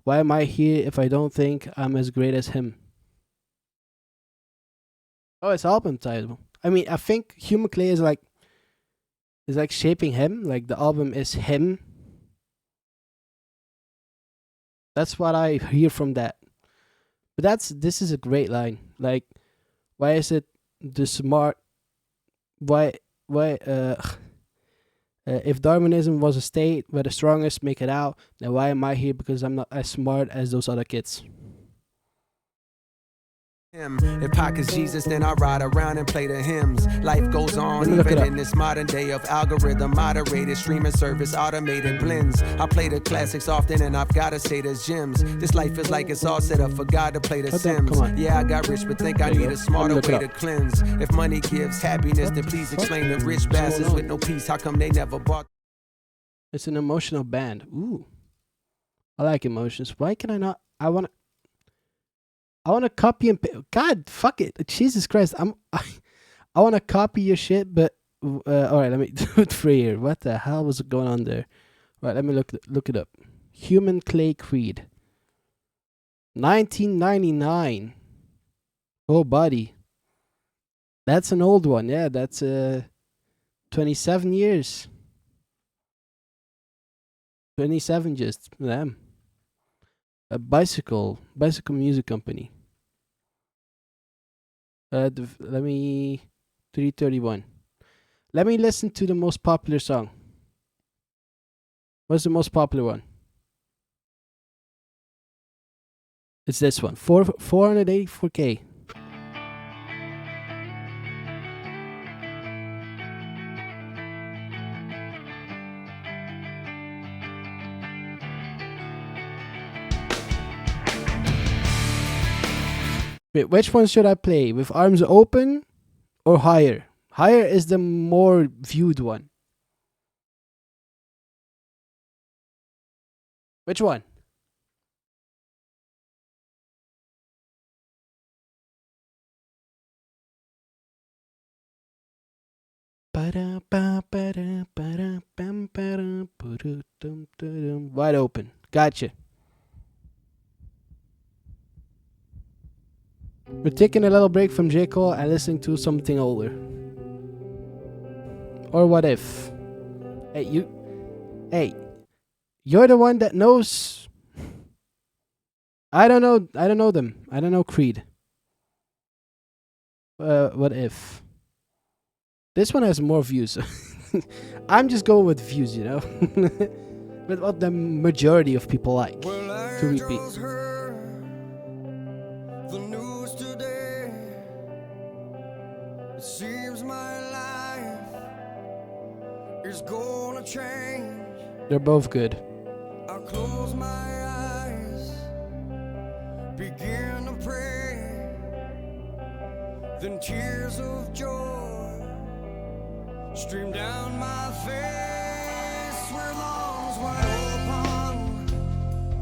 why am I here if I don't think I'm as great as him? Oh, it's album title. I mean, I think Human Clay is like shaping him. Like the album is him. That's what I hear from that. But this is a great line. Like, why is it the smart? If Darwinism was a state where the strongest make it out, then why am I here? Because I'm not as smart as those other kids. If Pac is Jesus, then I ride around and play the hymns. Life goes on even in this modern day of algorithm, moderated streaming service, automated blends. I play the classics often, and I've gotta say there's gems. This life is like it's all set up for God to play the Sims. Yeah, I got rich, but think I need a smarter way to cleanse. If money gives happiness, then please explain the rich bastards with no peace. How come they never bought? It's an emotional band. Ooh, I like emotions. Why can I not? I want to copy and God, fuck it, Jesus Christ! I want to copy your shit, but all right, let me do it for you. What the hell was going on there? Right, let me look it up. Human Clay Creed, 1999. Oh, buddy, that's an old one. Yeah, that's 27 years. 27 just damn. A bicycle music company. Let me 331. Let me listen to the most popular song. What's the most popular one? It's this one. 484K. Wait, which one should I play? With arms open or higher? Higher is the more viewed one. Which one? Wide open. Gotcha. We're taking a little break from J. Cole and listening to something older. Or what if? Hey, you're the one that knows. I don't know them. I don't know Creed. What if? This one has more views. I'm just going with views, you know? With what the majority of people like to repeat. The news today. It seems my life is gonna change. They're both good. I'll close my eyes, begin to pray. Then tears of joy stream down my face. With arms wide open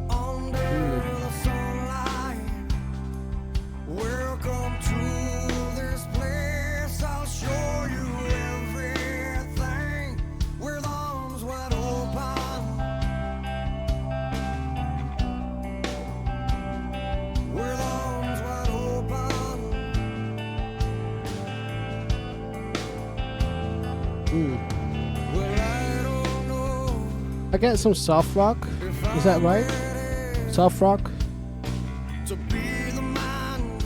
under the sunlight. Welcome to this place. I'll show you everything. With arms wide open. With arms wide open. Well, I don't know. I get some soft rock. Is that right? Soft rock? To be the man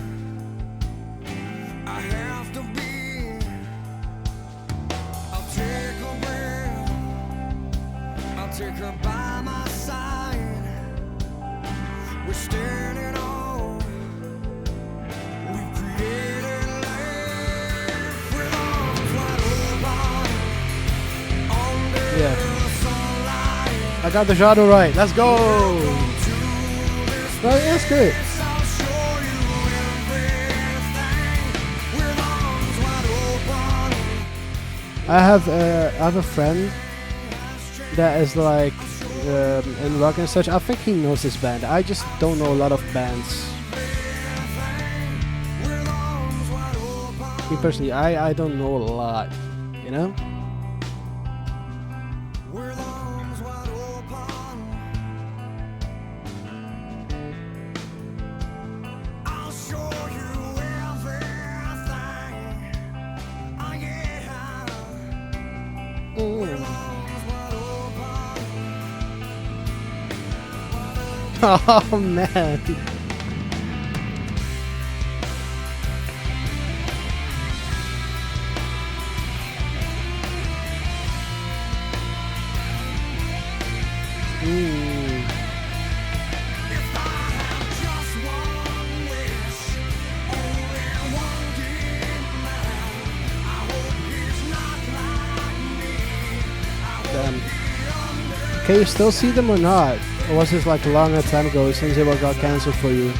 I have to be. I'll take a breath. I'll take her by my side. We're standing on. We've created life with arms wide open. Under Yeah. the sunlight. I got the genre right. Let's go. To this Right, that's good. I'll show you everything with arms wide open. I have a friend that is like in rock and such. I think he knows this band. I just don't know a lot of bands. Me personally, I don't know a lot, you know? With arms wide open. I'll show you everything. Oh yeah. With arms wide open. Oh man. Ooh. If I had just one wish, only one demand, I hope he's not like me. Damn. Can you still see them or not? Or was this like a longer time ago since it got cancelled for you?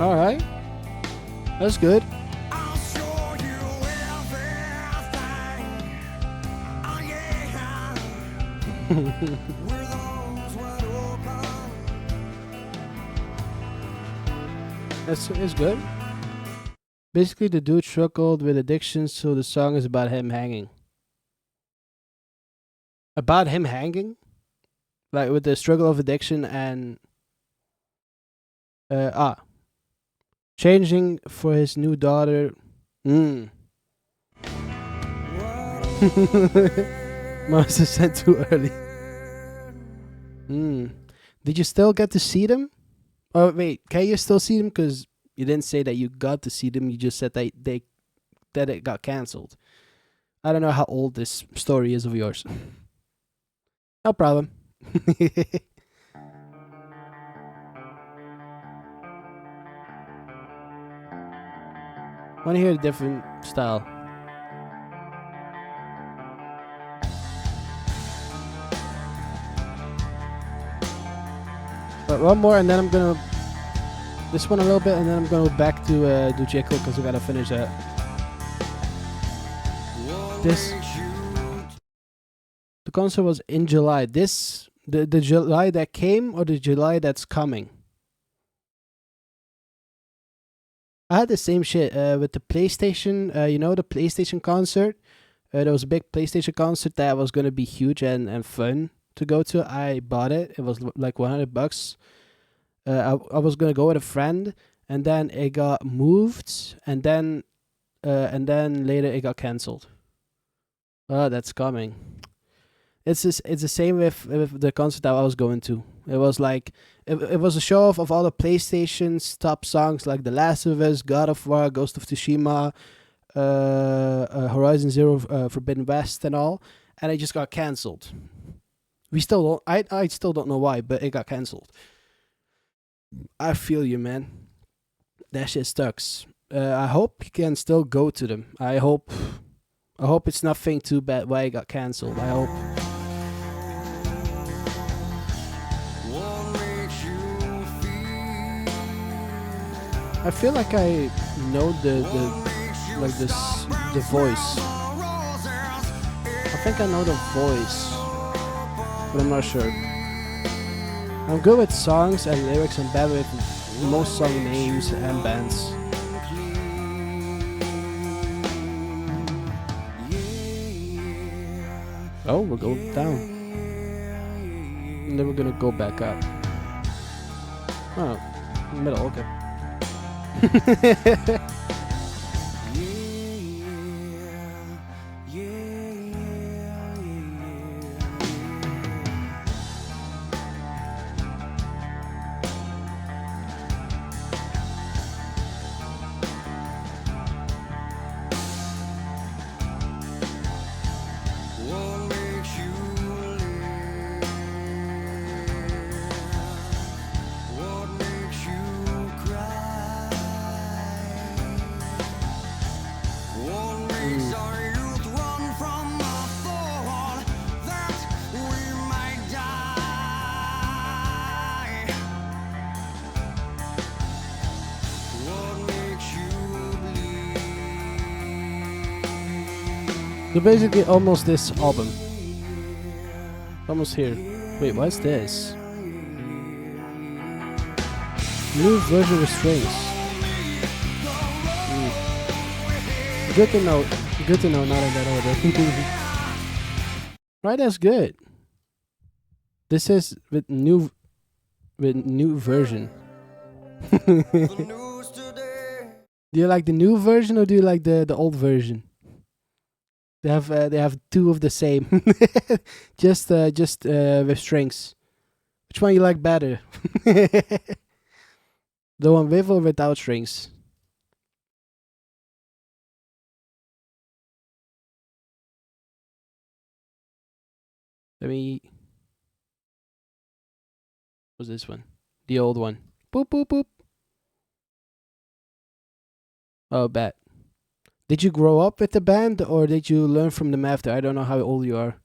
All right, that's good. I'll show you everything. Oh yeah. With arms wide open. It's good. Basically, the dude struggled with addiction, so the song is about him hanging. About him hanging, like with the struggle of addiction and changing for his new daughter. Must have sent too early. Did you still get to see them? Oh wait, can you still see them? Because you didn't say that you got to see them. You just said that it got cancelled. I don't know how old this story is of yours. No problem. Want to hear a different style? But one more, and then I'm gonna this one a little bit, and then I'm gonna go back to do J. Cole because we gotta finish that. The concert was in July. The July that came or the July that's coming? I had the same shit with the PlayStation. The PlayStation concert. There was a big PlayStation concert that was gonna be huge and fun to go to. I bought it. It was like $100. I was gonna go with a friend, and then it got moved, and then later it got cancelled. Oh, that's coming. It's the same with the concert that I was going to. It was like it was a show off of all the PlayStation's top songs like The Last of Us, God of War, Ghost of Tsushima, Horizon Zero Forbidden West, and all, and it just got cancelled. We still don't. I still don't know why, but it got cancelled. I feel you, man. That shit sucks. I hope you can still go to them. I hope it's nothing too bad why it got cancelled. I hope. I feel like I know the voice. I think I know the voice, but I'm not sure. I'm good with songs and lyrics. I'm bad with most song names and bands. Oh, we're going down. And then we're gonna go back up. Oh, middle, okay. So basically almost this album. Almost here. Wait, what's this? New version with strings. Good to know. Good to know, not in that order. Right, that's good. This is with new version. Do you like the new version or do you like the old version? They have two of the same, just with strings. Which one you like better? The one with or without strings? Let me. What's this one? The old one. Boop boop boop. Oh, bet. Did you grow up with the band or did you learn from them after? I don't know how old you are.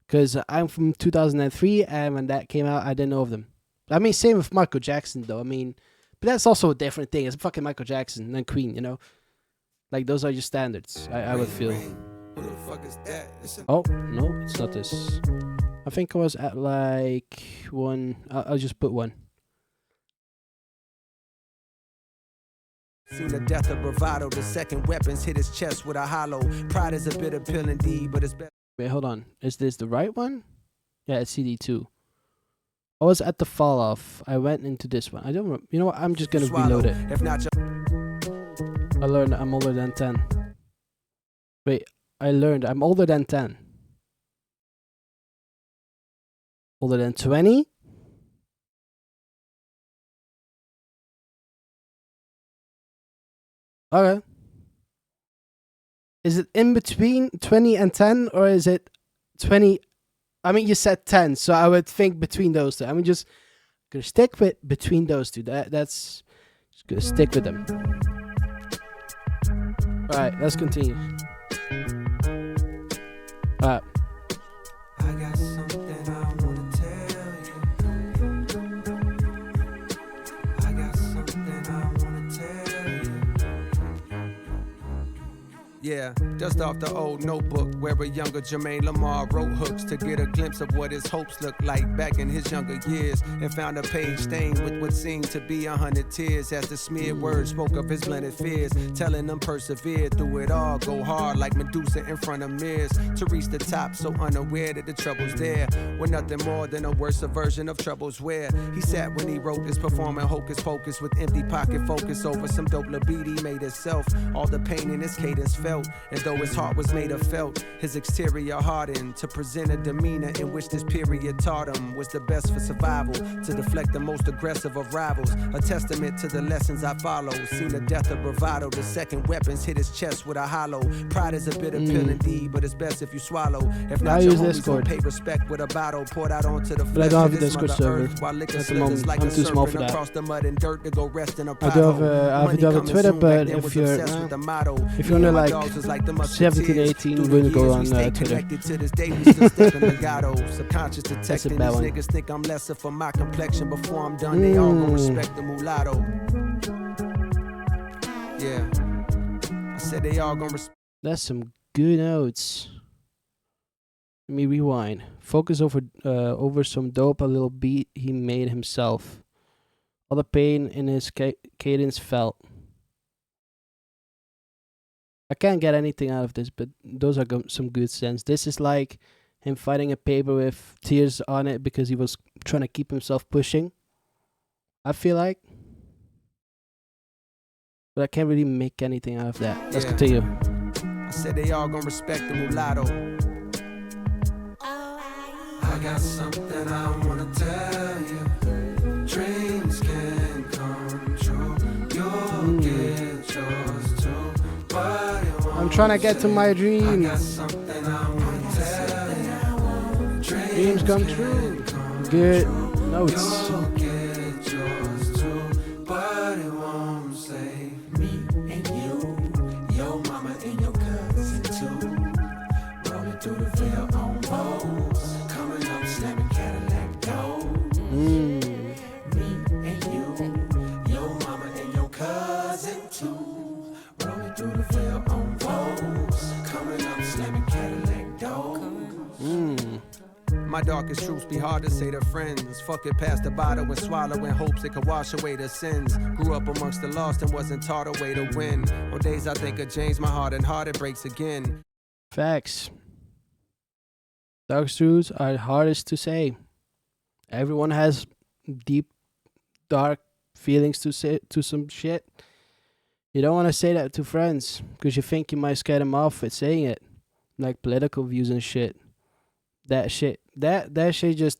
Because I'm from 2003 and when that came out, I didn't know of them. I mean, same with Michael Jackson though. I mean, but that's also a different thing. It's fucking Michael Jackson and Queen, you know? Like, those are your standards, I would feel. Oh, no, it's not this. I think I was at like one. I'll just put one. Seen the death of bravado, the second weapons hit his chest with a hollow. Pride is a bitter pill indeed, but it's better. Wait, hold on. Is this the right one? Yeah, it's CD2. I was at the fall off. I went into this one. I don't remember. You know what? I'm just gonna reload it. If not, I learned I'm older than 10. Wait, I learned I'm older than 10. Older than 20? Okay. Is it in between 20 and 10, or is it 20? I mean, you said 10, so I would think between those two. I'm just gonna stick with between those two. That's just gonna stick with them. All right, let's continue. All right. I got something I wanna tell you. I got something I wanna tell you. Yeah, dust off the old notebook where a younger Jermaine Lamar wrote hooks to get a glimpse of what his hopes looked like back in his younger years, and found a page stained with what seemed to be 100 tears as the smeared words spoke of his blended fears, telling them persevere through it all, go hard like Medusa in front of mirrors to reach the top, so unaware that the trouble's there were nothing more than a worse version of troubles where he sat when he wrote this, performing hocus pocus with empty pocket focus over some dope libido he made himself. All the pain in his cadence felt, and though his heart was made of felt, his exterior hardened to present a demeanor in which this period taught him was the best for survival, to deflect the most aggressive of rivals. A testament to the lessons I follow. Seen the death of bravado, the second weapons hit his chest with a hollow. Pride is a bitter pill indeed, but it's best if you swallow. If not, your homies gon' pay respect with a bottle poured out onto the flesh of this Mother Earth, while liquor slithers like a serpent across the mud and dirt to go rest in a pothole. I do have a Twitter, but if you're on like 17, 18, we're gonna go on Twitter. Subconscious detecting these niggas think I'm lesser for my complexion. Before I'm done, they all gon' respect the mulatto. Yeah, I said they all gon' respect. That's some good notes. Let me rewind. Focus over some dope, a little beat he made himself. All the pain in his cadence felt. I can't get anything out of this, but those are some good sense. This is like him fighting a paper with tears on it because he was trying to keep himself pushing, I feel like. But I can't really make anything out of that. Let's continue. I said they all gonna respect the mulatto. I got something I wanna tell you. Dreams can come true. You'll get yours too. I'm trying to get to my dreams. Dreams come true. Good notes. But it won't save me and you, your mama and your cousin too. Rolling through the veil on Vogues, coming up slamming Cadillac doors. Me and you, your mama and your cousin too. Rolling through the veil on Vogues, coming up slamming Cadillac doors. My darkest truths be hard to say to friends. Fuck it, pass the bottle and swallow in hopes it could wash away the sins. Grew up amongst the lost and wasn't taught a way to win. On days I think of James, my heart and heart it breaks again. Facts. Darkest truths are hardest to say. Everyone has deep, dark feelings to say to some shit. You don't want to say that to friends because you think you might scare them off with saying it, like political views and shit. That shit just,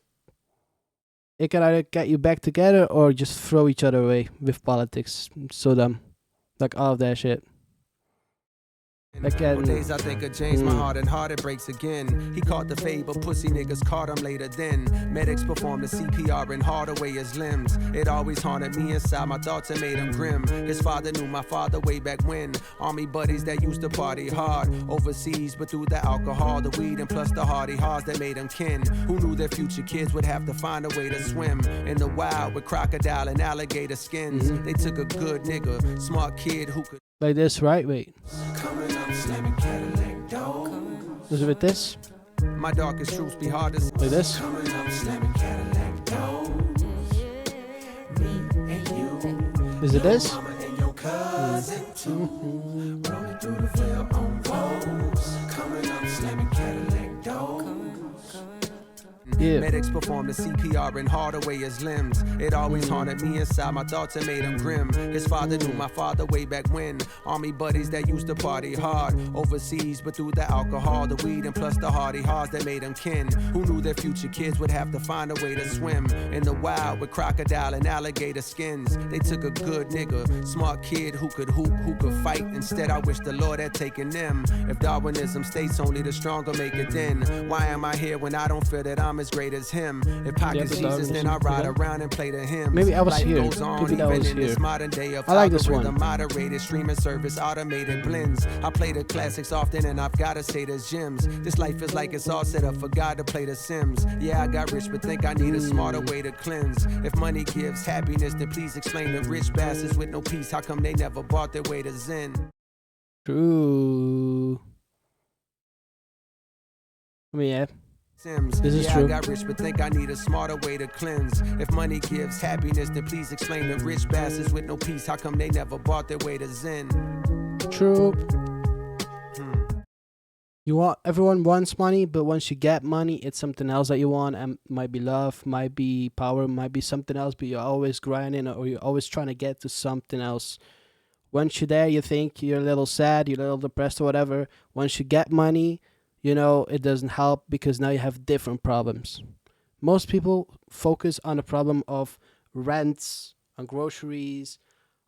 it can either get you back together or just throw each other away with politics. So dumb, like all of that shit. On days I think of James, my heart and heart it breaks again. He caught the fade, but pussy niggas caught him later then. Medics performed the CPR and hauled away his limbs. It always haunted me inside my thoughts and made him grim. His father knew my father way back when. Army buddies that used to party hard overseas, but through the alcohol, the weed, and plus the hardy hearts that made him kin. Who knew their future kids would have to find a way to swim in the wild with crocodile and alligator skins. They took a good nigga, smart kid who could. Like this, right? Wait. Coming up, slamming Cadillac doors. Was it with this? My darkest truths be hard to. Like this? Coming up, slamming Cadillac doors. Me and you. Is it this? Mama and your cousin too. Rolling through the veil on Vogues. Coming up, slamming Cadillac doors. Yeah. Medics performed the CPR and hauled away his limbs. It always haunted me inside my thoughts and made him grim. His father knew my father way back when. Army buddies that used to party hard overseas, but through the alcohol, the weed, and plus the hardy hearts that made them kin. Who knew their future kids would have to find a way to swim in the wild with crocodile and alligator skins. They took a good nigga, smart kid who could hoop, who could fight. Instead, I wish the Lord had taken them. If Darwinism states only the stronger make it, then why am I here when I don't feel that I'm as great as him? If Pac is Jesus, then I ride around and play the hymns. Maybe I was Life here. goes on, Maybe that even was in this here. modern day of I like this one. the moderated streaming service, automated blends. I play the classics often, and I've gotta say there's gems. This life is like it's all set up for God to play the Sims. Yeah, I got rich, but think I need a smarter way to cleanse. If money gives happiness, then please explain to rich bastards with no peace how come they never bought their way to Zen. True. I mean, yeah. Sims. This is yeah, true. I got rich, but think I need a smarter way to cleanse. If money gives happiness, then please explain to rich bastards with no peace how come they never bought their way to Zen. True. Everyone wants money, but once you get money, it's something else that you want. And might be love, might be power, might be something else. But you're always grinding, or you're always trying to get to something else. Once you're there, you think you're a little sad, you're a little depressed, or whatever. Once you get money, you know it doesn't help because now you have different problems. Most people focus on the problem of rents, on groceries,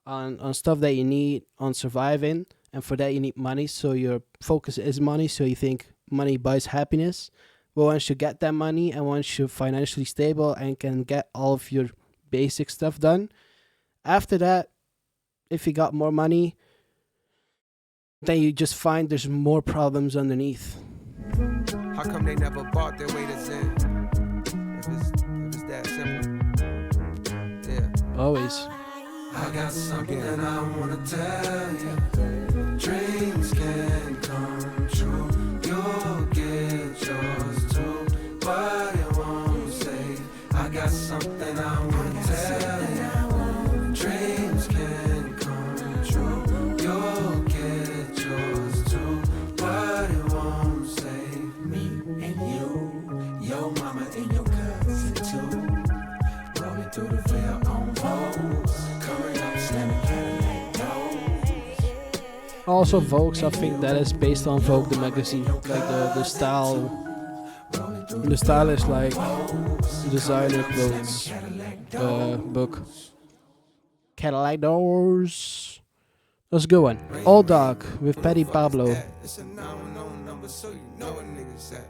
on stuff that you need, on surviving. And for that, you need money. So your focus is money. So you think money buys happiness. But once you get that money and once you're financially stable and can get all of your basic stuff done, after that, if you got more money, then you just find there's more problems underneath. How come they never bought their way to Zen? If it's that simple. Yeah. Always. I got something I wanna tell you. Dreams can come true. You'll get yours too, but it won't save. I got something I wanna tell you. Dreams can come true. You'll get yours too, but it won't save me and you, your mama and your cousin too. Rolling through the veil on Vogues, coming up slamming Cadillac doors. Also Vogue, I think that is based on Vogue, the magazine. Like the style. The style is like designer clothes book. Cadillac doors. That's a good one. Old Dog with Petty Pablo. It's a 911 number, so you know what niggas at.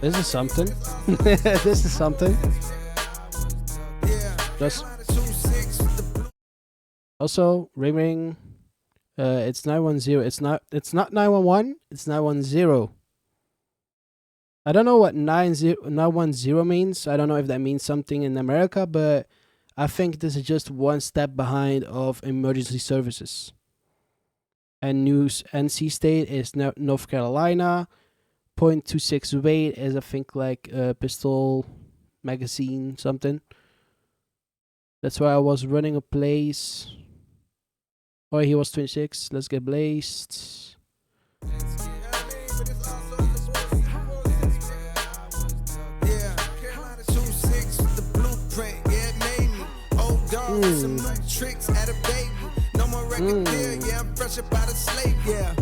This is something. This is something. Just also ring ring. It's 910. It's not 911. It's 910. I don't know what 910 means. I don't know if that means something in America, but I think this is just one step behind of emergency services. And news NC State is North Carolina. .26 weight is I think like a pistol magazine something. That's why I was running a place. Oh, he was 26. Let's get blazed. Some new tricks at a baby. No more record deal, yeah, I'm fresh up out of slave, yeah.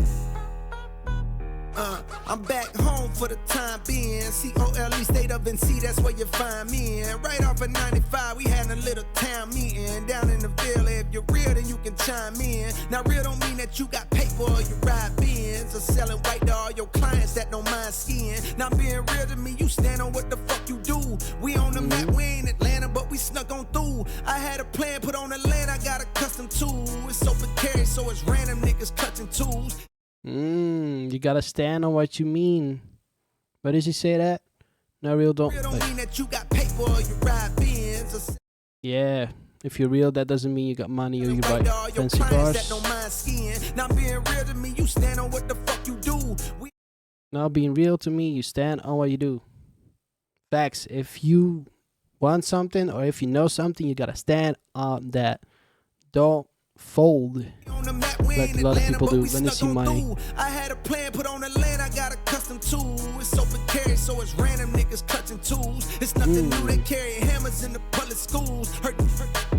I'm back home for the time being. COLE state of NC, that's where you find me in. Right off of 95, we had a little town meeting down in the village. If you're real, then you can chime in. Now, real don't mean that you got paper or you ride Benz or selling white to all your clients that don't mind skiing. Now, being real to me, you stand on what the fuck you do. We on the map, we ain't Atlanta, but we snuck on through. I had a plan put on the land, I got a custom tool. It's so precarious, so it's random niggas cutting tools. You gotta stand on what you mean. Why does he say that? No, real don't. Mean that you got paper or you ride Benz. Yeah, if you're real, that doesn't mean you got money or you buy fancy cars. Now being real to me, you stand on what the fuck you do. Now being real to me, you stand on what you do. Facts. If you want something or if you know something, you gotta stand on that. Don't fold like a lot of people do when they see money. I had a plan put on the land, I got accustomed to. It's so precarious, so it's random niggas clutching tools. It's nothing new, they carry hammers in the public schools. Hurt,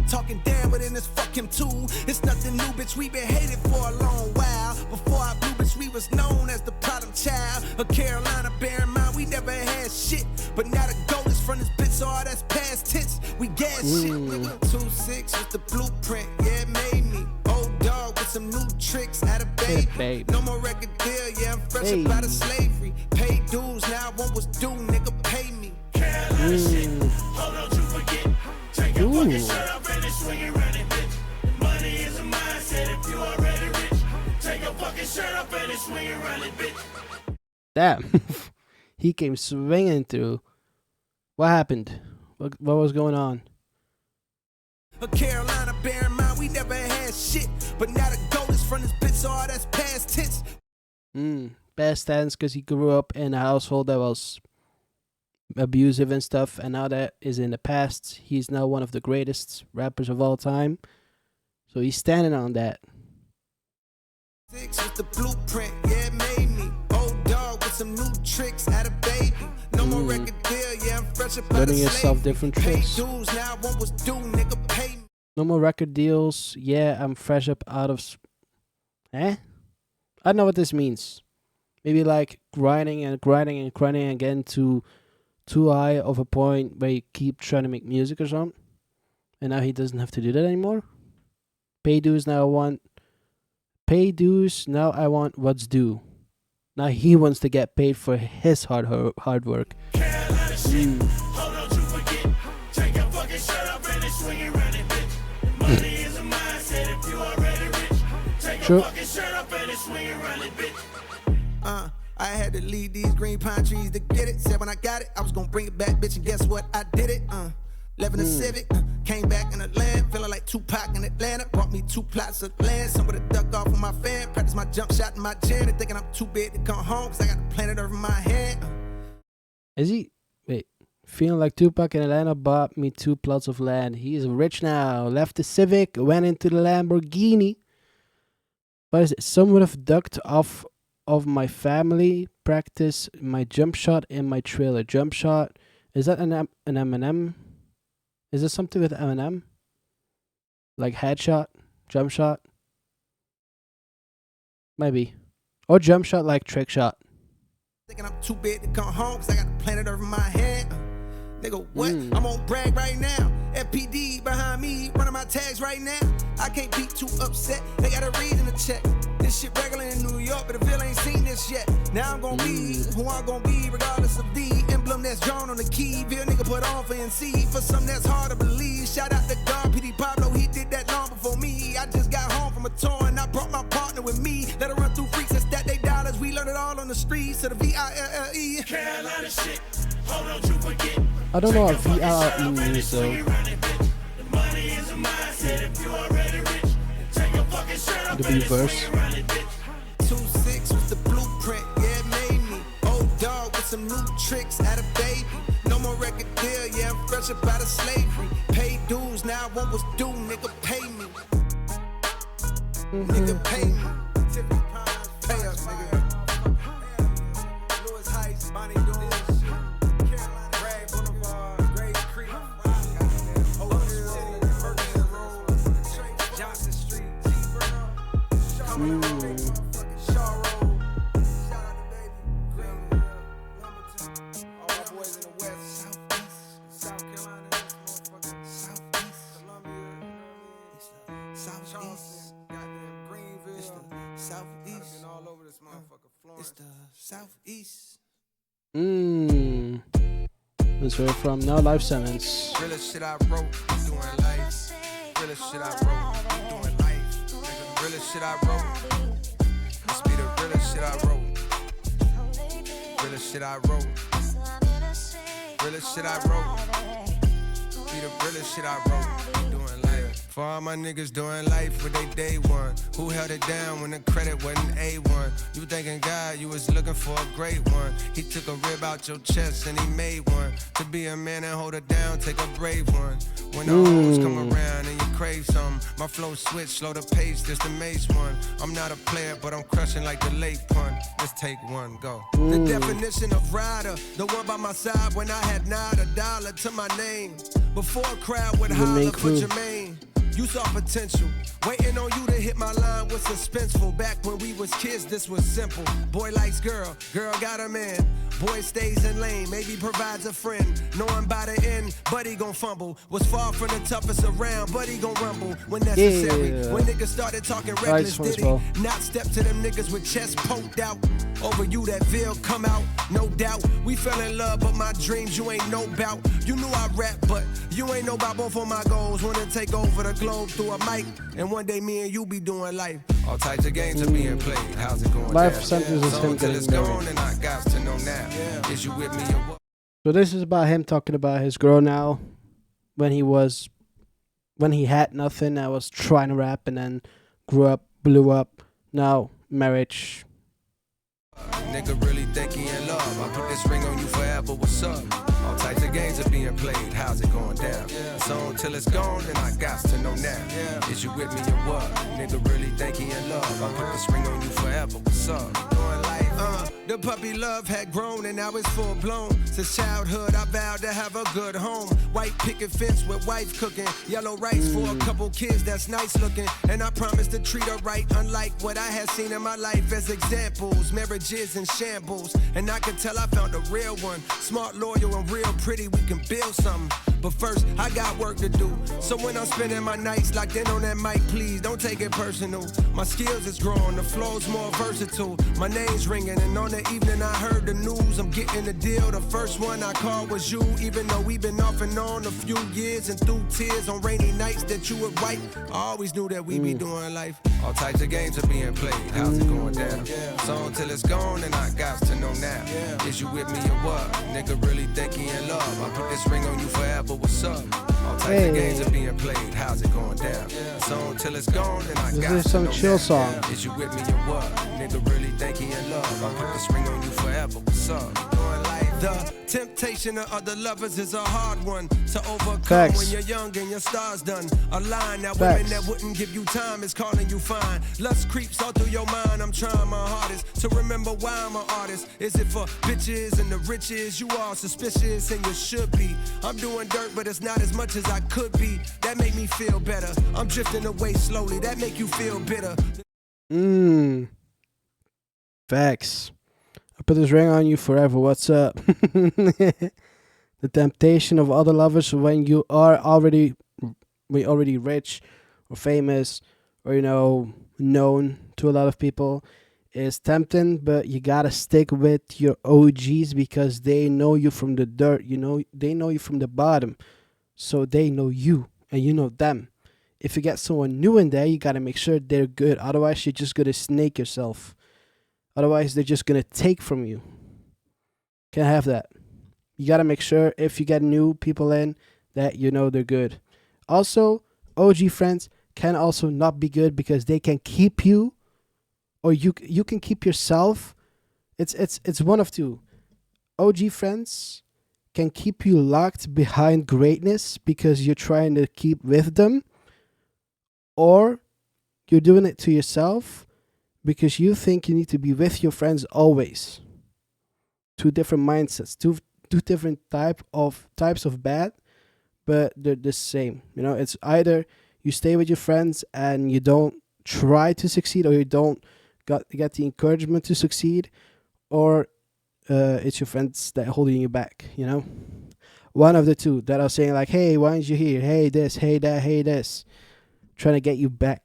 talking down, but then it's fuck him too. It's nothing new, bitch, we been hated for a long while. Before I blew, bitch, we was known as the problem child of Carolina. Bear in mind, we never had shit, but now the gold is from this bitch, so all that's past tense. We gas shit, nigga. 2-6 is the blueprint, yeah, it made me. Old dog with some new tricks, out of baby. No more record deal, yeah, I'm fresh up out of slavery. Pay dues, now I want what's due, nigga, pay me. Hold on, you forget. Take your fucking shirt off and then swing it around it, bitch. Money is a mindset if you already rich. Take your fucking shirt off and then swing it around it, bitch. Damn. He came swinging through. What happened? What was going on? Carolina, bear in mind, we never had shit, but now the gold is from this bitch, so all that's past tense. Past tense, because he grew up in a household that was abusive and stuff, and now that is in the past. He's now one of the greatest rappers of all time, so he's standing on that. 6 is the blueprint, yeah, it made me. Old dog with some new tricks, out of baby. No more record deal, yeah, I'm fresh up out of Learning yourself different tricks. Pay dues, now I want what's due, nigga, pay me. No more record deals. Yeah, I'm fresh up out of... I don't know what this means. Maybe like grinding again to too high of a point where you keep trying to make music or something. And now he doesn't have to do that anymore. Pay dues, now I want what's due. Now he wants to get paid for his hard work. Hold on, you forget. Take your fucking shirt off and then swing it around it, bitch. Money is a mindset if you already rich. Take your fucking shirt off and then swing it around it, bitch. I had to leave these green pine trees to get it. Said when I got it, I was gonna bring it back, bitch, and guess what? I did it. Living a Civic, came back in the land, feeling like Tupac in Atlanta. Brought me 2 plots of land, somewhere to duck off with my fan. Practice my jump shot in my gym, and thinking I'm too big to come home, cause I got the planet Earth in my hand. Is he? Wait. Feeling like Tupac in Atlanta, bought me 2 plots of land. He's rich now. Left the Civic, went into the Lamborghini. What is it? Some would have ducked off of my family. Practice my jump shot in my trailer. Jump shot. Is that an Eminem? Is this something with Eminem? Like headshot? Jump shot? Maybe. Or jump shot like trick shot. Thinking I'm too big to come home, cause I got the planet Earth in my hand. Nigga, what? I'm on brag right now. FPD behind me, running my tags right now. I can't be too upset, they got a reason to check. This shit regular in New York, but the Ville ain't seen this yet. Now I'm gonna be who I'm gonna be, regardless of the emblem that's drawn on the key. Ville nigga put on for NC, for something that's hard to believe. Shout out to God, PD Pablo, he did that long before me. I just got home from a tour and I brought my partner with me. Let her run through freaks and stack they dollars. We learned it all on the streets of the VILLE. Carolina shit, hold on, you forget. I don't know what VILLE means though. Money is a mindset if you already rich. Take your fucking shirt off The B-verse. 2-6 was the blueprint, yeah, it made me. Old dog with some new tricks, out of baby. No more record deal, yeah, I'm fresh up out of slavery. Pay dues, now I want what's due, nigga, pay me. Nigga, pay me. Pay us, nigga. Lewis Heights, Bonnie Doon, Carolina, Rag Boulevard, Grave Creek, Oak Hill, Ferguson Road, Johnson Street, G Brown, Shaw Road. Shout out to baby, Greenville, Lumberton, all my boys in the West, Southeast, South Carolina, motherfucker, Southeast, Columbia, Southeast, goddamn Greenville, it's the Southeast, been all over this motherfucker, Florence, it's the Southeast. Let's hear from No Life Sentence. Realest shit I wrote, doing life. Realest shit I wrote, doing life. Nigga, realest shit I wrote. This be the realest shit I wrote. Realest shit I wrote. Realest shit I wrote. Be the realest shit I wrote, doing life. For all my niggas doing life with they day one. Who held it down when the credit wasn't A1? You thinking God, you was looking for a great one. He took a rib out your chest and he made one. To be a man and hold it down, take a brave one. When the hoes come around and you crave something, my flow switch, slow the pace, this the mace one. I'm not a player, but I'm crushing like the late pun. Let's take one, go. The definition of rider, the one by my side when I had not a dollar to my name. Before a crowd would holler for Jermaine. You saw potential, waiting on you to hit my line was suspenseful. Back when we was kids, this was simple. Boy likes girl, girl got a man. Boy stays in lane, maybe provides a friend. Knowing by the end, buddy gon' fumble. Was far from the toughest around, buddy gon' rumble when necessary. Yeah. When niggas started talking reckless, did he not step to them niggas with chest poked out? Over you that veil come out, no doubt. We fell in love, but my dreams you ain't know about. You knew I rap, but you ain't know about both of my goals. Wanna take over the globe through a mic, and one day me and you be doing life. All types of games are being played. How's it going? Life sentences him getting married. And I got to know now. Is you with me or what? So this is about him talking about his girl now, when he had nothing. I was trying to rap and then grew up, blew up. Now marriage. Nigga really think he in love. I put this ring on you forever. What's up? All types of games are being played. How's it going down? It's on till it's gone, and I got to know now. Is you with me or what? Nigga really think he in love. I put this ring on you forever. What's up? Going life. The puppy love had grown and now it's full blown. Since childhood I vowed to have a good home. White picket fence with wife cooking. Yellow rice for a couple kids that's nice looking. And I promised to treat her right, unlike what I had seen in my life as examples. Marriages in shambles. And I can tell I found a real one. Smart, loyal, and real pretty. We can build something. But first, I got work to do. So when I'm spending my nights locked in on that mic, please don't take it personal. My skills is growing, the flow's more versatile. My name's ringing, and on the evening I heard the news. I'm getting the deal. The first one I called was you, even though we've been off and on a few years. And through tears on rainy nights that you would wipe, I always knew that we be doing life. All types of games are being played. How's it going down? So until it's gone, and I got to know now. Is you with me or what? Nigga really think he in love. I put this ring on you forever. What's up? All types of games are being played. How's it going down? So until it's gone, and I got to know now. This is some chill song. Is you with me or what? Nigga really think he in love. I put this ring on you forever. What's up? Going life. The temptation of other lovers is a hard one to overcome when you're young and your star's done. A line that women that wouldn't give you time is calling you fine. Lust creeps all through your mind. I'm trying my hardest to remember why I'm an artist. Is it for bitches and the riches? You all suspicious and you should be. I'm doing dirt, but it's not as much as I could be. That make me feel better. I'm drifting away slowly. That make you feel bitter. Facts. I put this ring on you forever. What's up? The temptation of other lovers when you are already rich or famous or known to a lot of people is tempting, but you gotta stick with your OGs because they know you from the dirt. They know you from the bottom, so they know you and you know them. If you get someone new in there, you gotta make sure they're good. Otherwise, you're just gonna snake yourself. Otherwise, they're just gonna take from you. Can't have that. You gotta make sure if you get new people in that they're good. Also, OG friends can also not be good because they can keep you, or you can keep yourself. It's one of two. OG friends can keep you locked behind greatness because you're trying to keep with them, or you're doing it to yourself because you think you need to be with your friends always. Two different mindsets, two different types of bad, but they're the same. It's either you stay with your friends and you don't try to succeed, or you don't get the encouragement to succeed, or it's your friends that are holding you back. One of the two that are saying like, hey, why aren't you here? Hey this, hey that, hey this, trying to get you back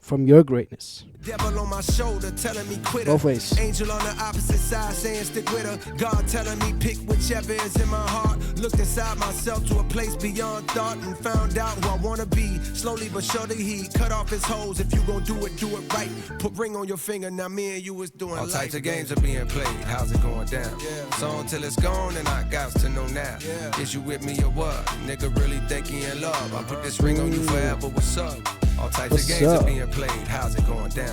from your greatness. Devil on my shoulder telling me quit her. Both ways. Angel on the opposite side saying stick with her. God telling me pick whichever is in my heart. Looked inside myself to a place beyond thought and found out who I wanna be. Slowly but surely he cut off his hoes. If you gon' do it right. Put ring on your finger, now me and you was doing All life. types of games are being played. How's it going down? So until it's gone, and I got to know now. Is you with me or what? Nigga really think he in love. I put this ring on you forever. What's up? All types What's of games up? are being played. How's it going down?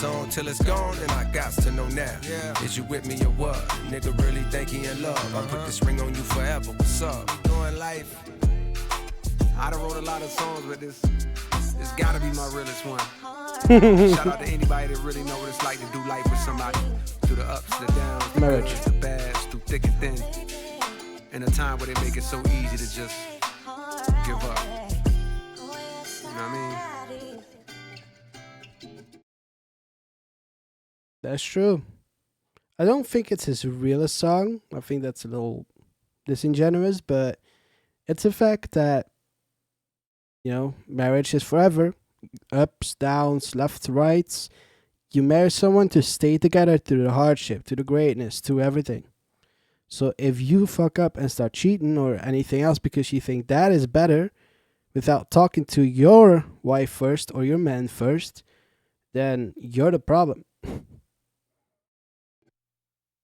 So until it's gone, and I got to know now. Is you with me or what? Nigga really think he in love. I put this ring on you forever. What's up? Doing life. I done wrote a lot of songs, but this gotta be my realest one. Shout out to anybody that really know what it's like to do life with somebody. Through the ups, the downs, the Marriage. goods, the bads, through thick and thin. In a time where they make it so easy to just give up. You know what I mean? That's true. I don't think it's his realest song. I think that's a little disingenuous, but it's a fact that, you know, marriage is forever. Ups, downs, left, rights. You marry someone to stay together through the hardship, to the greatness, to everything. So if you fuck up and start cheating or anything else because you think that is better without talking to your wife first or your man first, then you're the problem.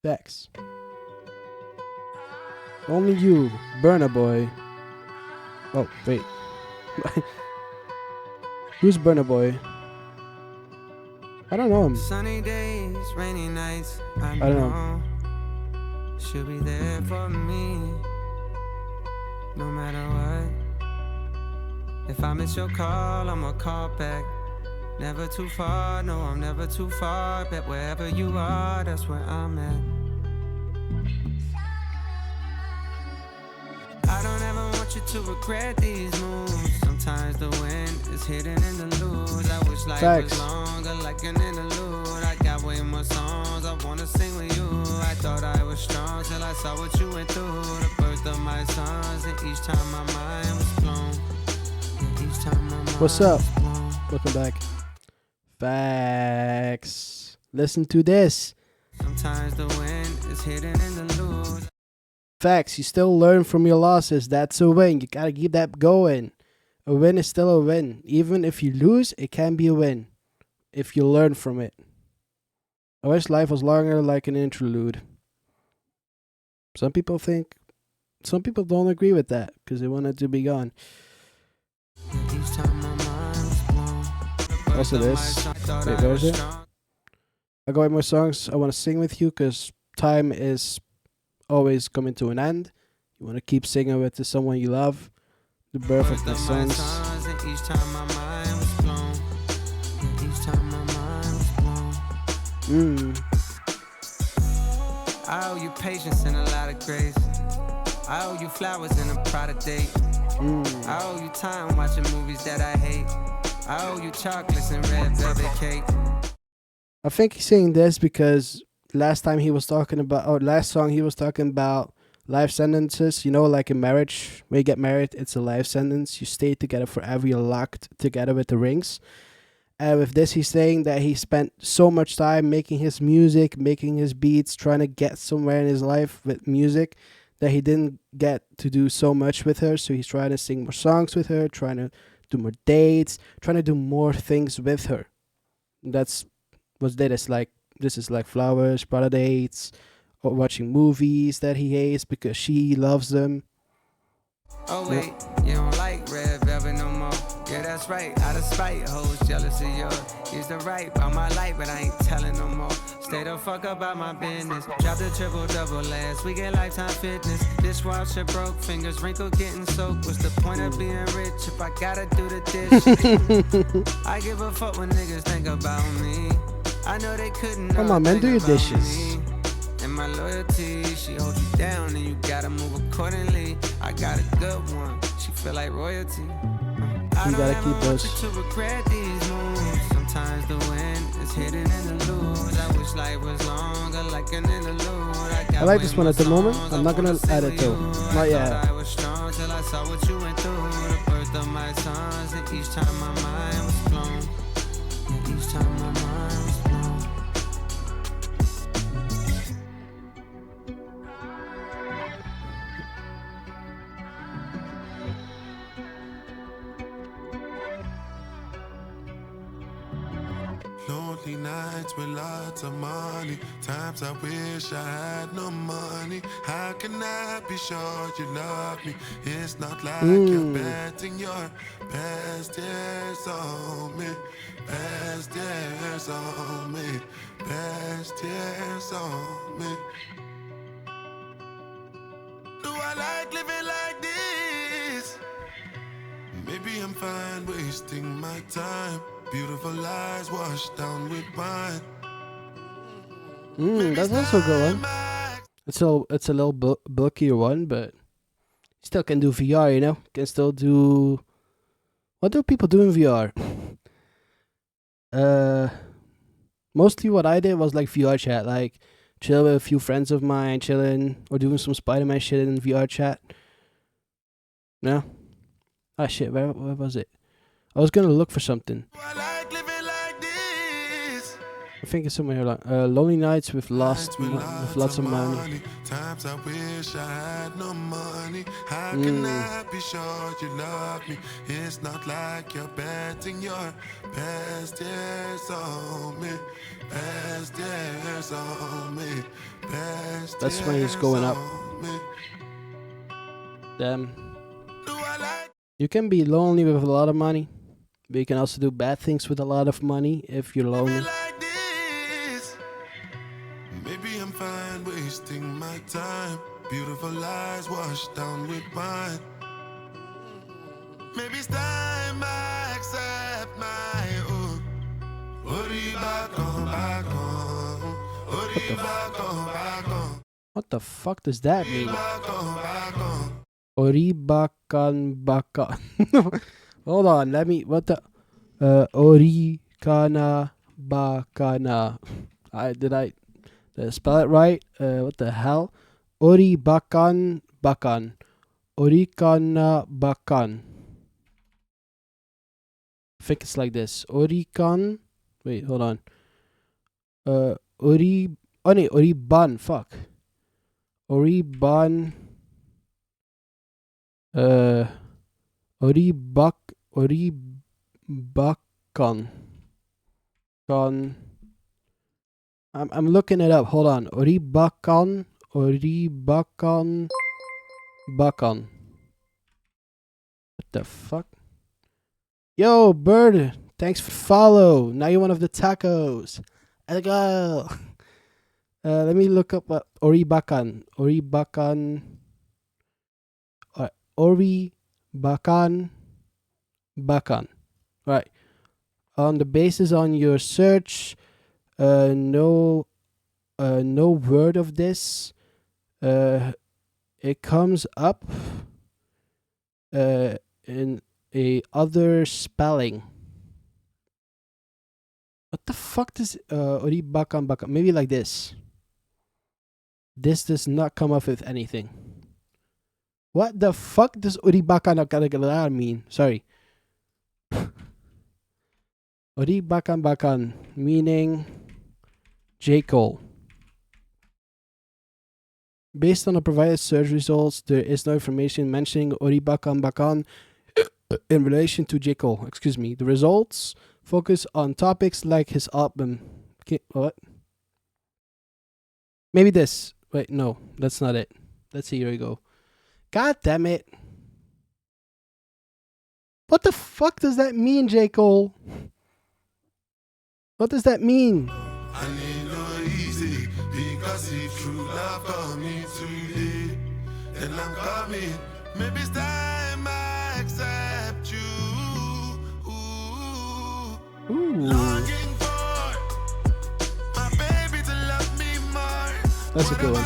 Facts. Only you, Burna Boy. Oh, wait. Who's Burna Boy? I don't know him. Sunny days, rainy nights, I don't know. She'll be there for me, no matter what. If I miss your call, I'ma call back. Never too far, no, I'm never too far. Bet wherever you are, that's where I'm at. I don't ever want you to regret these moves. Sometimes the wind is hidden in the lose. I wish life Facts. was longer, like an interlude. I got way more songs I wanna sing with you. I thought I was strong till I saw what you went through. The birth of my sons, and each time my mind was blown. Each time my mind What's up? was blown. Welcome back. Facts. Listen to this. Sometimes the wind is hidden in the lose. Facts. You still learn from your losses. That's a win. You gotta keep that going. A win is still a win. Even if you lose, it can be a win. If you learn from it. I wish life was longer like an interlude. Some people don't agree with that because they want it to be gone. Each time my mind was blown. Also this. Wait, where is it? I got more songs I want to sing with you because time is always coming to an end. You want to keep singing with someone you love. The birth of my sons. Each time my mind was blown. Each time my mind was blown. I owe you patience and a lot of grace. I owe you flowers and a product date. I owe you time watching movies that I hate. I owe you chocolates and red velvet cake. I think he's saying this because last song he was talking about life sentences. You know, like in marriage, when you get married, it's a life sentence. You stay together forever. You're locked together with the rings. And with this, he's saying that he spent so much time making his music, making his beats, trying to get somewhere in his life with music that he didn't get to do so much with her. So he's trying to sing more songs with her, trying to do more dates, trying to do more things with her. That's what this is like flowers, Prada dates, or watching movies that he hates because she loves them. Oh wait, you don't like red velvet no more. Yeah, that's right, out of spite, hoes jealous of yours. Used to write about my life, but I ain't telling no more. Stay the fuck about my business. Drop the triple-double last week at Lifetime Fitness. Dishwasher broke, fingers wrinkled, getting soaked. What's the point of being rich if I gotta do the dish? I give a fuck when niggas think about me. I know they couldn't. Come on, man, do your dishes. Me. And my loyalty, she holds you down and you gotta move accordingly. I got a good one, she feel like royalty. You gotta keep those. To regret these moves. Sometimes the wind is hidden in the lose. I wish life was longer, like an interlude. I like this one at the moment. I'm not gonna add it though. Not yet. I was strong till I saw what you went through. The birth of my sons, and each time my mind was blown. lonely nights with lots of money. Times I wish I had no money. How can I be sure you love me? It's not like you're betting your best years on me. Best years on me. Best years on me. Do I like living like this? Maybe I'm fine wasting my time. Beautiful lies washed down with wine. That's also a good one. It's a little bulkier one, but still can do VR, you know? Can still do... What do people do in VR? Mostly what I did was like VR chat, like chill with a few friends of mine, chilling, or doing some Spider-Man shit in VR chat. No? Ah shit, where was it? I was gonna look for something. I think it's somewhere like Lonely Nights with lots of money. Times I wish I had no money. How can I be sure you love me? It's not like you're betting your best years on me. Best years on me. Best That's when he's going up. Damn. You can be lonely with a lot of money, but you can also do bad things with a lot of money if you're lonely. Maybe I'm fine wasting my time. Beautiful lies washed down with wine. Maybe it's time I accept my own. Back on, back on. Back on, back on. What the fuck does that mean? Back on, back on. Oribakan bakan. Hold on, what the Orikana bakana. Did I spell it right? What the hell? Oribakan bakan. Orikana bakan. I think it's like this. Orikan. Wait, hold on. Oriban. Fuck. Oriban. Oribakan. I'm looking it up. Hold on. Oribakan. Bakan. What the fuck? Yo, Bird. Thanks for the follow. Now you're one of the tacos. Let's go. Let me look up what Oribakan. Bakan. Right. On the basis on your search, no word of this. It comes up in a other spelling. What the fuck does Oribakan Bakan? Maybe like this. This does not come up with anything. What the fuck does Oribakan mean? Sorry. Oribakan meaning jcole. Based on the provided search results, there is no information mentioning Oribakan in relation to jcole. Excuse me. The results focus on topics like his album. Okay, what? Maybe this. Wait, no, that's not it. Let's see. Here we go. God damn it. What the fuck does that mean, jcole? What does that mean? I need no easy, because if true love coming today, then I'm coming. Maybe it's time I accept you. Longing for my baby to love me more. That's a good one.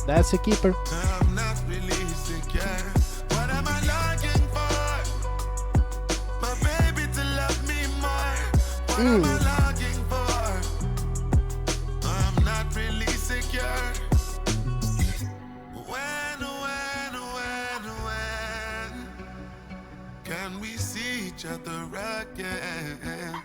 That's a keeper. I'm not really secure. What am I longing for? My baby to love me more. What am I longing for? I'm not really secure. When can we see each other again?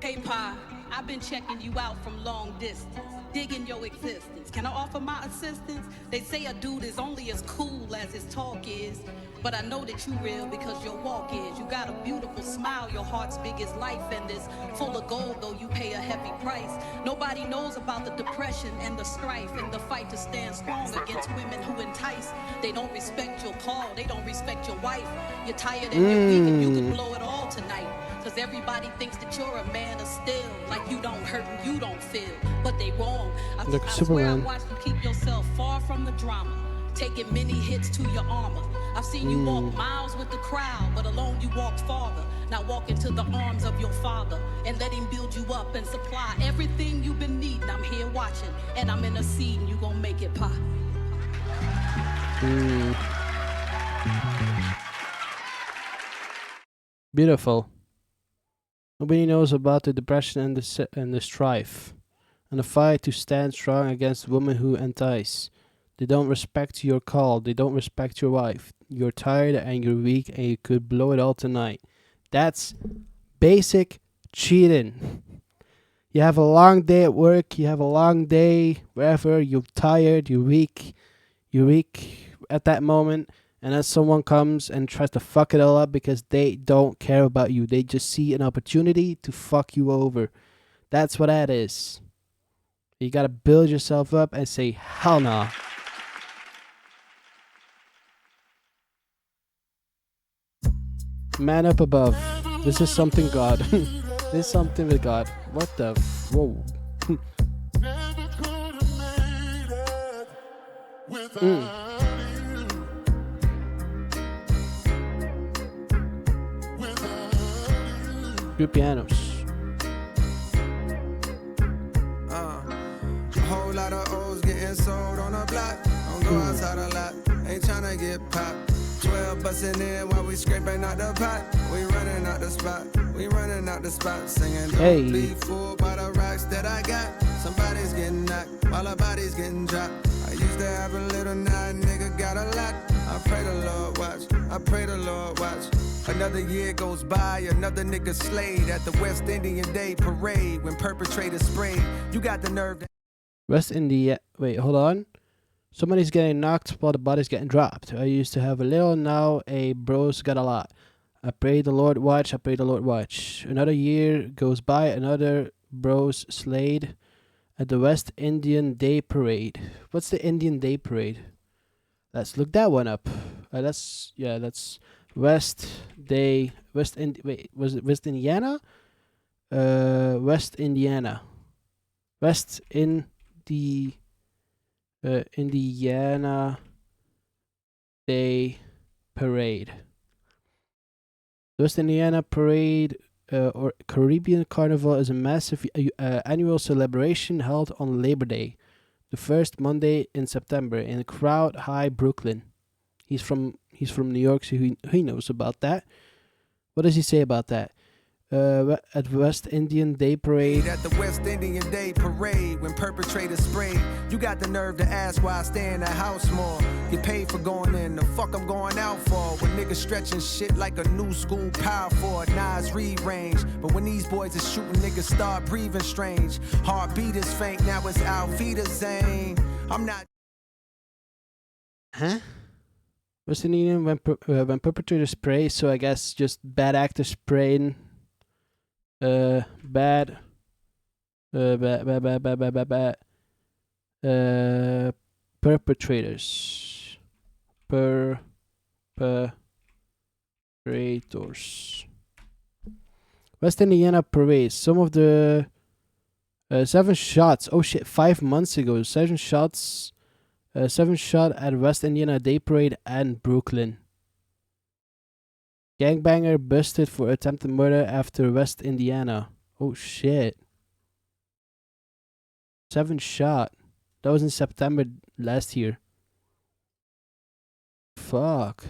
Hey Pa, I've been checking you out from long distance. digging your existence. Can I offer my assistance? They say a dude is only as cool as his talk is. But I know that you real because your walk is. You got a beautiful smile, your heart's big as life, and it's full of gold, though you pay a heavy price. Nobody knows about the depression and the strife and the fight to stand strong against women who entice. They don't respect your call, they don't respect your wife. You're tired and you're weak and you can blow it all tonight. Cause everybody thinks that you're a man of steel, like you don't hurt and you don't feel. But they wrong. I swear I watched you keep yourself far from the drama, taking many hits to your armor. I've seen you walk miles with the crowd, but alone you walk farther. Now walk into the arms of your father and let him build you up and supply everything you've been needing. I'm here watching and I'm in a seat and you gon' make it pop. Beautiful. Nobody knows about the depression and the strife and the fight to stand strong against women who entice. They don't respect your call. They don't respect your wife. You're tired and you're weak and you could blow it all tonight. That's basic cheating. You have a long day at work. You have a long day wherever. You're tired. You're weak. You're weak at that moment. And then someone comes and tries to fuck it all up because they don't care about you. They just see an opportunity to fuck you over. That's what that is. You gotta build yourself up and say, hell nah. Man up above. This is something God. This is something with God. What the? Whoa. Good pianos. A whole lot of O's getting sold on the block. Don't go outside a lot. Ain't tryna get popped. 12 busting in while we scraping out the pot. We running out the spot. We running out the spot. Singing don't be fooled by the rocks that I got. Somebody's getting knocked while our body's getting dropped. I used to have a little, now a nigga got a lot. I pray the Lord watch. I pray the Lord watch. Another year goes by, another nigga slayed at the West Indian Day Parade when perpetrators sprayed. You got the nerve to West India. Wait, hold on. Somebody's getting knocked while the body's getting dropped. I used to have a little, now a bro's got a lot. I pray the Lord watch, I pray the Lord watch. Another year goes by, another bro's slayed at the West Indian Day Parade. What's the Indian Day Parade? Let's look that one up. That's West Indiana? West Indiana Day Parade. The West Indiana Parade or Caribbean Carnival is a massive annual celebration held on Labor Day, the first Monday in September, in Crowd High, Brooklyn. He's from New York, so he knows about that. What does he say about that? At West Indian Day Parade. At the West Indian Day Parade when perpetrators sprayed. You got the nerve to ask why I stay in the house more. Get paid for going in, the fuck I'm going out for. When niggas stretching shit like a new school power for Nas Reed range. But when these boys is shooting, niggas start breathing strange. Heartbeat is faint, now it's Alvita Zane. I'm not. Huh? West Indian when perpetrators spray, so I guess just bad actors spraying. Bad perpetrators. West Indiana Parade. Some of the 7 shots. Oh shit! 5 months ago, 7 shots. 7 shot at West Indiana Day Parade and Brooklyn. Gangbanger busted for attempted murder after West Indiana. Oh shit. 7 shot. That was in September last year. Fuck.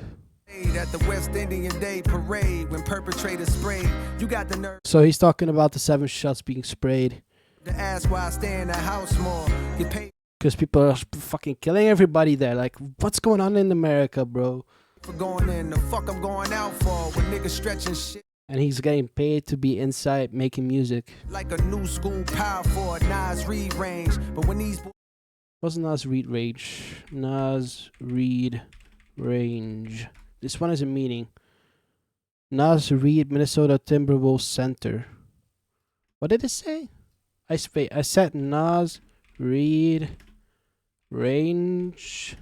At the West Indian Day Parade when perpetrators sprayed. You got the nerve. So he's talking about the 7 shots being sprayed. To ask why I stay in the house more. Get paid. Because people are fucking killing everybody there. Like, what's going on in America, bro? For going in, the fuck I'm going out for when niggas stretching shit. And he's getting paid to be inside making music. Like a new school power for a Nas Reed range. But when these What's Nas Reed range? Nas Reed range. This one is a meaning. Nas Reed, Minnesota Timberwolves center. What did it say? I said Nas Reed range.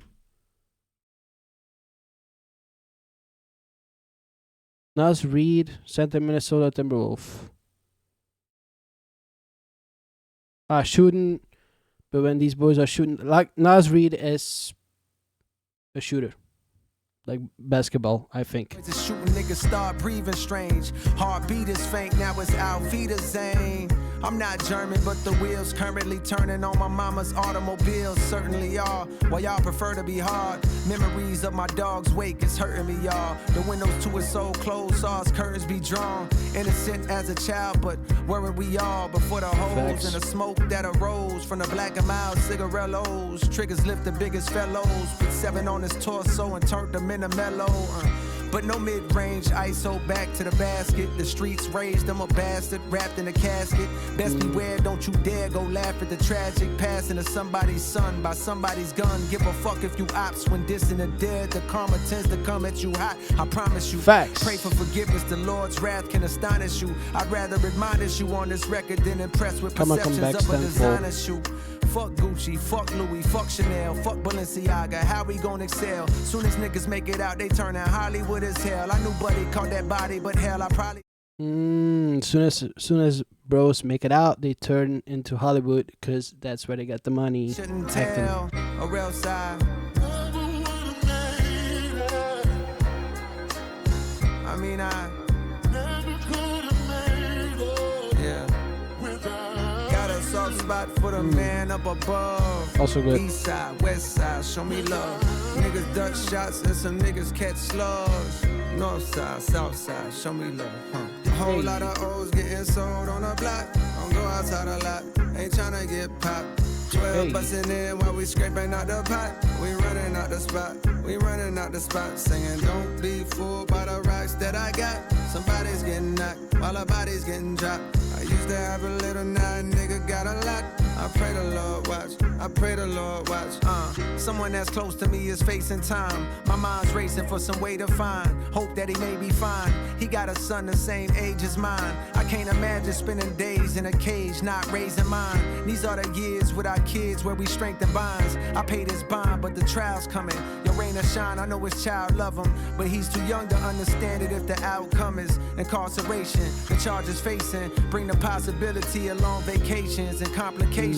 Nas Reed, center, Minnesota Timberwolf. Shooting, but when these boys are shooting, like Nas Reed is a shooter, like basketball, I think. it's a shooting niggas start breathing strange. Heartbeat is faint, now it's Alvita Zane. I'm not German, but the wheels currently turning on my mama's automobile. Certainly are, while y'all prefer to be hard. Memories of my dog's wake is hurting me, y'all. The windows to his soul closed, saw his curtains be drawn. Innocent as a child, but weren't we all? Before the holes and the smoke that arose from the black and mild cigarillos. Triggers lift the biggest fellows, put 7 on his torso and turned them into mellow. But no mid-range ISO back to the basket. The streets raised him a bastard wrapped in a casket. Best beware, don't you dare go laugh at the tragic passing of somebody's son by somebody's gun. Give a fuck if you ops when dissing the dead. The karma tends to come at you hot, I promise you. Facts. Pray for forgiveness, the Lord's wrath can astonish you. I'd rather admonish you on this record than impress with perceptions of a designer shoe. Fuck Gucci, fuck Louis, fuck Chanel, fuck Balenciaga. How we gon' excel? Soon as niggas make it out, they turn out Hollywood as hell. I knew Buddy caught that body, but hell, I probably. Soon as bros make it out, they turn into Hollywood because that's where they got the money. Shouldn't tell, or else I mean, yeah. Got a soft spot for the man up above. Also good. East side, west side, show me love. Niggas duck shots and some niggas catch slugs. North side, south side, show me love. A whole lot of O's getting sold on the block. Don't go outside a lot, ain't tryna get popped. 12 bustin' in while we scraping out the pot. We running out the spot, we running out the spot. Singing, don't be fooled by the rocks that I got. Somebody's getting knocked while a body's getting dropped. I used to have a little, now a nigga got a lot. I pray the Lord watch, I pray the Lord watch. Someone that's close to me is facing time. My mind's racing for some way to find. Hope that he may be fine. He got a son the same age as mine. I can't imagine spending days in a cage, not raising mine. These are the years with our kids where we strengthen bonds. I paid his bond, but the trial's coming. Your rain or shine, I know his child love him, but he's too young to understand it if the outcome is incarceration. The charges facing bring the possibility of long vacations and complications.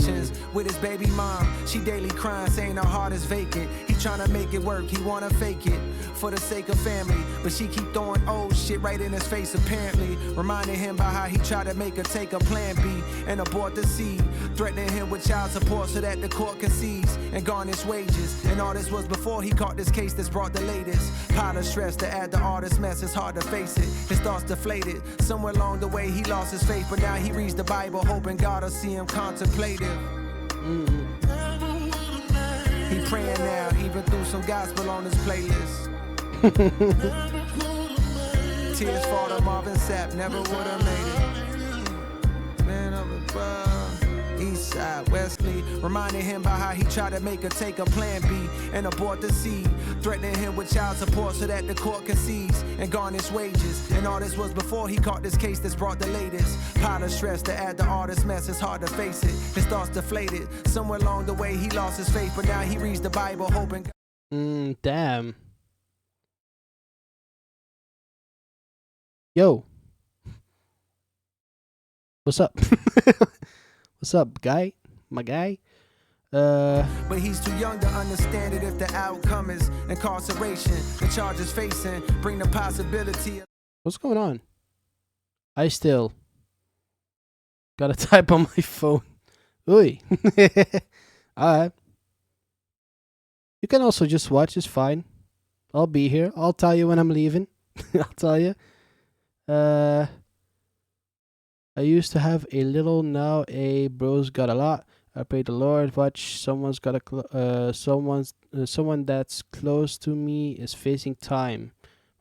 With his baby mom, she daily crying, saying her heart is vacant. He tryna make it work, he wanna fake it for the sake of family, but she keep throwing old shit right in his face apparently, reminding him about how he tried to make her take a plan B and abort the seed, threatening him with child support so that the court can seize and garnish wages. And all this was before he caught this case that's brought the latest pile of stress to add the artist's mess. It's hard to face it, his thoughts deflated. Somewhere along the way he lost his faith, but now he reads the Bible hoping God will see him contemplative. He praying now, even threw some gospel on his playlist. Tears fall to Marvin Sapp, never would've made it. Man up above, east side, Wesley, reminding him about how he tried to make her take a plan B and abort the seed, threatening him with child support so that the court can seize and garnish wages. And all this was before he caught this case that's brought the latest pile of stress to add the artist's mess. It's hard to face it, his thoughts deflated. Somewhere along the way he lost his faith, but now he reads the Bible hoping. Damn. Yo. What's up? What's up, guy? My guy? But he's too young to understand it if the outcome is incarceration. The charges facing bring the possibility. What's going on? I still gotta type on my phone. Oi. Alright. You can also just watch, it's fine. I'll be here. I'll tell you when I'm leaving. I'll tell you. I used to have a little, now a bro's got a lot. I pray the Lord. Watch, someone's got a someone that's close to me is facing time.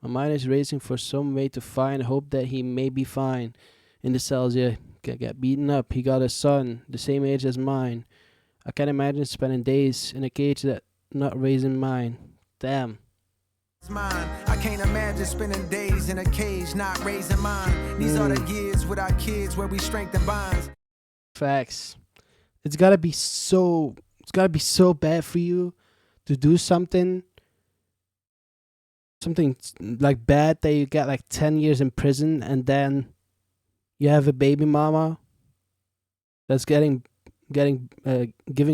My mind is racing for some way to find hope that he may be fine. In the cells, yeah, get beaten up. He got a son, the same age as mine. I can't imagine spending days in a cage that not raising mine. Damn. Mine. I can't imagine spending days in a cage not raising mine. These are the years with our kids where we strengthen bonds. Facts. It's gotta be so bad for you to do something like bad that you get like 10 years in prison, and then you have a baby mama that's giving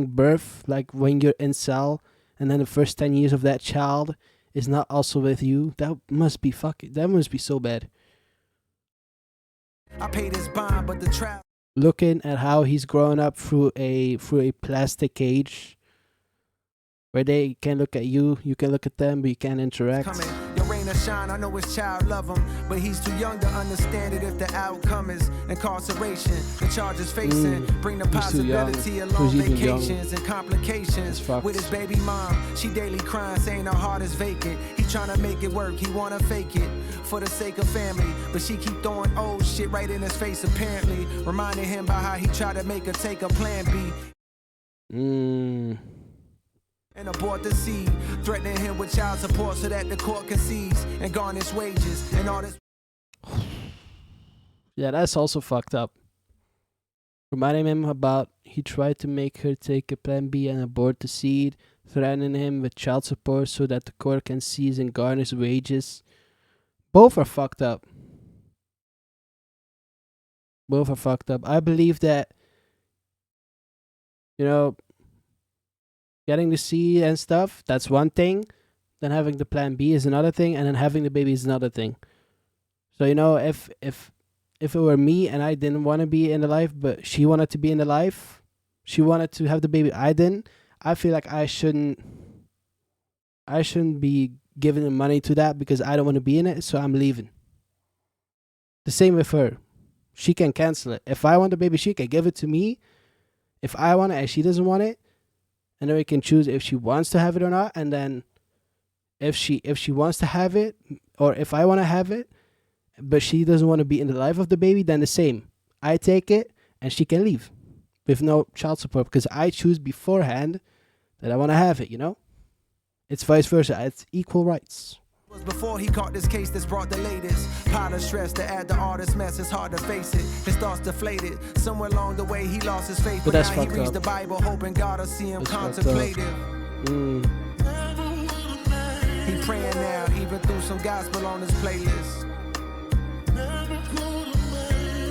birth like when you're in cell, and then the first 10 years of that child is not also with you. That must be so bad. I paid his bond, but the trap. Looking at how he's growing up through a plastic cage where they can look at you can look at them, but you can't interact. Your rain or shine, I know his child love him, but he's too young to understand it if the outcome is incarceration. The charges facing bring the possibility of long vacations and complications with his baby mom. She daily crying, saying her heart is vacant. He trying to make it work, he wanna fake it for the sake of family, but she keep throwing old shit right in his face apparently, reminding him about how he tried to make her take a plan B. And abort the seed, threatening him with child support so that the court can seize and garnish wages and all this. Yeah, that's also fucked up. Reminding him about he tried to make her take a plan B and abort the seed, threatening him with child support so that the court can seize and garnish wages. Both are fucked up. I believe that, getting the seed and stuff, that's one thing. Then having the plan B is another thing, and then having the baby is another thing. So if it were me and I didn't want to be in the life, but she wanted to be in the life, she wanted to have the baby, I didn't. I feel like I shouldn't be giving the money to that because I don't want to be in it, so I'm leaving. The same with her. She can cancel it. If I want the baby, she can give it to me. If I want it and she doesn't want it, and then we can choose if she wants to have it or not. And then if she wants to have it, or if I want to have it, but she doesn't want to be in the life of the baby, then the same. I take it and she can leave with no child support because I choose beforehand that I want to have it, It's vice versa. It's equal rights. Before he caught this case that's brought the latest pile of stress to add the artist mess, it's hard to face it. His thoughts deflated. Somewhere along the way he lost his faith, but now he reads the Bible, hoping God will see him contemplative. He praying now, even through some gospel on his playlist.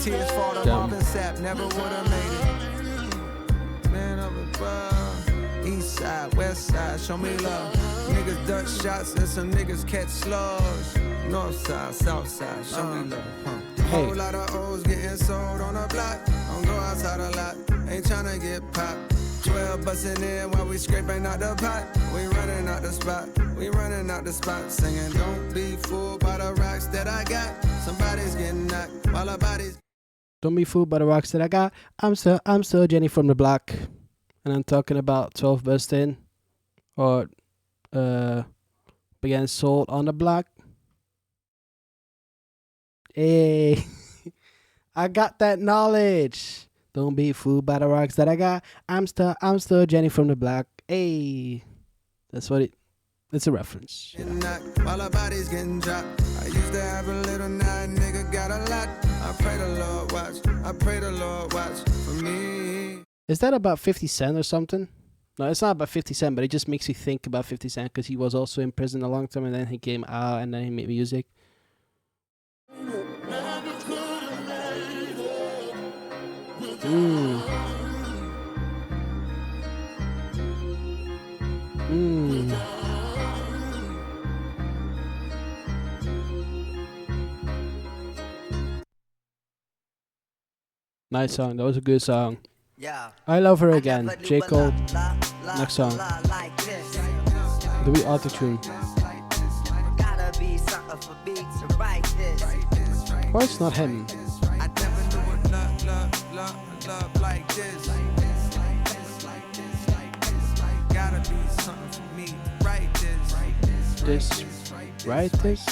Tears fall to Marvin Sapp, never would have made it. Man up above, east side, west side, show me love. Niggas duck shots and some niggas catch slugs. North side, south side, show me love. Whole lot of O's getting sold on the block. Don't go outside a lot, ain't tryna get popped. 12 bustin' in while we scraping out the pot. We running out the spot, singing don't be fooled by the rocks that I got. Somebody's getting knocked while our bodies. Don't be fooled by the rocks that I got. I'm still Jenny from the block, and I'm talking about 12 bustin' or began sold on the block. Hey, I got that knowledge. Don't be fooled by the rocks that I got. I'm still Jenny from the block. Hey, it's a reference. While our bodies getting dropped. I used to have a little nine, nigga got a lot. I pray the Lord watch for me. Is that about 50 Cent or something? No, it's not about 50 Cent, but it just makes you think about 50 Cent because he was also in prison a long time and then he came out and then he made music. Nice song. That was a good song. Yeah. I Love Her Again. J. Cole. Next song. Do we auto-tune? Why it's not him? Love like this. Gotta be something for me. Right this.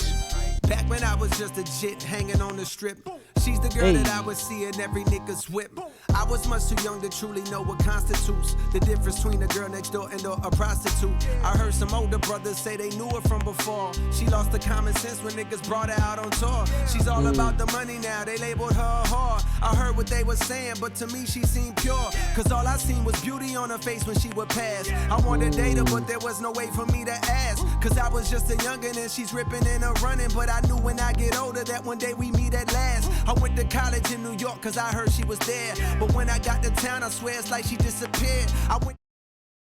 Back when I was just a jit hanging on the strip. She's the girl that I would see in every nigga's whip. I was much too young to truly know what constitutes the difference between a girl next door and a prostitute. I heard some older brothers say they knew her from before. She lost the common sense when niggas brought her out on tour. She's all about the money now, they labeled her a whore. I heard what they were saying, but to me she seemed pure. Cause all I seen was beauty on her face when she would pass. I wanted to date her, but there was no way for me to ask. Cause I was just a youngin' and she's ripping and a running. But I knew when I get older that one day we meet at last. I went to college in New York cause I heard she was there. But when I got to town, I swear it's like she disappeared.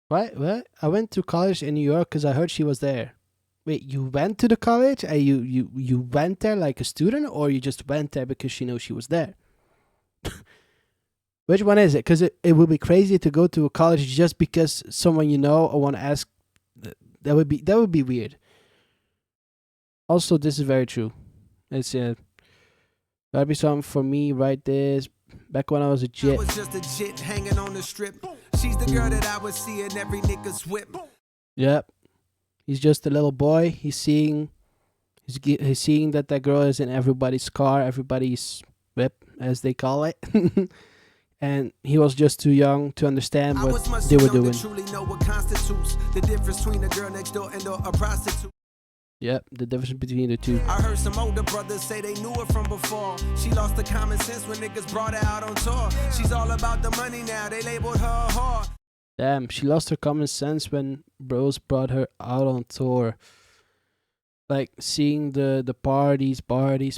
What? I went to college in New York because I heard she was there. Wait, you went to the college? You went there like a student, or you just went there because she knows she was there? Which one is it? Because it would be crazy to go to a college just because someone you know or want to ask. That would be weird. Also, this is very true. It's gotta be something for me. Write this. Back when I was a jit. I was just a jit hanging on the strip. She's the girl that I would see in every nigga's whip. Yep. He's just a little boy. He's seeing that girl is in everybody's car, everybody's whip, as they call it. And he was just too young to understand what they were doing. Truly know what constitutes the difference between a girl next door and a prostitute. Yep, the difference between the two. I heard some older brothers say they knew her from before. She lost the common sense when niggas brought her out on tour. She's all about the money now, they labeled her a whore. Damn, she lost her common sense when bros brought her out on tour. Like seeing the parties, party,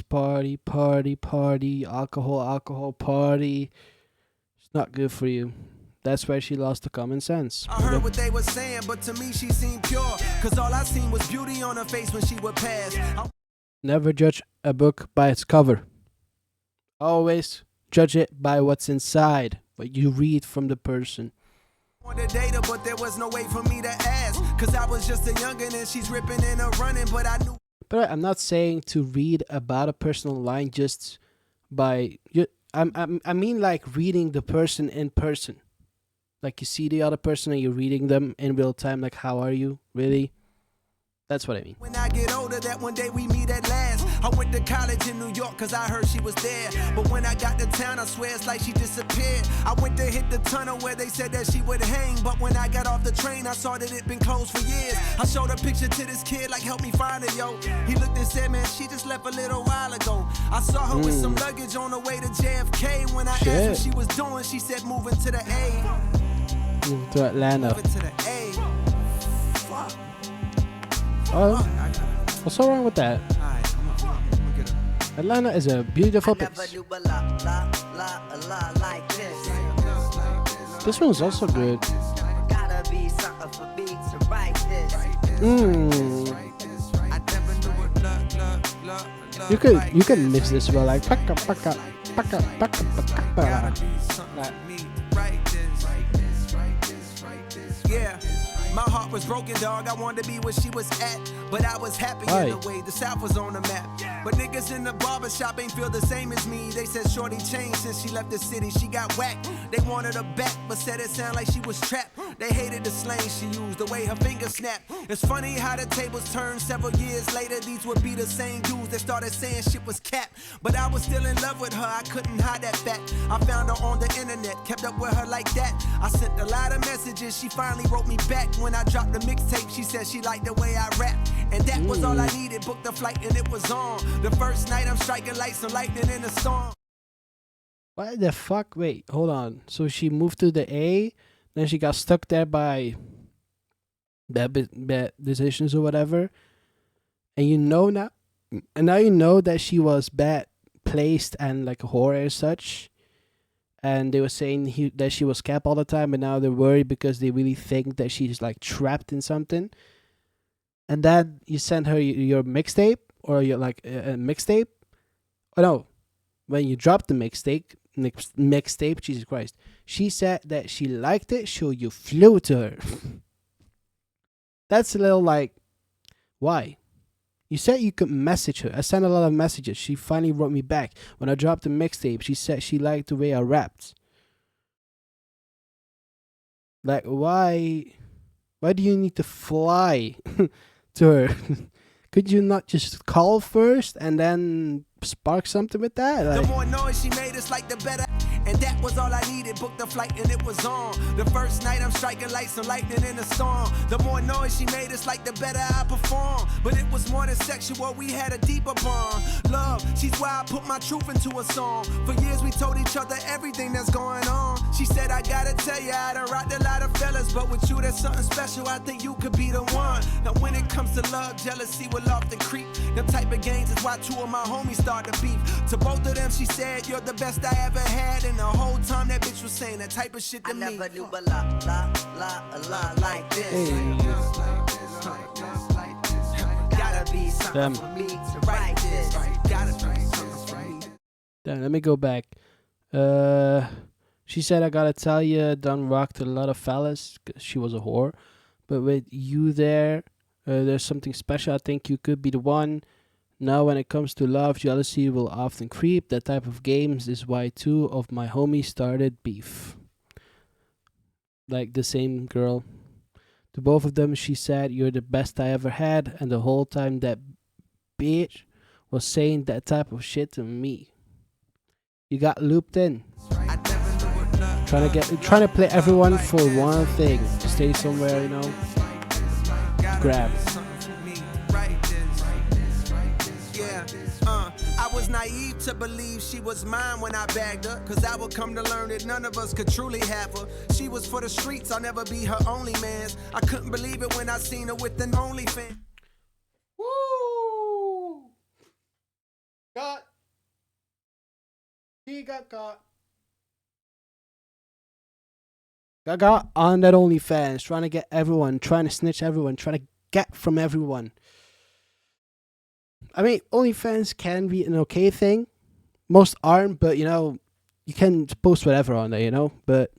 alcohol, party. It's not good for you. That's where she lost the common sense. I heard what they were saying, but to me she seemed pure. Cause all I seen was beauty on her face when she would pass. Never judge a book by its cover. Always judge it by what's inside, what you read from the person. The data, but there was no way for me to ask. Cause I was just a youngin' and she's ripping and a running, but I knew. But I'm not saying to read about a person online just by. I mean like reading the person in person. Like you see the other person and you're reading them in real time. Like, how are you? Really? That's what I mean. When I get older, that one day we meet at last. I went to college in New York cause I heard she was there. But when I got to town, I swear it's like she disappeared. I went to hit the tunnel where they said that she would hang. But when I got off the train, I saw that it'd been closed for years. I showed a picture to this kid, like, help me find her, yo. He looked and said, man, she just left a little while ago. I saw her with some luggage on the way to JFK. When I asked what she was doing, she said moving to the A. Moving to Atlanta. Moving to the A. Fuck. Oh, what's so wrong with that? Atlanta is a beautiful place. This one's also good. You can mix this well, like paka paka paka paka paka. Yeah. My heart was broken, dog. I wanted to be where she was at, but I was happy in the way the South was on the map. But niggas in the barbershop ain't feel the same as me. They said shorty changed since she left the city. She got whacked. They wanted her back, but said it sounded like she was trapped. They hated the slang she used, the way her fingers snapped. It's funny how the tables turned several years later. These would be the same dudes that started saying shit was cap. But I was still in love with her, I couldn't hide that fact. I found her on the internet, kept up with her like that. I sent a lot of messages, she finally wrote me back. When I dropped the mixtape, she said she liked the way I rap. And that was all I needed, booked the flight and it was on. The first night I'm striking like some lightning in a storm. What the fuck? Wait, hold on. So she moved to the A, then she got stuck there by bad decisions or whatever. And you know now, and now you know that she was bad placed and like a whore and such. And they were saying that she was capped all the time, but now they're worried because they really think that she's like trapped in something. And then you send her your mixtape or your like a mixtape. Oh no, when you dropped the mixtape, Jesus Christ, she said that she liked it, so you flew to her. That's a little like, why? You said you could message her. I sent a lot of messages. She finally wrote me back. When I dropped the mixtape, she said she liked the way I rapped. Like, why do you need to fly to her? Could you not just call first and then spark something with that? The Like, more noise she made, it's like the better. And that was all I needed. Booked the flight and it was on. The first night I'm striking like some lightning in a storm. The more noise she made, it's like the better I perform. But it was more than sexual, we had a deeper bond. Love, she's why I put my truth into a song. For years we told each other everything that's going on. She said, I gotta tell you, I done rocked a lot of fellas, but with you there's something special, I think you could be the one. Now when it comes to love, jealousy will often creep. Them type of games is why 2 of my homies start to beef. To both of them she said, you're the best I ever had. And the whole time that bitch was saying that type of shit to me. I never knew a lot like this. Gotta be something for me to write this. Gotta be something for me. damn, let me go back. She said, I gotta tell you, done rocked a lot of fellas, 'cause she was a whore. But with you there, there's something special. I think you could be the one. Now when it comes to love, jealousy will often creep. That type of games is why 2 of my homies started beef. Like the same girl. To both of them, she said, you're the best I ever had. And the whole time that bitch was saying that type of shit to me. You got looped in. Trying to play everyone for one thing. Stay somewhere, you know. Grab. I was naive to believe she was mine when I bagged her. Cause I would come to learn that none of us could truly have her. She was for the streets, I'll never be her only man's. I couldn't believe it when I seen her with an OnlyFans. Woo! Got. He got caught. Got on that OnlyFans, trying to get everyone, trying to snitch everyone, trying to get from everyone. I mean, OnlyFans can be an okay thing. Most aren't, but you know, you can post whatever on there, you know. But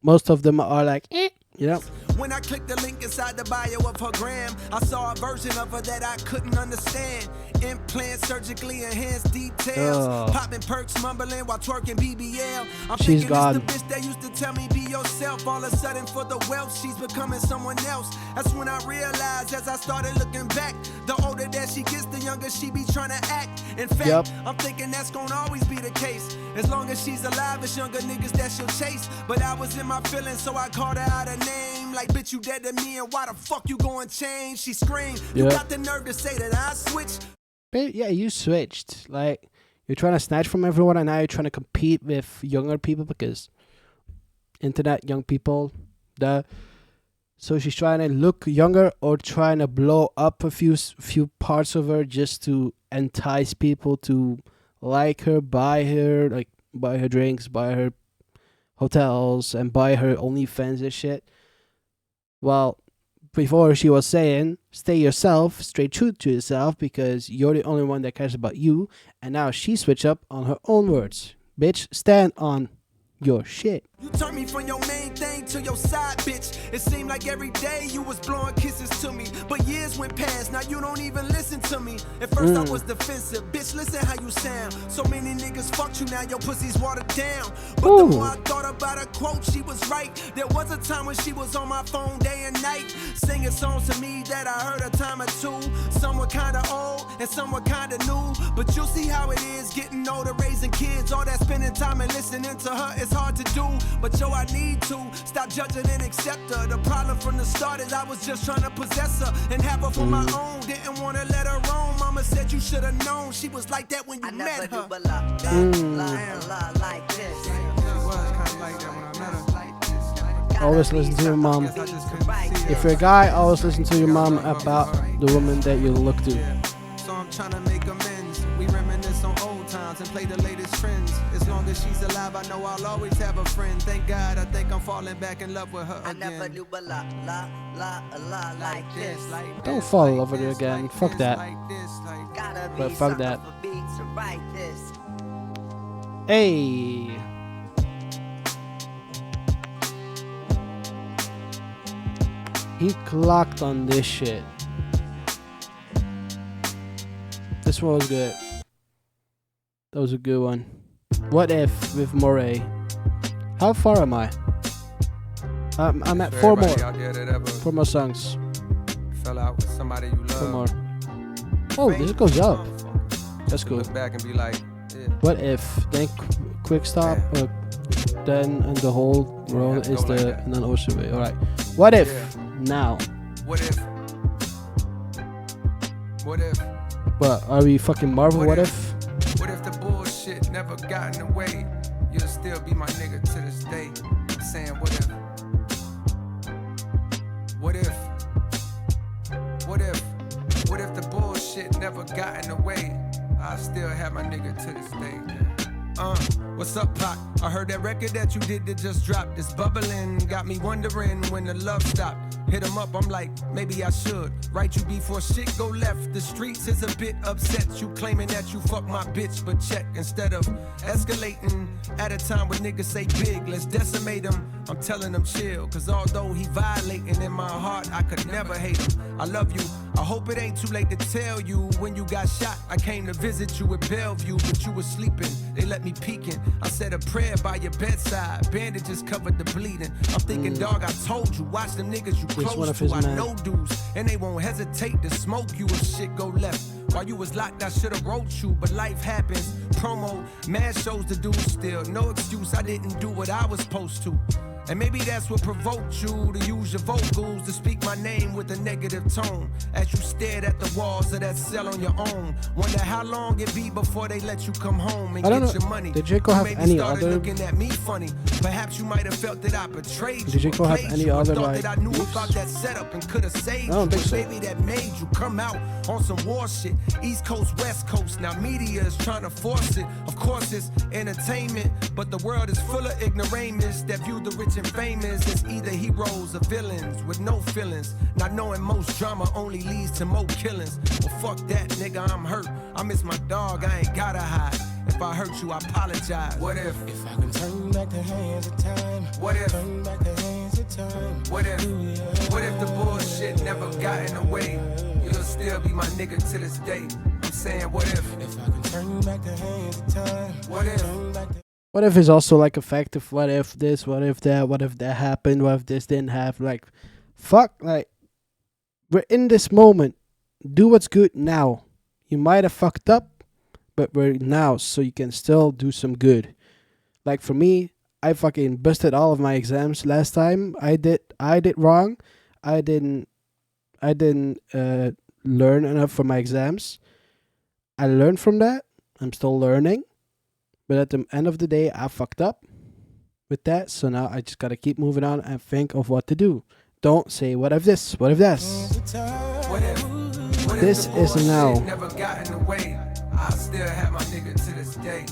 most of them are like, you know. When I clicked the link inside the bio of her gram, I saw a version of her that I couldn't understand. Implant surgically enhanced details. Popping perks, mumbling while twerking BBL. I'm She's thinking gone. it's the bitch that used to tell me be yourself. All of a sudden for the wealth, she's becoming someone else. That's when I realized as I started looking back, the older that she gets, the younger she be trying to act. In fact, I'm thinking that's gonna always be the case. As long as she's alive, it's younger niggas that she'll chase. But I was in my feelings, so I called her out a name. Like, bitch, you dead to me, and why the fuck you going change? She screamed, you got the nerve to say that I switched. But yeah, you switched. Like, you're trying to snatch from everyone, and now you're trying to compete with younger people because internet young people. So she's trying to look younger or trying to blow up a few parts of her just to entice people to like her, buy her drinks, buy her hotels, and buy her OnlyFans and shit. Well, before she was saying, stay yourself, stay true to yourself because you're the only one that cares about you. And now she switched up on her own words. Bitch, stand on your shit. You turned me from your main thing to your side, bitch. It seemed like every day you was blowing kisses to me. But years went past, now you don't even listen to me. At first I was defensive, bitch, listen how you sound. So many niggas fucked you, now your pussy's watered down. But the more I thought about her quote, she was right. There was a time when she was on my phone day and night, singing songs to me that I heard a time or two. Some were kinda old and some were kinda new. But you'll see how it is getting older, raising kids. All that spending time and listening to her is hard to do. But yo, I need to stop judging and accept her. The problem from the start is I was just trying to possess her and have her for my own. Didn't want to let her roam. Mama said you should have known she was like that when you met her. Like this. Always listen to your mom. If you're a guy, always listen to your mom about the woman that you look to. So I'm trying to make amends. We reminisce on old times and play the latest trends. As long as she's alive, I know I'll always have a friend. Thank God, I think I'm falling back in love with her again. I never knew a lot like this. Don't fall in love with her again. Fuck that. But fuck that. Hey. He clocked on this shit. This one was good. That was a good one. What If with Moray. How far am I? I'm at 4 more. 4 more songs. Fell out with somebody you love. 4 more. Oh, this goes up. That's cool. Look back and be like, yeah. What if then quick stop, then and the whole world is the and then ocean way. All right. What if now? What if? What if? What are we fucking Marvel? What if? What if the bullshit never got in the way? You'll still be my nigga to this day. I'm saying what if? What if? What if? What if the bullshit never got in the way? I still have my nigga to this day. What's up, Pac? I heard that record that you did that just dropped. It's bubbling, got me wondering when the love stopped. Hit him up, I'm like, maybe I should write you before shit go left. The streets is a bit upset. You claiming that you fuck my bitch, but check. Instead of escalating at a time when niggas say big, let's decimate him. I'm telling him chill, cause although he violating in my heart, I could never hate him. I love you. I hope it ain't too late to tell you when you got shot. I came to visit you at Bellevue, but you were sleeping. They let me peeking. I said a prayer by your bedside. Bandages covered the bleeding. I'm thinking, dog, I told you. Watch them niggas you close to. I know dudes, and they won't hesitate to smoke you if shit go left. While you was locked, I should've wrote you, but life happens. Promo, mad shows to do still. No excuse, I didn't do what I was supposed to. And maybe that's what provoked you to use your vocals to speak my name with a negative tone. As you stared at the walls of that cell on your own. Wonder how long it be before they let you come home and get your money. Did J. Cole have any other? Looking at me funny. Perhaps you might have felt that I betrayed you. Did J. Cole have any other thought like? that I knew about that setup and could have saved I don't you. think so. Maybe that made you come out on some war shit. East Coast, West Coast. Now media is trying to force it. Of course it's entertainment, but the world is full of ignoramus that view the rich and famous as either heroes or villains with no feelings. Not knowing most drama only leads to more killings. Well, fuck that, nigga, I'm hurt. I miss my dog, I ain't gotta hide. If I hurt you, I apologize. What if? If I can turn back the hands of time. What if? Turn back the hands of time. What if? What if the bullshit never got in the way? You'll still be my nigga to this day. I'm saying, what if? If I can turn back the hands of time. What if? What if is also like effective? What if this? What if that? What if that happened? What if this didn't happen? Like, fuck, like, we're in this moment. Do what's good now. You might have fucked up, but we're now, so you can still do some good. Like for me, I fucking busted all of my exams last time. I did wrong. I didn't learn enough for my exams. I learned from that. I'm still learning. But at the end of the day, I fucked up with that. So now I just gotta keep moving on and think of what to do. Don't say, what if this? What if that? What if? What This if the is now. bullshit never got in the way? I still have my nigga to this day.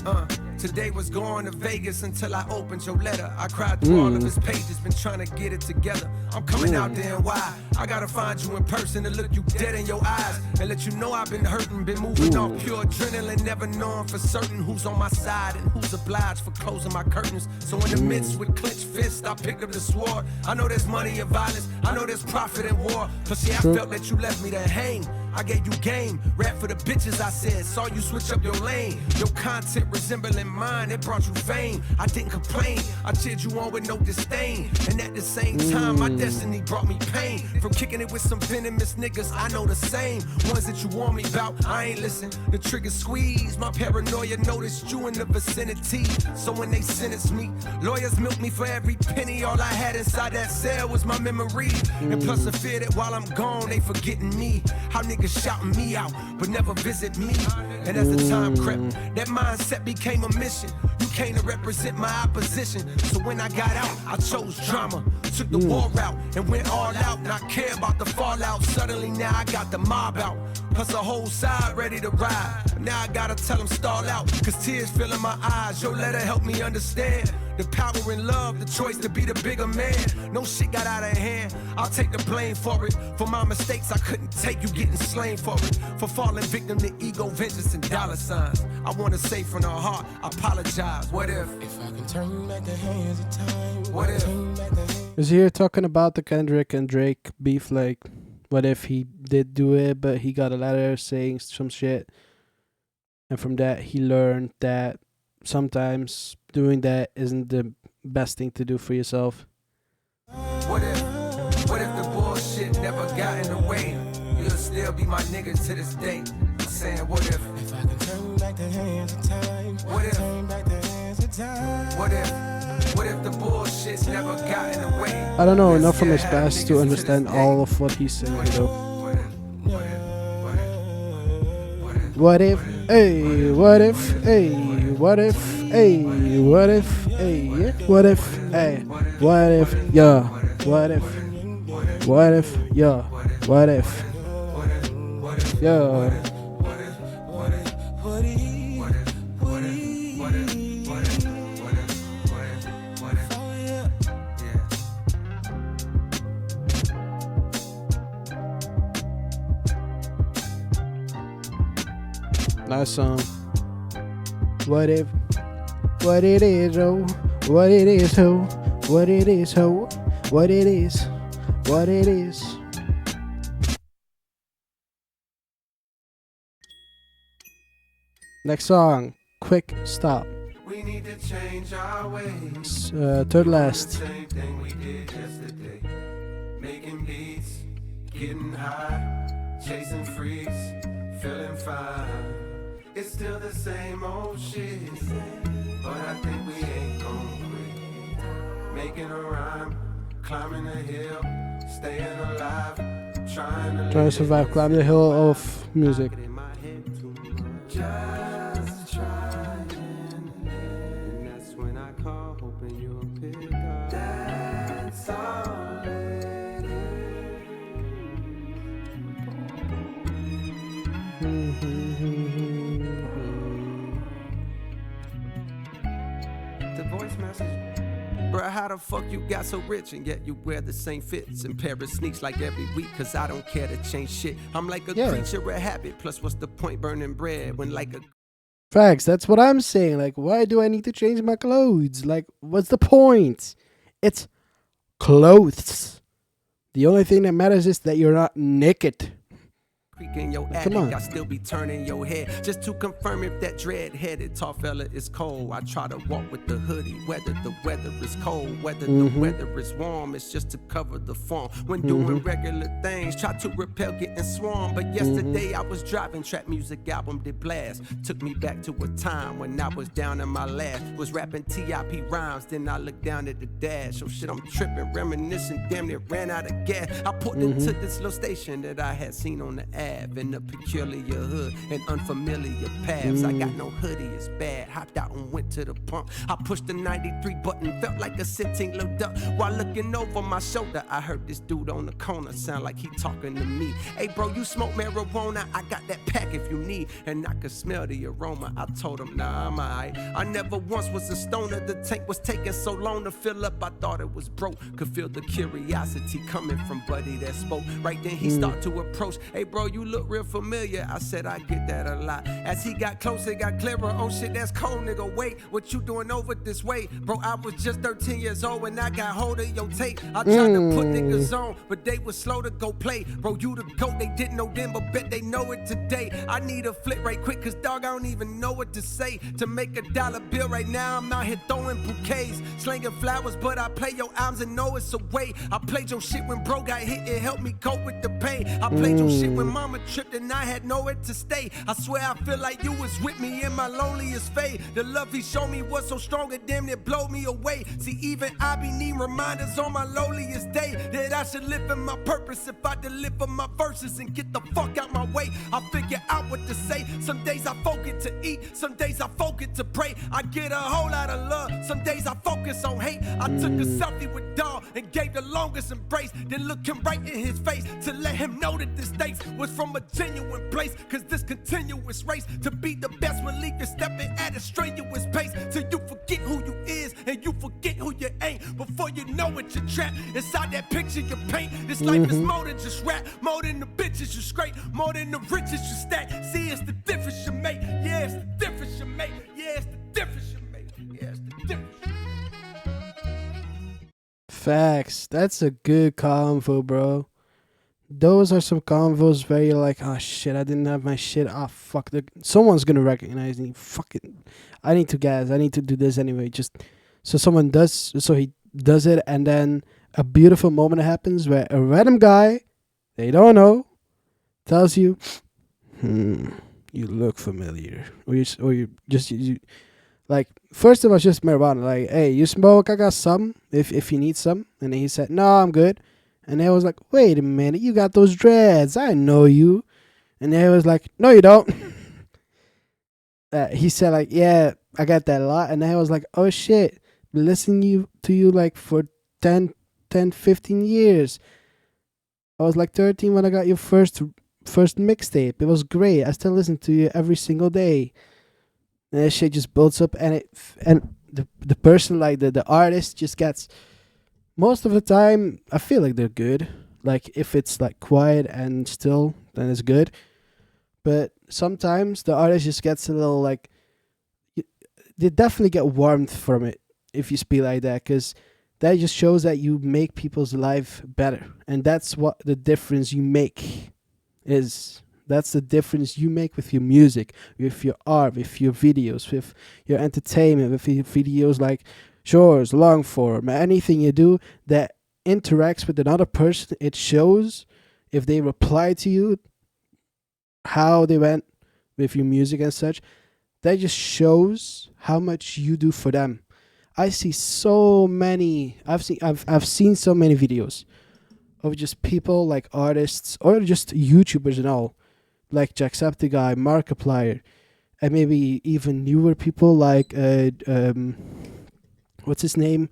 Today was going to Vegas until I opened your letter. I cried through all of his pages, been trying to get it together. I'm coming out there and why? I gotta find you in person to look you dead in your eyes and let you know I've been hurting, been moving off pure adrenaline, never knowing for certain who's on my side and who's obliged for closing my curtains. So in the midst with clenched fists, I picked up the sword. I know there's money in violence, I know there's profit in war. But see, I felt that you left me to hang. I gave you game, rap for the bitches I said. Saw you switch up your lane. Your content resembling mine, it brought you fame. I didn't complain, I cheered you on with no disdain. And at the same time, my destiny brought me pain. From kicking it with some venomous niggas, I know the same. Ones that you warn me about, I ain't listen. The trigger squeeze, my paranoia noticed you in the vicinity. So when they sentenced me, lawyers milked me for every penny. All I had inside that cell was my memory. And plus the fear that while I'm gone, they forgetting me. How niggas shouting me out, but never visit me. And as the time crept, that mindset became a mission. You came to represent my opposition. So when I got out, I chose drama. Took the war route and went all out. Not care about the fallout. Suddenly now I got the mob out. Plus a whole side ready to ride. Now I gotta tell them stall out. Cause tears fill in my eyes. Your letter helped me understand the power in love, the choice to be the bigger man. No shit got out of hand. I'll take the blame for it. For my mistakes I couldn't take, you getting slain for it. For falling victim to ego, vengeance, and dollar signs. I wanna say from the heart, I apologize. What if? If I can turn back the hands of time. What if? Is here talking about the Kendrick and Drake beef? Like, what if he did do it, but he got a letter saying some shit, and from that he learned that sometimes doing that isn't the best thing to do for yourself. What if? What if the bullshit never got in the way? You'll still be my nigga to this day. saying, what if? If I can turn back the hands of time, What if? turn back the hands of time. What if the bullshit's never got in the way? I don't know Let's enough from get his half past niggas to to understand this day. all of what he's saying, though. What if? What if? Hey, what if? Hey, what if? Hey, what if? Hey, yeah. What if? Hey, what if? Yeah. What if? What if? Yeah. What if? Yeah. Nice song. What if? What it is, oh. What it is, oh. What it is, oh. What it is. What it is. Next song. Quick Stop. We need to change our ways. Third last. Same thing we did yesterday. Making beats, getting high, chasing freaks, feeling fine. It's still the same old shit, but I think we ain't gon' quit. Making a rhyme, climbing a hill, staying alive, trying to survive, climb the hill of music. Just trying to live, and that's when I call, hoping you'll pick up. That's all it is. The voice message. Bruh, how the fuck you got so rich and yet you wear the same fits and pair of sneaks like every week? Cause I don't care to change shit. I'm like a creature of habit. Plus, what's the point burning bread when like a... Facts, that's what I'm saying. Like, why do I need to change my clothes? Like, what's the point? It's clothes. The only thing that matters is that you're not naked. In your attic, I still be turning your head just to confirm if that dread-headed tall fella is cold. I try to walk with the hoodie, whether the weather is cold, whether the weather is warm. It's just to cover the form. When doing regular things, try to repel getting swarmed. But yesterday I was driving, trap music album did blast. Took me back to a time when I was down in my last. Was rapping TIP rhymes, then I looked down at the dash. Oh shit, I'm tripping, reminiscing, damn near ran out of gas. I pulled into this little station that I had seen on the in a peculiar hood and unfamiliar paths. I got no hoodie, it's bad. Hopped out and went to the pump. I pushed the 93 button, felt like a sitting looked up. While looking over my shoulder, I heard this dude on the corner sound like he talking to me. Hey bro, you smoke marijuana? I got that pack if you need. And I could smell the aroma. I told him, nah, I'm alright. I never once was a stoner. The tank was taking so long to fill up, I thought it was broke. Could feel the curiosity coming from buddy that spoke. Right then he started to approach. Hey bro, you look real familiar. I said I get that a lot. As he got closer, it got clearer. Oh shit, that's cold, nigga. Wait, what you doing over this way? Bro, I was just 13 years old when I got hold of your tape. I tried to put niggas on, but they was slow to go play. Bro, you the GOAT, they didn't know then, but bet they know it today. I need a flip right quick, cause dog, I don't even know what to say. To make $1 bill right now, I'm out here throwing bouquets, slinging flowers, but I play your arms and know it's a way. I played your shit when bro got hit, it helped me cope with the pain. I played your shit when mama tripped and I had nowhere to stay. I swear I feel like you was with me in my loneliest phase. The love he showed me was so strong it damn near blow me away. See, even I be needing reminders on my loneliest day that I should live in my purpose if I deliver my verses and get the fuck out my way. I figure out what to say. Some days I forget to eat, some days I forget to pray. I get a whole lot of love, some days I focus on hate. I took a selfie with dog and gave the longest embrace, then look him right in his face to let him know that this thanks was from a genuine place. Cause this continuous race to be the best will leave you stepping at a strenuous pace till you forget who you is and you forget who you ain't. Before you know it, you're trapped inside that picture you paint. This life is more than just rap, more than the bitches you scrape, more than the riches you stack. See, it's the difference you make. Yeah, it's the difference you make. Yeah, it's the difference you make. Yeah, it's the difference. Facts. That's a good convo, bro. Those are some convos where you're like, oh shit, I didn't have my shit. Oh fuck, someone's gonna recognize me. Fucking, I need to gas. I need to do this anyway. Just so someone does, so he does it, and then a beautiful moment happens where a random guy they don't know tells you, you You look familiar. Or you like, first it was just marijuana. Like, hey, you smoke? I got some. If you need some. And then he said, no, I'm good. And then I was like, wait a minute, you got those dreads. I know you. And then he was like, no, you don't. He said, like, yeah, I got that a lot. And then I was like, oh shit, been listening to you like for 10, 15 years. I was like 13 when I got your first mixtape. It was great. I still listen to you every single day. And that shit just builds up, and the person, like the artist, just gets, most of the time I feel like they're good. Like if it's like quiet and still, then it's good. But sometimes the artist just gets a little like, they definitely get warmth from it if you speak like that, because that just shows that you make people's life better, and that's what the difference you make is. That's the difference you make with your music, with your art, with your videos, with your entertainment, with your videos like shorts, long form, anything you do that interacts with another person. It shows if they reply to you, how they went with your music and such. That just shows how much you do for them. I've seen so many videos of just people like artists or just YouTubers and all, like Jacksepticeye, Markiplier, and maybe even newer people like what's his name?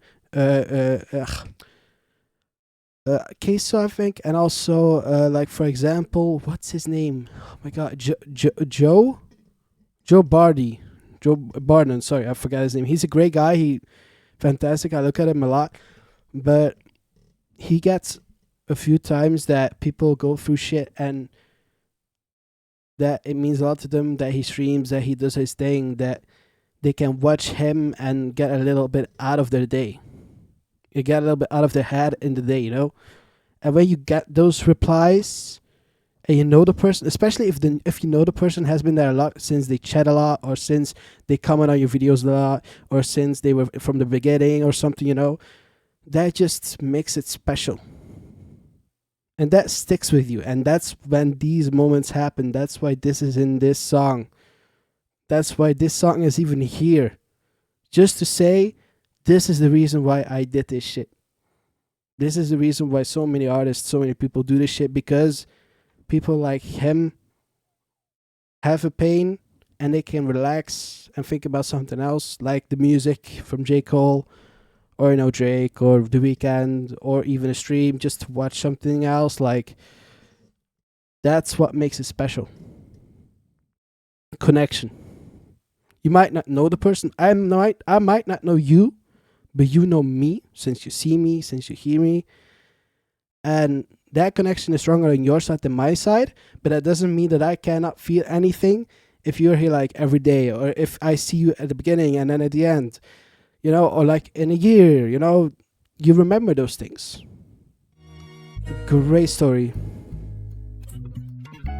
Queso, I think, and also like, for example, what's his name? Oh my god, Joe Bardi. Joe Barden, sorry, I forgot his name. He's a great guy. He fantastic. I look at him a lot, but he gets a few times that people go through shit and that it means a lot to them that he streams, that he does his thing, that they can watch him and get a little bit out of their day. You get a little bit out of their head in the day, you know? And when you get those replies and you know the person, especially if you know the person has been there a lot, since they chat a lot, or since they comment on your videos a lot, or since they were from the beginning or something, you know, that just makes it special. And that sticks with you. And that's when these moments happen. That's why this is in this song. That's why this song is even here. Just to say, this is the reason why I did this shit. This is the reason why so many artists, so many people do this shit, because people like him have a pain and they can relax and think about something else, like the music from J. Cole, or, you know, Drake, or The Weeknd, or even a stream, just to watch something else. Like, that's what makes it special. Connection. You might not know the person. I might not know you, but you know me, since you see me, since you hear me. And that connection is stronger on your side than my side, but that doesn't mean that I cannot feel anything if you're here like every day, or if I see you at the beginning and then at the end, you know, or like in a year, you know, you remember those things. Great story.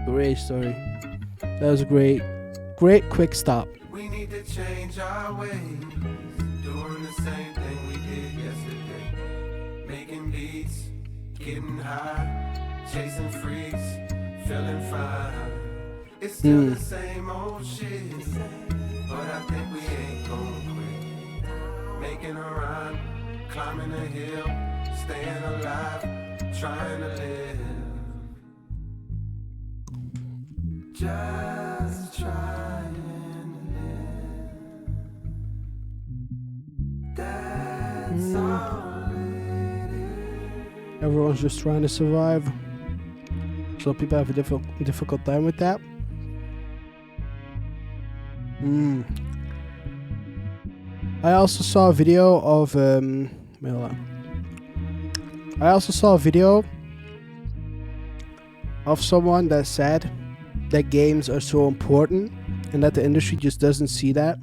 Great story. That was a great quick stop. We need to change our ways, doing the same thing we did yesterday. Making beats, getting high, chasing freaks, feeling fine. It's still the same old shit, but I think we ain't gonna quit. Making a run, climbing a hill, staying alive, trying to live. Just trying to live. That's all it is. Everyone's just trying to survive. Some people have a difficult time with that. I also saw a video of someone that said that games are so important and that the industry just doesn't see that.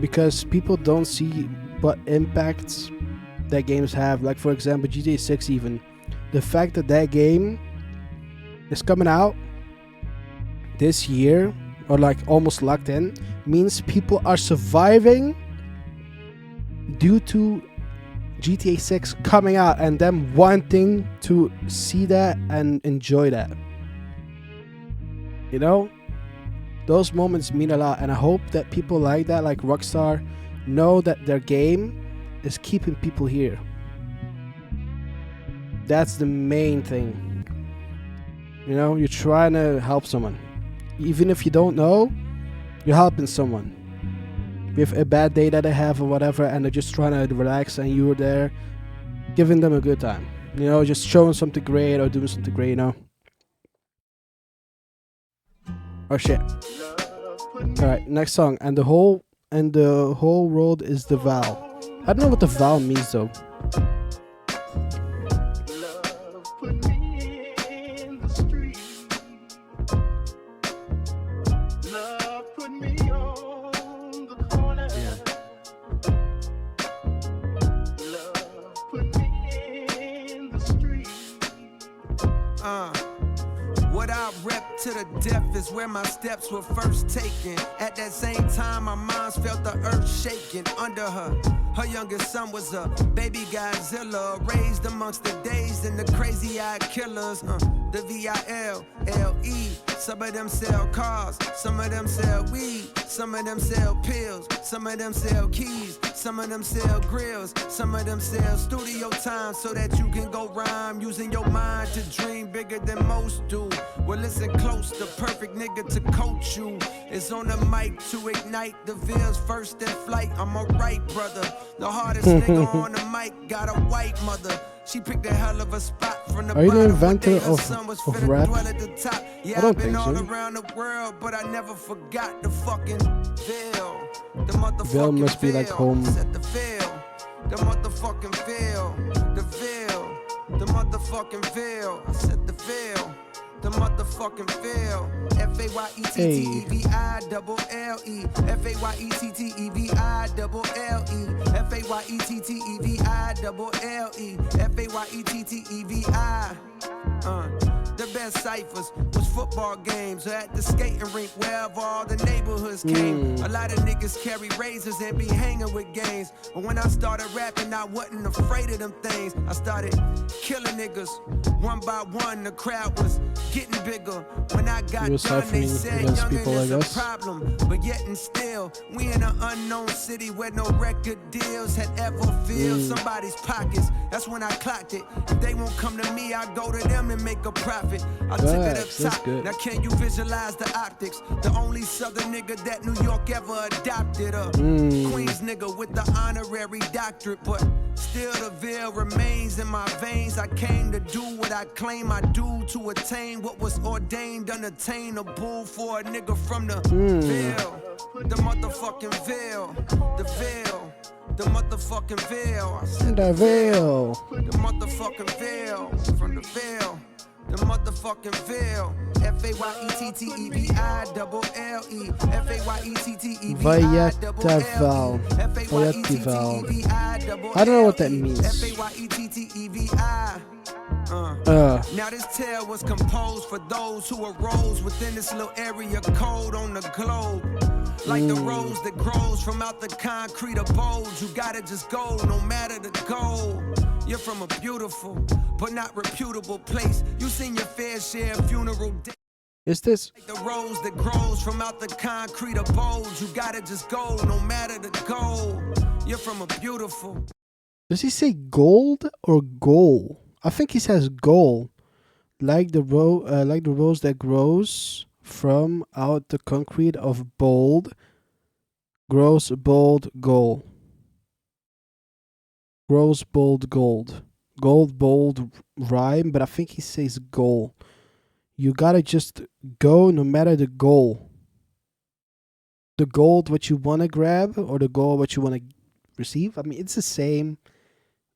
Because people don't see what impacts that games have. Like, for example, GTA 6 even. The fact that game is coming out this year, or like almost locked in, means people are surviving due to GTA 6 coming out and them wanting to see that and enjoy that. You know, those moments mean a lot, and I hope that people like that, like Rockstar, know that their game is keeping people here. That's the main thing. You know, you're trying to help someone. Even if you don't know, you're helping someone with a bad day that they have or whatever, and they're just trying to relax, and you're there giving them a good time. You know, just showing something great or doing something great, you know. Oh shit. Alright, next song. And the whole world is the vow. I don't know what the vow means though. What I rep to the death is where my steps were first taken. At that same time, my mom's felt the earth shaking under her. Her youngest son was a baby Godzilla, raised amongst the dazed and the crazy-eyed killers. The V-I-L-L-E. Some of them sell cars, some of them sell weed, some of them sell pills, some of them sell keys, some of them sell grills, some of them sell studio time so that you can go rhyme, using your mind to dream bigger than most do. Well, listen close, the perfect nigga to coach you is on the mic to ignite the Ville's first in flight. I'm a right brother, the hardest nigga on the mic, got a white mother. She picked a hell of a spot from the Are you the bottom inventor of of rap? At the top. Yeah, I don't I've been think all so. around the world, but I never forgot the fucking Ville. The motherfucking Ville must be like home. Set the Ville. The motherfucking Ville. The Ville. The motherfucking Ville. I said the Ville. The motherfucking Ville. F-A-Y-E-T-T-E-V-I-double-L-E. F-A-Y-E-T-T-E-V-I-double-L-E. F-A-Y-E-T-T-E-V-I-double-L-E. F-A-Y-E-T-T-E-V-I. The best ciphers was football games or at the skating rink wherever all the neighborhoods came. A lot of niggas carry razors and be hanging with gangs. But when I started rapping, I wasn't afraid of them things. I started killing niggas one by one. The crowd was getting bigger. When I got done, they said youngin' is a problem. But yet and still, we in an unknown city where no record deals had ever filled somebody's pockets. That's when I clocked it. If they won't come to me, I go to them and make a profit. I took it up top. Now can you visualize the optics? The only southern nigga that New York ever adopted. Queens nigga with the honorary doctorate. But still the Ville remains in my veins. I came to do what I claim I do, to attain what was ordained unattainable for a nigga from the Ville. The motherfucking Ville. The Ville. The motherfucking Ville. I said the Ville. The motherfucking Ville. From the Ville. The motherfucking Ville. F-A-Y-E-T-T-E-V-I-double-L-E. F-A-Y-E-T-T-E-V-I-double-L-E. Fayetteville. I don't know what that means. F-A-Y-E-T-T-E-V-I. Now this tale was composed for those who arose within this little area code on the globe. Like the rose that grows from out the concrete abode. You gotta just go, no matter the goal. You're from a beautiful, but not reputable place. You seen your fair share of funeral days. Is this? Like the rose that grows from out the concrete abode. You gotta just go, no matter the goal. You're from a beautiful. Does he say gold or goal? I think he says goal. Like the rose that grows from out the concrete of bold, grows bold goal. Grows bold gold. Gold bold rhyme, but I think he says goal. You gotta just go no matter the goal. The gold what you wanna grab or the goal what you wanna receive. I mean, it's the same.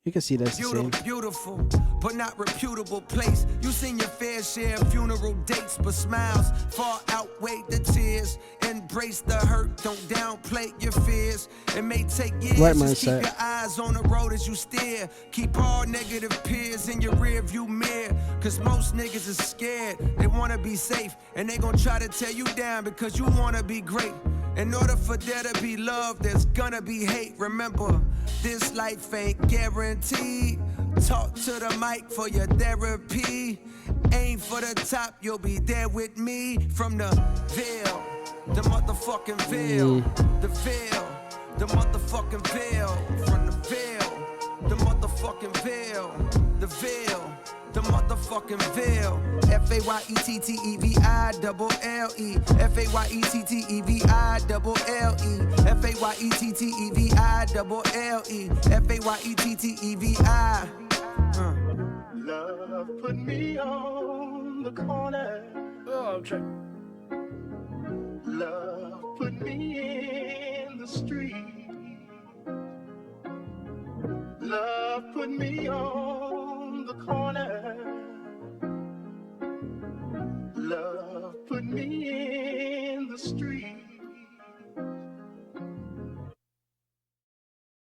You can see that's the same. Beautiful, but not reputable place. You seen your fair share of funeral dates, but smiles far outweigh the tears. Embrace the hurt, don't downplay your fears. It may take years, right just mindset. keep your eyes on the road as you steer. Keep all negative peers in your rear view mirror. Cause most niggas is scared, they wanna be safe. And they gon' try to tear you down because you wanna be great. In order for there to be love, there's gonna be hate. Remember, this life ain't guaranteed. Talk to the mic for your therapy. Aim for the top, you'll be there with me. From the veil, the motherfucking veil, the veil, the motherfucking veil. From the veil, the motherfucking veil, the veil, the motherfucking veil. FAYETTEVILLE, FAYETTEVILLE, FAYETTEVILLE, FAYETTEVI. Love put me on the corner. Oh, love put me in the street. Love put me on the corner. Love put me in the street.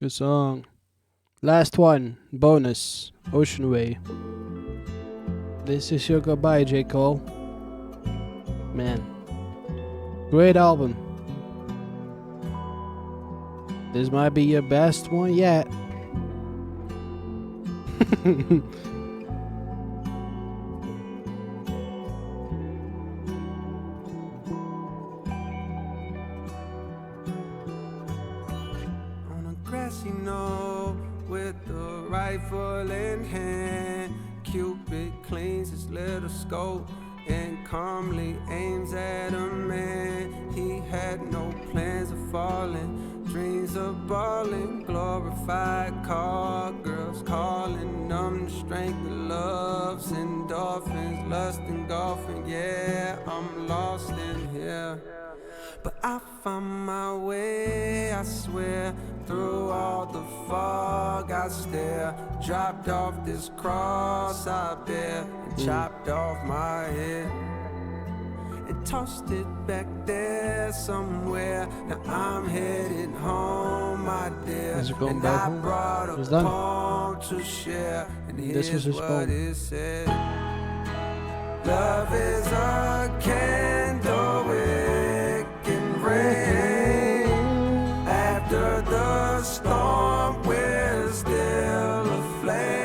Good song. Last one, bonus, Ocean Way. This is your goodbye, J. Cole. Man, great album. This might be your best one yet. On a grassy knoll with the rifle in hand, Cupid cleans his little scope and calmly aims at a man. He had no plans of falling, dreams of balling, glorified call girls calling, numb the strength of loves, endorphins, lust and golfing. Yeah, I'm lost in here, but I found my way, I swear. Through all the fog I stare, dropped off this cross I bear, and chopped off my head and tossed it back there somewhere. Now I'm headed home, my dear, Is it going and back I home? brought a It's done. poem to share, and This was here's his what poem. it said. Love is a candle it can rain. After the storm, we're still aflame.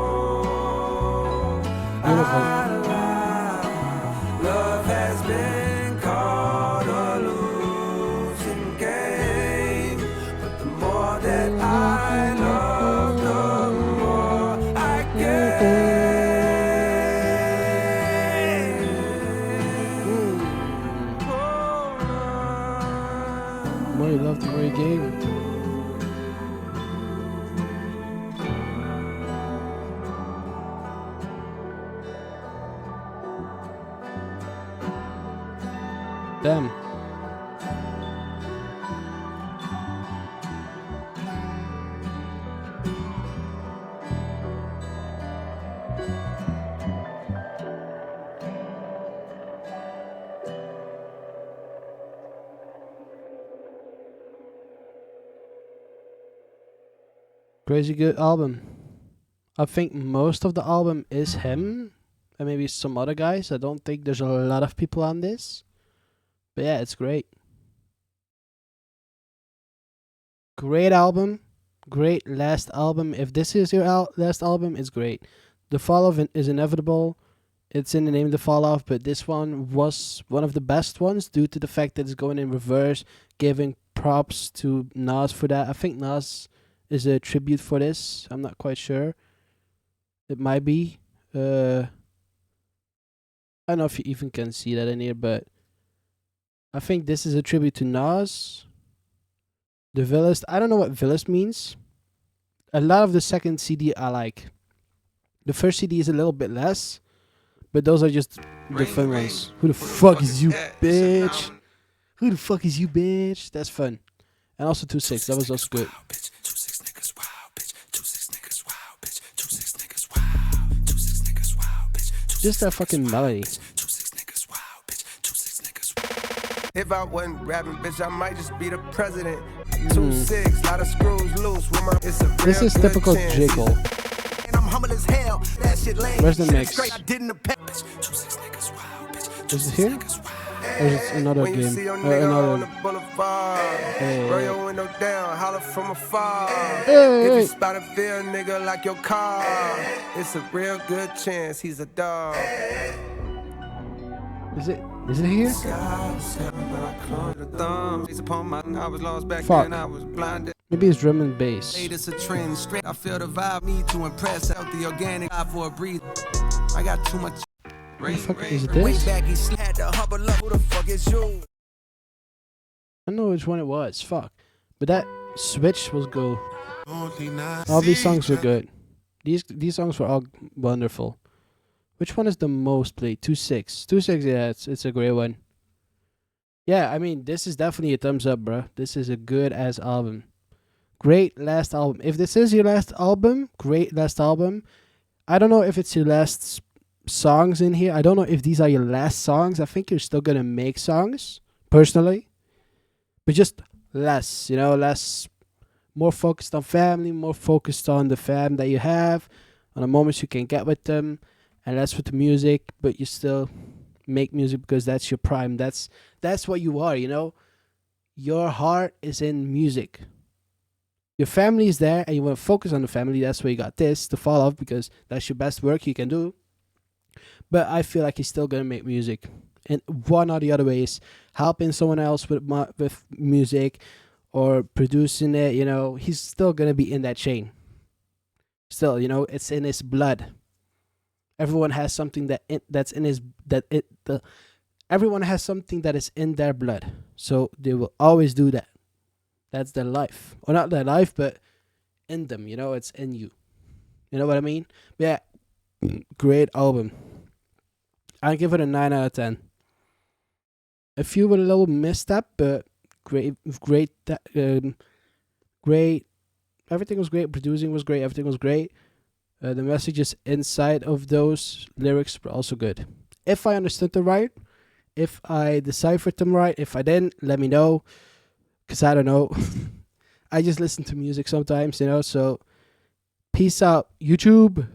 Oh, Beautiful. love has been called a losing game, but the more that I love, the more I gain. The more you love, the more you gain. Damn. Crazy good album. I think most of the album is him and maybe some other guys. I don't think there's a lot of people on this. But yeah, it's great. Great album. Great last album. If this is your last album, it's great. The fall off is inevitable. It's in the name, the fall off, but this one was one of the best ones due to the fact that it's going in reverse, giving props to Nas for that. I think Nas is a tribute for this. I'm not quite sure. It might be. I don't know if you even can see that in here, but I think this is a tribute to Nas. The Villist, I don't know what Villist means. A lot of the second CD I like. The first CD is a little bit less, but those are just the fun ones. Who the fuck is you, bitch? Who the fuck is you, bitch? That's fun. And also 2-6, that was also good. Just that fucking melody. If I wasn't rapping, bitch, I might just be the president. 2-6, lot of screws loose. With my, it's a real This is good typical chance. J. Cole. And I'm humble as hell. That shit lame. Where's the Shit mix? straight, I didn't Is it here? Or is it another When you game? see your nigga on the Another. boulevard, Hey. roll your window down, holler from afar. Hey. If you spot a Bill nigga like your car, it's a real good chance he's a dog. Is it? Is it here? Fuck. Maybe it's drum and bass. It's a trend straight. I feel the vibe, need to impress. Healthy, organic, for a breathe. I got too much. What the fuck is Way this? back, he had to hubble up. Who the fuck is you? I don't know which one it was. Fuck. But that switch was good. All these songs were good. These songs were all wonderful. Which one is the most played? 2-6. 2-6, yeah, it's a great one. Yeah, I mean, this is definitely a thumbs up, bro. This is a good ass album. Great last album. If this is your last album, great last album. I don't know if it's your last songs in here. I don't know if these are your last songs. I think you're still gonna make songs, personally. But just less, less, more focused on family, more focused on the fam that you have, on the moments you can get with them, and less with the music, but you still make music because that's your prime. That's what you are, Your heart is in music. Your family is there, and you want to focus on the family. That's why you got this to follow up, because that's your best work you can do. But I feel like he's still gonna make music, and one or the other way is helping someone else with music, or producing it. He's still gonna be in that chain. Still, it's in his blood. Everyone has something everyone has something that is in their blood, so they will always do that. That's their life, or not their life, but in them. It's in you. You know what I mean? Yeah, great album. I give it a 9 out of 10. A few were a little misstep, but great. Great. Everything was great. Producing was great. Everything was great. The messages inside of those lyrics were also good. If I understood them right, if I deciphered them right, if I didn't, let me know, because I don't know. I just listen to music sometimes, so peace out, YouTube.